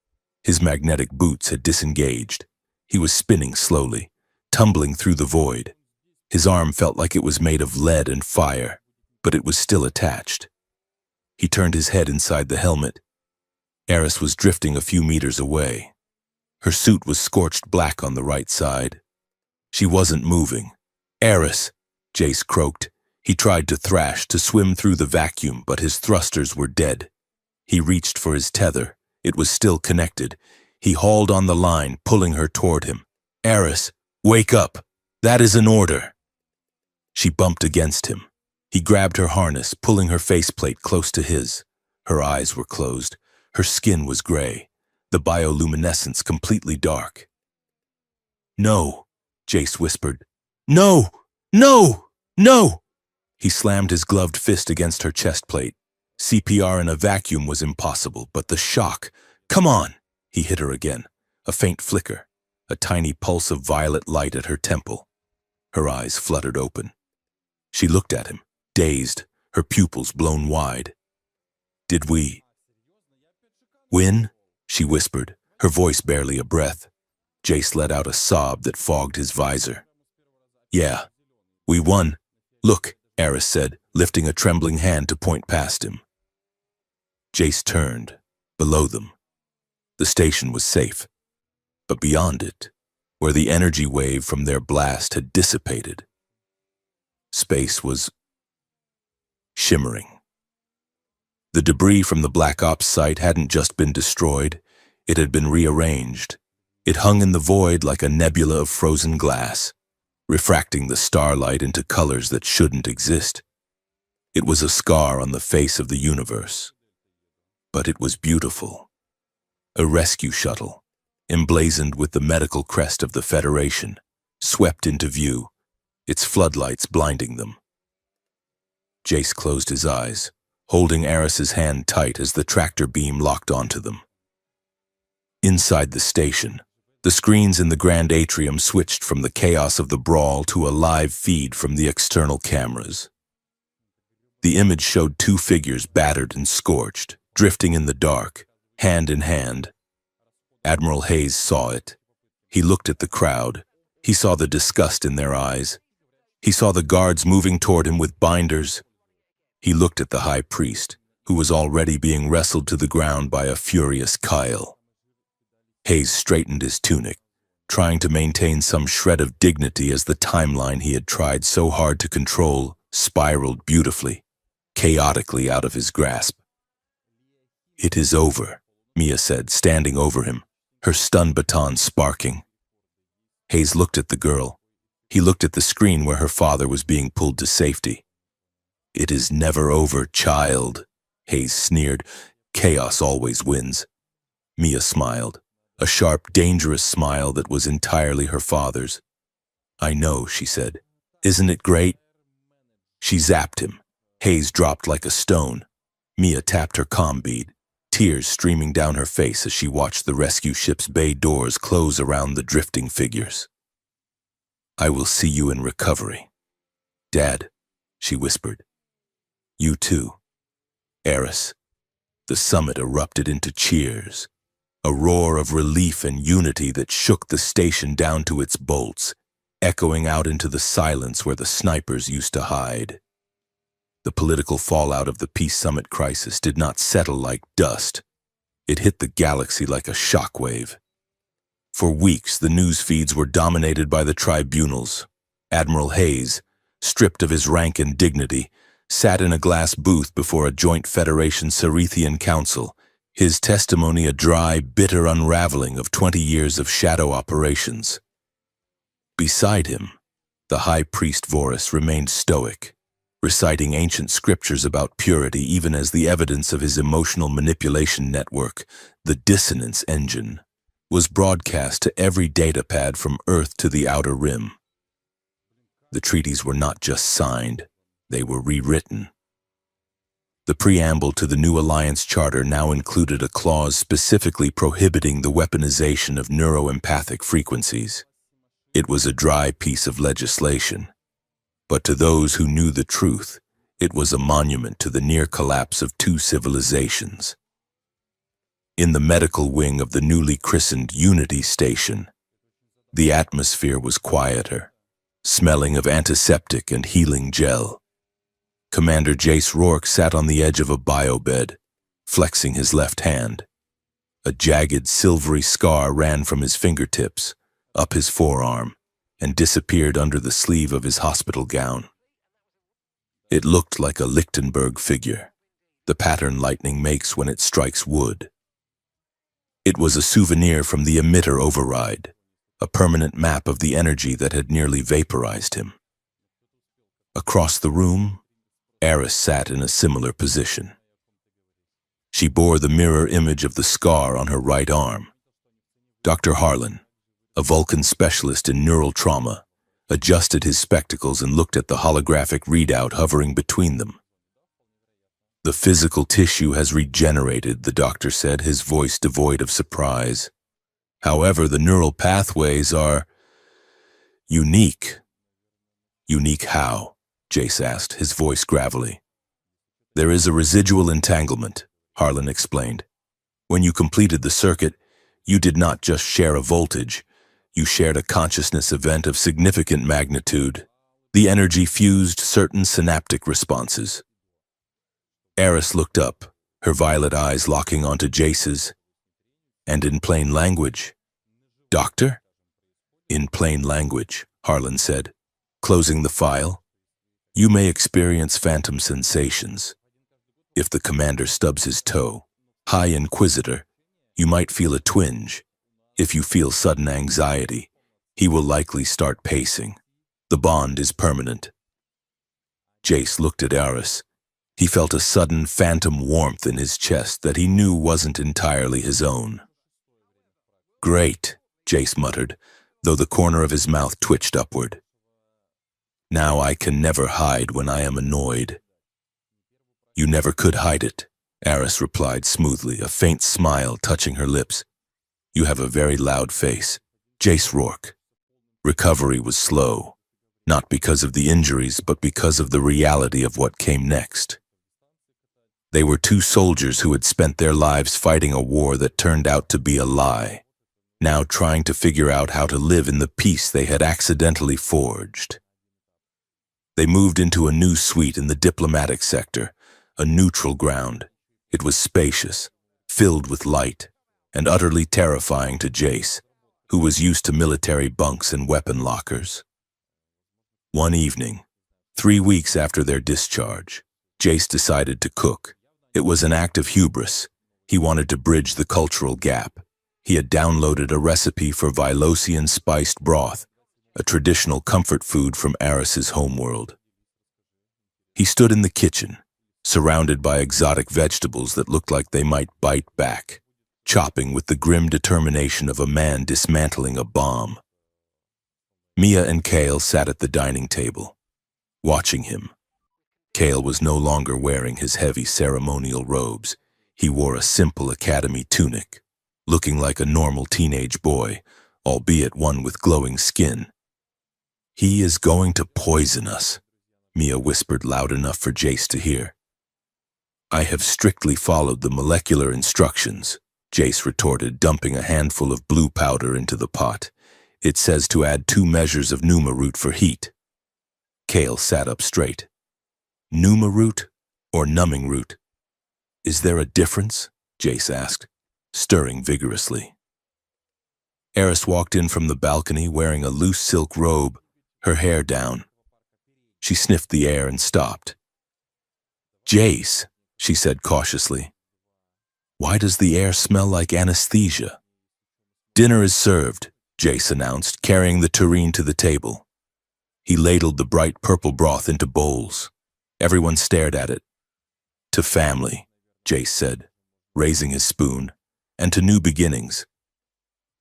His magnetic boots had disengaged. He was spinning slowly, tumbling through the void. His arm felt like it was made of lead and fire, but it was still attached. He turned his head inside the helmet. Eris was drifting a few meters away. Her suit was scorched black on the right side. She wasn't moving. "Eris!" Jace croaked. He tried to thrash, to swim through the vacuum, but his thrusters were dead. He reached for his tether. It was still connected. He hauled on the line, pulling her toward him. "Eris, wake up! That is an order!" She bumped against him. He grabbed her harness, pulling her faceplate close to his. Her eyes were closed. Her skin was gray, the bioluminescence completely dark. "No," Jace whispered. "No! No! No!" He slammed his gloved fist against her chest plate. CPR in a vacuum was impossible, but the shock. "Come on!" He hit her again. A faint flicker, a tiny pulse of violet light at her temple. Her eyes fluttered open. She looked at him, dazed, her pupils blown wide. "Did we win?" she whispered, her voice barely a breath. Jace let out a sob that fogged his visor. Yeah, we won. Look, Eris said, lifting a trembling hand to point past him. Jace turned. Below them. The station was safe. But beyond it, where the energy wave from their blast had dissipated, space was shimmering. The debris from the Black Ops site hadn't just been destroyed, it had been rearranged. It hung in the void like a nebula of frozen glass, refracting the starlight into colors that shouldn't exist. It was a scar on the face of the universe. But it was beautiful. A rescue shuttle, emblazoned with the medical crest of the Federation, swept into view, its floodlights blinding them. Jace closed his eyes, holding Eris's hand tight as the tractor beam locked onto them. Inside the station, the screens in the grand atrium switched from the chaos of the brawl to a live feed from the external cameras. The image showed two figures battered and scorched, drifting in the dark, hand in hand. Admiral Hayes saw it. He looked at the crowd. He saw the disgust in their eyes. He saw the guards moving toward him with binders. He looked at the high priest, who was already being wrestled to the ground by a furious Kyle. Hayes straightened his tunic, trying to maintain some shred of dignity as the timeline he had tried so hard to control spiraled beautifully, chaotically out of his grasp. "It is over," Mia said, standing over him, her stun baton sparking. Hayes looked at the girl. He looked at the screen where her father was being pulled to safety. "It is never over, child," Hayes sneered. "Chaos always wins." Mia smiled, a sharp, dangerous smile that was entirely her father's. "I know," she said. "Isn't it great?" She zapped him. Hayes dropped like a stone. Mia tapped her comm bead, tears streaming down her face as she watched the rescue ship's bay doors close around the drifting figures. "I will see you in recovery. Dad," she whispered. "You too. Eris." The summit erupted into cheers, a roar of relief and unity that shook the station down to its bolts, echoing out into the silence where the snipers used to hide. The political fallout of the Peace Summit crisis did not settle like dust. It hit the galaxy like a shockwave. For weeks, the news feeds were dominated by the tribunals. Admiral Hayes, stripped of his rank and dignity, sat in a glass booth before a joint Federation Cerethian Council, his testimony a dry, bitter unraveling of 20 years of shadow operations. Beside him, the High Priest Vorus remained stoic, reciting ancient scriptures about purity even as the evidence of his emotional manipulation network, the dissonance engine, was broadcast to every datapad from Earth to the Outer Rim. The treaties were not just signed, they were rewritten. The preamble to the new Alliance Charter now included a clause specifically prohibiting the weaponization of neuroempathic frequencies. It was a dry piece of legislation, but to those who knew the truth, it was a monument to the near collapse of two civilizations. In the medical wing of the newly christened Unity Station, the atmosphere was quieter, smelling of antiseptic and healing gel. Commander Jace Rourke sat on the edge of a biobed, flexing his left hand. A jagged, silvery scar ran from his fingertips, up his forearm, and disappeared under the sleeve of his hospital gown. It looked like a Lichtenberg figure, the pattern lightning makes when it strikes wood. It was a souvenir from the emitter override, a permanent map of the energy that had nearly vaporized him. Across the room, Eris sat in a similar position. She bore the mirror image of the scar on her right arm. Dr. Harlan, a Vulcan specialist in neural trauma, adjusted his spectacles and looked at the holographic readout hovering between them. "The physical tissue has regenerated," the doctor said, his voice devoid of surprise. "However, the neural pathways are unique." "Unique how?" Jace asked, his voice gravelly. "There is a residual entanglement," Harlan explained. "When you completed the circuit, you did not just share a voltage, You shared a consciousness event of significant magnitude. The energy fused certain synaptic responses. Eris looked up, her violet eyes locking onto Jace's. And in plain language, "Doctor?" "In plain language," Harlan said, closing the file. "You may experience phantom sensations. If the commander stubs his toe, High Inquisitor, you might feel a twinge. If you feel sudden anxiety, he will likely start pacing. The bond is permanent." Jace looked at Eris. He felt a sudden phantom warmth in his chest that he knew wasn't entirely his own. "Great," Jace muttered, though the corner of his mouth twitched upward. "Now I can never hide when I am annoyed." "You never could hide it," Eris replied smoothly, a faint smile touching her lips. "You have a very loud face." Jace Rourke. Recovery was slow, not because of the injuries, but because of the reality of what came next. They were two soldiers who had spent their lives fighting a war that turned out to be a lie, now trying to figure out how to live in the peace they had accidentally forged. They moved into a new suite in the diplomatic sector, a neutral ground. It was spacious, filled with light, and utterly terrifying to Jace, who was used to military bunks and weapon lockers. One evening, 3 weeks after their discharge, Jace decided to cook. It was an act of hubris. He wanted to bridge the cultural gap. He had downloaded a recipe for Vilosian spiced broth, a traditional comfort food from Eris's homeworld. He stood in the kitchen, surrounded by exotic vegetables that looked like they might bite back, chopping with the grim determination of a man dismantling a bomb. Mia and Kale sat at the dining table, watching him. Kale was no longer wearing his heavy ceremonial robes. He wore a simple academy tunic, looking like a normal teenage boy, albeit one with glowing skin. "He is going to poison us," Mia whispered loud enough for Jace to hear. "I have strictly followed the molecular instructions," Jace retorted, dumping a handful of blue powder into the pot. "It says to add 2 measures of pneuma root for heat." Kale sat up straight. "Pneuma root or numbing root? Is there a difference?" Jace asked, stirring vigorously. Eris walked in from the balcony wearing a loose silk robe, her hair down. She sniffed the air and stopped. "Jace," she said cautiously, "why does the air smell like anesthesia?" "Dinner is served," Jace announced, carrying the tureen to the table. He ladled the bright purple broth into bowls. Everyone stared at it. "To family," Jace said, raising his spoon, "and to new beginnings."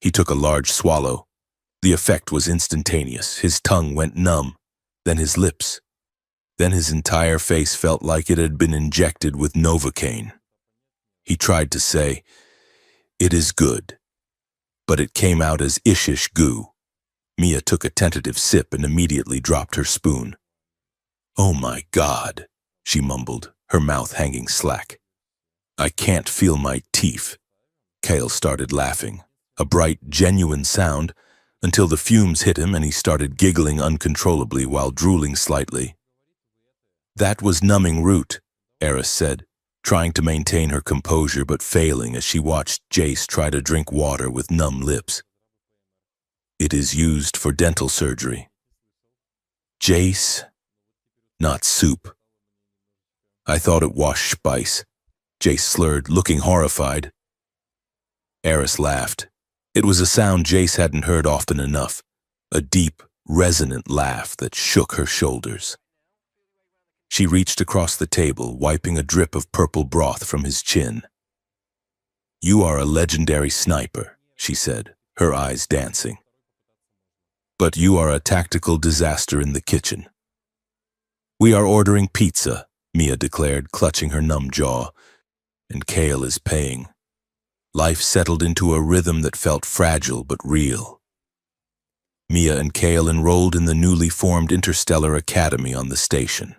He took a large swallow. The effect was instantaneous. His tongue went numb, then his lips. Then his entire face felt like it had been injected with Novocaine. He tried to say, "It is good," but it came out as ishish goo. Mia took a tentative sip and immediately dropped her spoon. "Oh my God," she mumbled, her mouth hanging slack. "I can't feel my teeth." Kale started laughing, a bright, genuine sound, until the fumes hit him and he started giggling uncontrollably while drooling slightly. "That was numbing root," Eris said, trying to maintain her composure but failing as she watched Jace try to drink water with numb lips. "It is used for dental surgery." "Jace, not soup." "I thought it was spice," Jace slurred, looking horrified. Eris laughed. It was a sound Jace hadn't heard often enough, a deep, resonant laugh that shook her shoulders. She reached across the table, wiping a drip of purple broth from his chin. "You are a legendary sniper," she said, her eyes dancing. "But you are a tactical disaster in the kitchen." "We are ordering pizza," Mia declared, clutching her numb jaw. "And Kale is paying." Life settled into a rhythm that felt fragile but real. Mia and Kale enrolled in the newly formed Interstellar Academy on the station.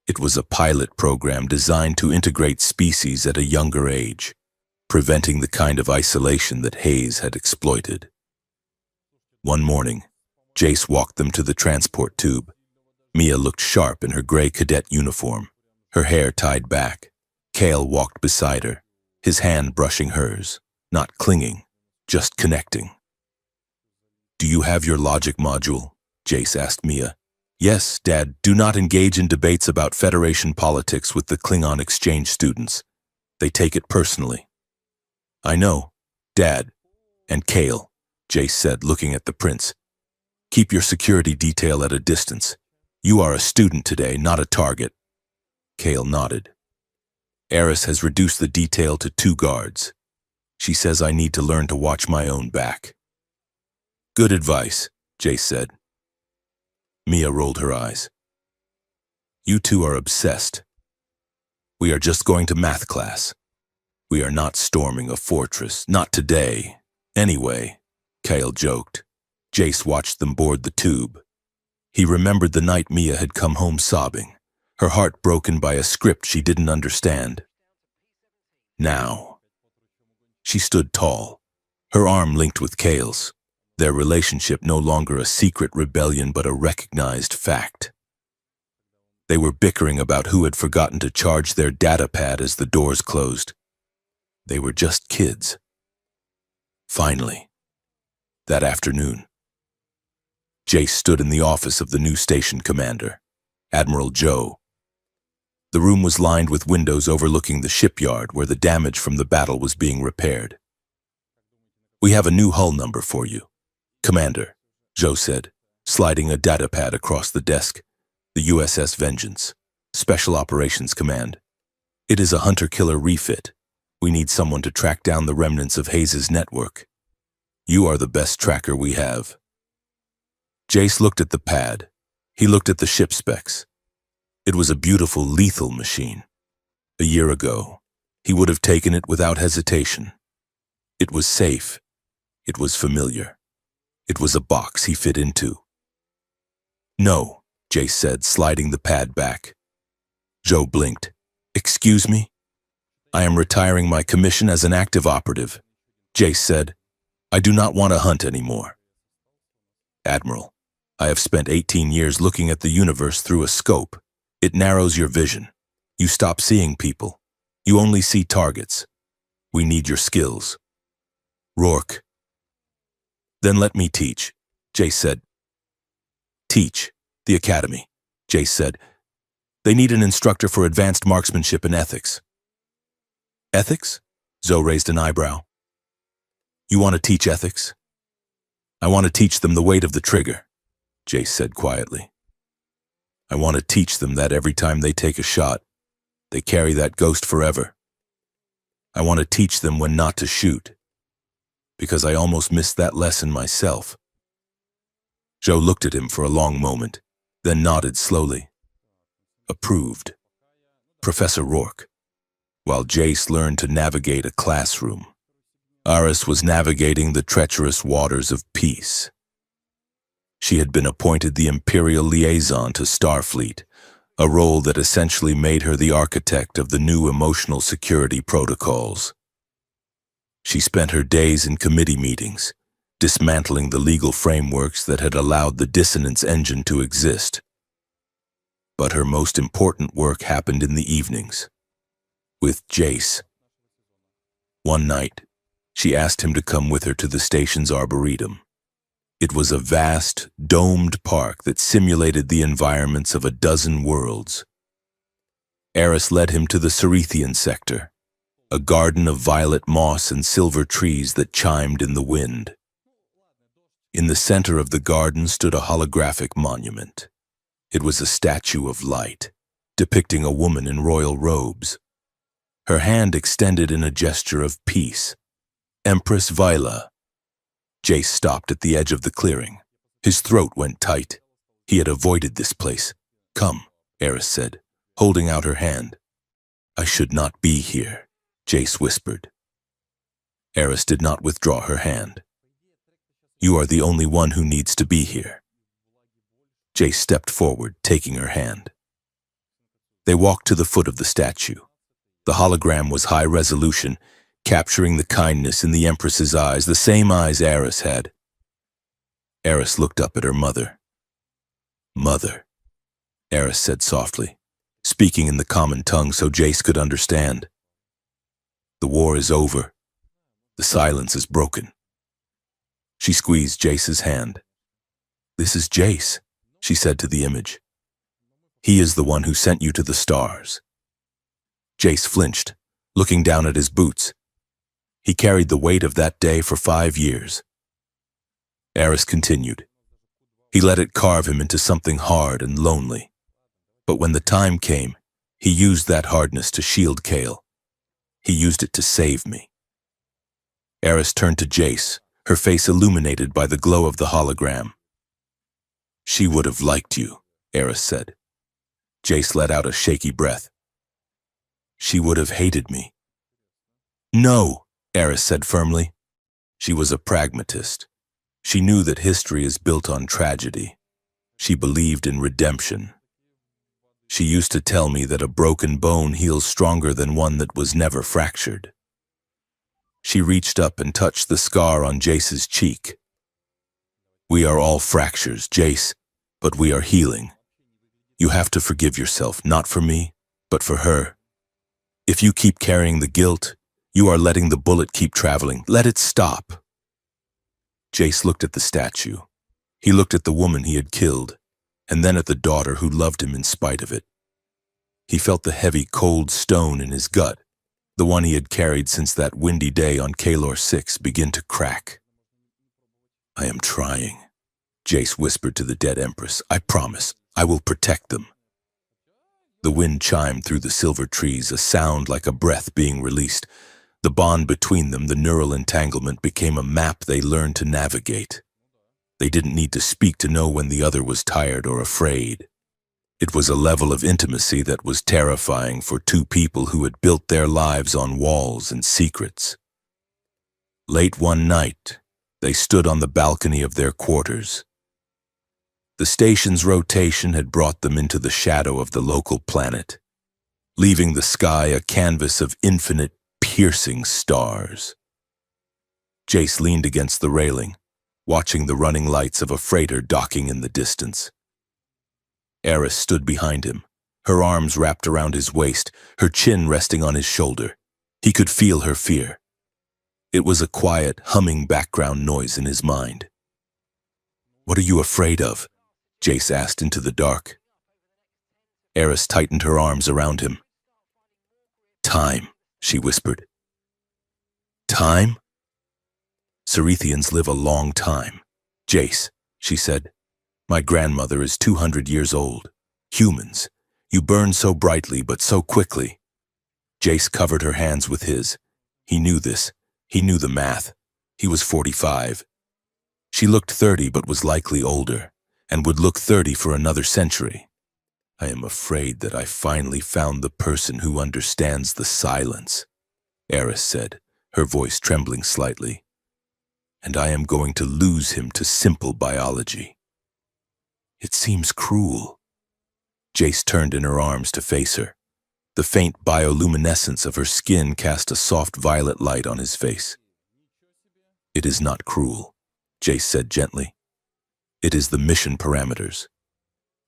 It was a pilot program designed to integrate species at a younger age, preventing the kind of isolation that Hayes had exploited. One morning, Jace walked them to the transport tube. Mia looked sharp in her gray cadet uniform, her hair tied back. Kale walked beside her, his hand brushing hers, not clinging, just connecting. "Do you have your logic module?" Jace asked Mia. "Yes, Dad. Do not engage in debates about Federation politics with the Klingon exchange students. They take it personally." "I know, Dad. And Kale," Jace said, looking at the prince. "Keep your security detail at a distance. You are a student today, not a target." Kale nodded. "Eris has reduced the detail to 2 guards. She says I need to learn to watch my own back." "Good advice," Jace said. Mia rolled her eyes. "You two are obsessed. We are just going to math class. We are not storming a fortress, not today. Anyway," Kale joked. Jace watched them board the tube. He remembered the night Mia had come home sobbing, her heart broken by a script she didn't understand. Now. She stood tall, her arm linked with Kale's, their relationship no longer a secret rebellion but a recognized fact. They were bickering about who had forgotten to charge their data pad as the doors closed. They were just kids. Finally, that afternoon, Jace stood in the office of the new station commander, Admiral Joe. The room was lined with windows overlooking the shipyard where the damage from the battle was being repaired. "We have a new hull number for you, Commander," Joe said, sliding a datapad across the desk. "The USS Vengeance, Special Operations Command. It is a hunter-killer refit. We need someone to track down the remnants of Hayes' network. You are the best tracker we have." Jace looked at the pad. He looked at the ship specs. It was a beautiful, lethal machine. A year ago, he would have taken it without hesitation. It was safe. It was familiar. It was a box he fit into. "No," Jace said, sliding the pad back. Joe blinked. "Excuse me? I am retiring my commission as an active operative." Jace said, "I do not want to hunt anymore." "Admiral, I have spent 18 years looking at the universe through a scope. It narrows your vision. You stop seeing people. You only see targets. We need your skills." "Rourke." "Then let me teach," Jace said. "Teach? The academy," Jace said. "They need an instructor for advanced marksmanship and ethics." "Ethics?" Zoe raised an eyebrow. "You want to teach ethics?" "I want to teach them the weight of the trigger," Jace said quietly. "I want to teach them that every time they take a shot, they carry that ghost forever. I want to teach them when not to shoot, because I almost missed that lesson myself." Joe looked at him for a long moment, then nodded slowly. Approved. Professor Rourke. While Jace learned to navigate a classroom, Aris was navigating the treacherous waters of peace. She had been appointed the Imperial Liaison to Starfleet, a role that essentially made her the architect of the new emotional security protocols. She spent her days in committee meetings, dismantling the legal frameworks that had allowed the dissonance engine to exist. But her most important work happened in the evenings, with Jace. One night, she asked him to come with her to the station's arboretum. It was a vast, domed park that simulated the environments of a dozen worlds. Eris led him to the Cerethian sector, a garden of violet moss and silver trees that chimed in the wind. In the center of the garden stood a holographic monument. It was a statue of light, depicting a woman in royal robes. Her hand extended in a gesture of peace. Empress Vila. Jace stopped at the edge of the clearing. His throat went tight. He had avoided this place. "Come," Eris said, holding out her hand. "I should not be here," Jace whispered. Eris did not withdraw her hand. "You are the only one who needs to be here." Jace stepped forward, taking her hand. They walked to the foot of the statue. The hologram was high resolution, capturing the kindness in the Empress's eyes, the same eyes Eris had. Eris looked up at her mother. "Mother," Eris said softly, speaking in the common tongue so Jace could understand. "The war is over. The silence is broken." She squeezed Jace's hand. "This is Jace," she said to the image. "He is the one who sent you to the stars." Jace flinched, looking down at his boots. He carried the weight of that day for 5 years. Eris continued. He let it carve him into something hard and lonely. But when the time came, he used that hardness to shield Kale. He used it to save me. Eris turned to Jace, her face illuminated by the glow of the hologram. "She would have liked you," Eris said. Jace let out a shaky breath. "She would have hated me." "No," Eris said firmly. She was a pragmatist. She knew that history is built on tragedy. She believed in redemption. She used to tell me that a broken bone heals stronger than one that was never fractured. She reached up and touched the scar on Jace's cheek. "We are all fractures, Jace, but we are healing. You have to forgive yourself, not for me, but for her. If you keep carrying the guilt, you are letting the bullet keep traveling. Let it stop." Jace looked at the statue. He looked at the woman he had killed, and then at the daughter who loved him in spite of it. He felt the heavy, cold stone in his gut, the one he had carried since that windy day on Kalor 6, begin to crack. "I am trying," Jace whispered to the dead Empress. "I promise, I will protect them." The wind chimed through the silver trees, a sound like a breath being released. The bond between them, the neural entanglement, became a map they learned to navigate. They didn't need to speak to know when the other was tired or afraid. It was a level of intimacy that was terrifying for two people who had built their lives on walls and secrets. Late one night, they stood on the balcony of their quarters. The station's rotation had brought them into the shadow of the local planet, leaving the sky a canvas of infinite, piercing stars. Jace leaned against the railing, watching the running lights of a freighter docking in the distance. Eris stood behind him, her arms wrapped around his waist, her chin resting on his shoulder. He could feel her fear. It was a quiet, humming background noise in his mind. "What are you afraid of?" Jace asked into the dark. Eris tightened her arms around him. "Time," she whispered. "Time? Cerethians live a long time. Jace," she said, "my grandmother is 200 years old. Humans, you burn so brightly but so quickly." Jace covered her hands with his. He knew this. He knew the math. He was 45. She looked 30 but was likely older, and would look 30 for another century. "I am afraid that I finally found the person who understands the silence," Eris said, her voice trembling slightly. "And I am going to lose him to simple biology." "It seems cruel." Jace turned in her arms to face her. The faint bioluminescence of her skin cast a soft violet light on his face. "It is not cruel," Jace said gently. "It is the mission parameters."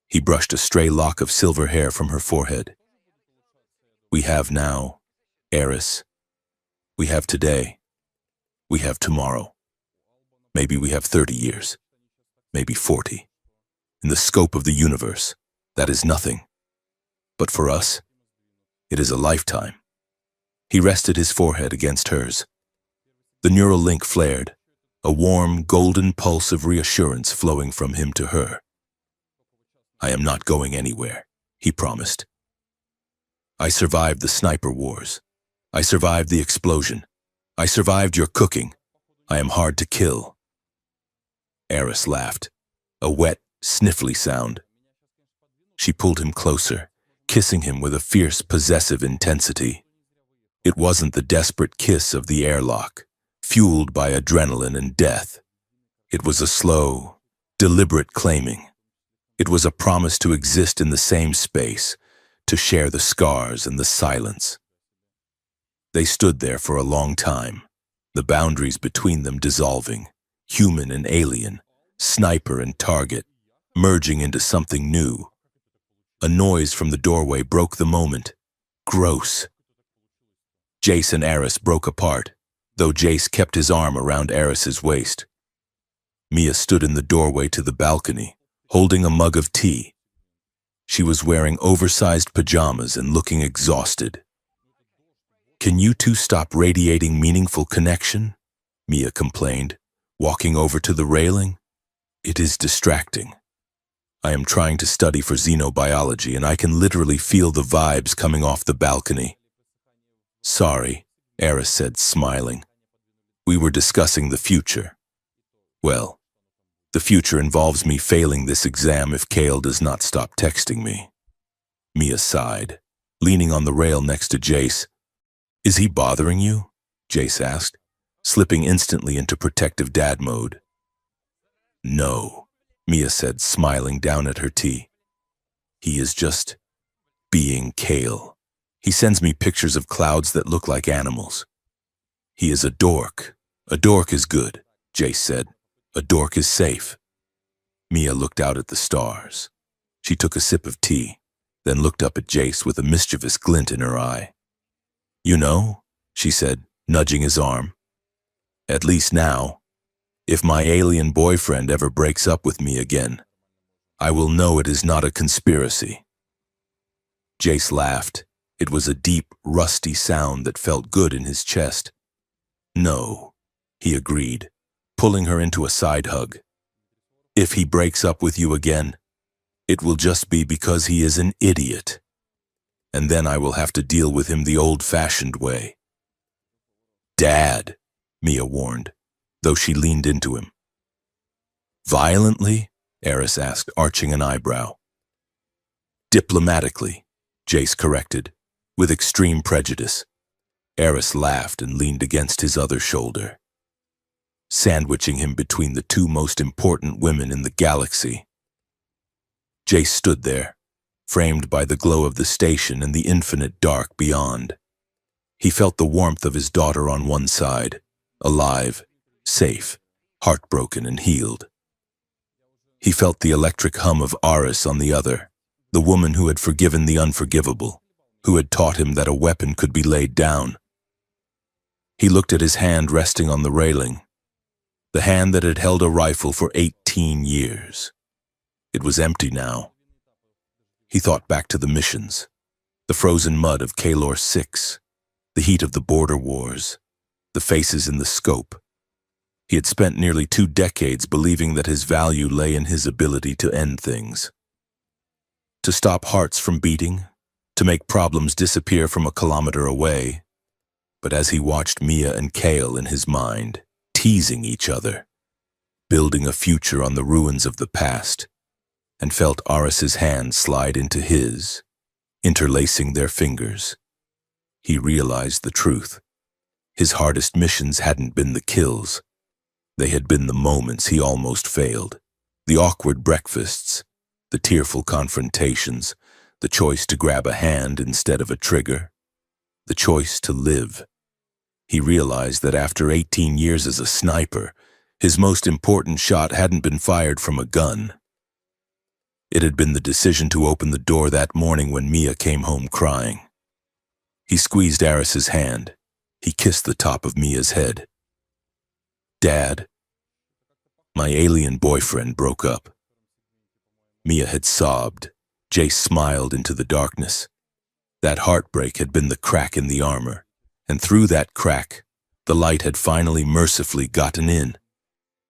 He brushed a stray lock of silver hair from her forehead. "We have now, Eris. We have today. We have tomorrow. Maybe we have 30 years. Maybe 40. In the scope of the universe, that is nothing. But for us, it is a lifetime." He rested his forehead against hers. The neural link flared, a warm, golden pulse of reassurance flowing from him to her. "I am not going anywhere," he promised. "I survived the sniper wars. I survived the explosion. I survived your cooking. I am hard to kill." Eris laughed, a wet, sniffly sound. She pulled him closer, kissing him with a fierce, possessive intensity. It wasn't the desperate kiss of the airlock, fueled by adrenaline and death. It was a slow, deliberate claiming. It was a promise to exist in the same space, to share the scars and the silence. They stood there for a long time, the boundaries between them dissolving, human and alien, sniper and target, merging into something new. A noise from the doorway broke the moment. Gross. Jace and Eris broke apart, though Jace kept his arm around Eris's waist. Mia stood in the doorway to the balcony, holding a mug of tea. She was wearing oversized pajamas and looking exhausted. "Can you two stop radiating meaningful connection?" Mia complained, walking over to the railing. "It is distracting. I am trying to study for xenobiology, and I can literally feel the vibes coming off the balcony." "Sorry," Eris said, smiling. "We were discussing the future. Well, the future involves me failing this exam if Kale does not stop texting me." Mia sighed, leaning on the rail next to Jace. "Is he bothering you?" Jace asked, slipping instantly into protective dad mode. "No," Mia said, smiling down at her tea. "He is just being Kale. He sends me pictures of clouds that look like animals. He is a dork. A dork is good," Jace said. "A dork is safe." Mia looked out at the stars. She took a sip of tea, then looked up at Jace with a mischievous glint in her eye. "You know," she said, nudging his arm, "at least now, if my alien boyfriend ever breaks up with me again, I will know it is not a conspiracy." Jace laughed. It was a deep, rusty sound that felt good in his chest. "No," he agreed, pulling her into a side hug. "If he breaks up with you again, it will just be because he is an idiot. And then I will have to deal with him the old-fashioned way." "Dad," Mia warned, though she leaned into him. "Violently?" Eris asked, arching an eyebrow. "Diplomatically," Jace corrected, with extreme prejudice. Eris laughed and leaned against his other shoulder, sandwiching him between the two most important women in the galaxy. Jace stood there, framed by the glow of the station and the infinite dark beyond. He felt the warmth of his daughter on one side, alive, safe, heartbroken and healed. He felt the electric hum of Aris on the other, the woman who had forgiven the unforgivable, who had taught him that a weapon could be laid down. He looked at his hand resting on the railing, the hand that had held a rifle for 18 years. It was empty now. He thought back to the missions, the frozen mud of Kalor 6, the heat of the border wars, the faces in the scope. He had spent nearly 2 decades believing that his value lay in his ability to end things, to stop hearts from beating, to make problems disappear from a kilometer away. But as he watched Mia and Kale in his mind, teasing each other, building a future on the ruins of the past, and felt Aris's hand slide into his, interlacing their fingers, he realized the truth. His hardest missions hadn't been the kills. They had been the moments he almost failed, the awkward breakfasts, the tearful confrontations, the choice to grab a hand instead of a trigger, the choice to live. He realized that after 18 years as a sniper, his most important shot hadn't been fired from a gun. It had been the decision to open the door that morning when Mia came home crying. He squeezed Aris's hand. He kissed the top of Mia's head. "Dad, my alien boyfriend broke up." Mia had sobbed. Jace smiled into the darkness. That heartbreak had been the crack in the armor, and through that crack, the light had finally mercifully gotten in.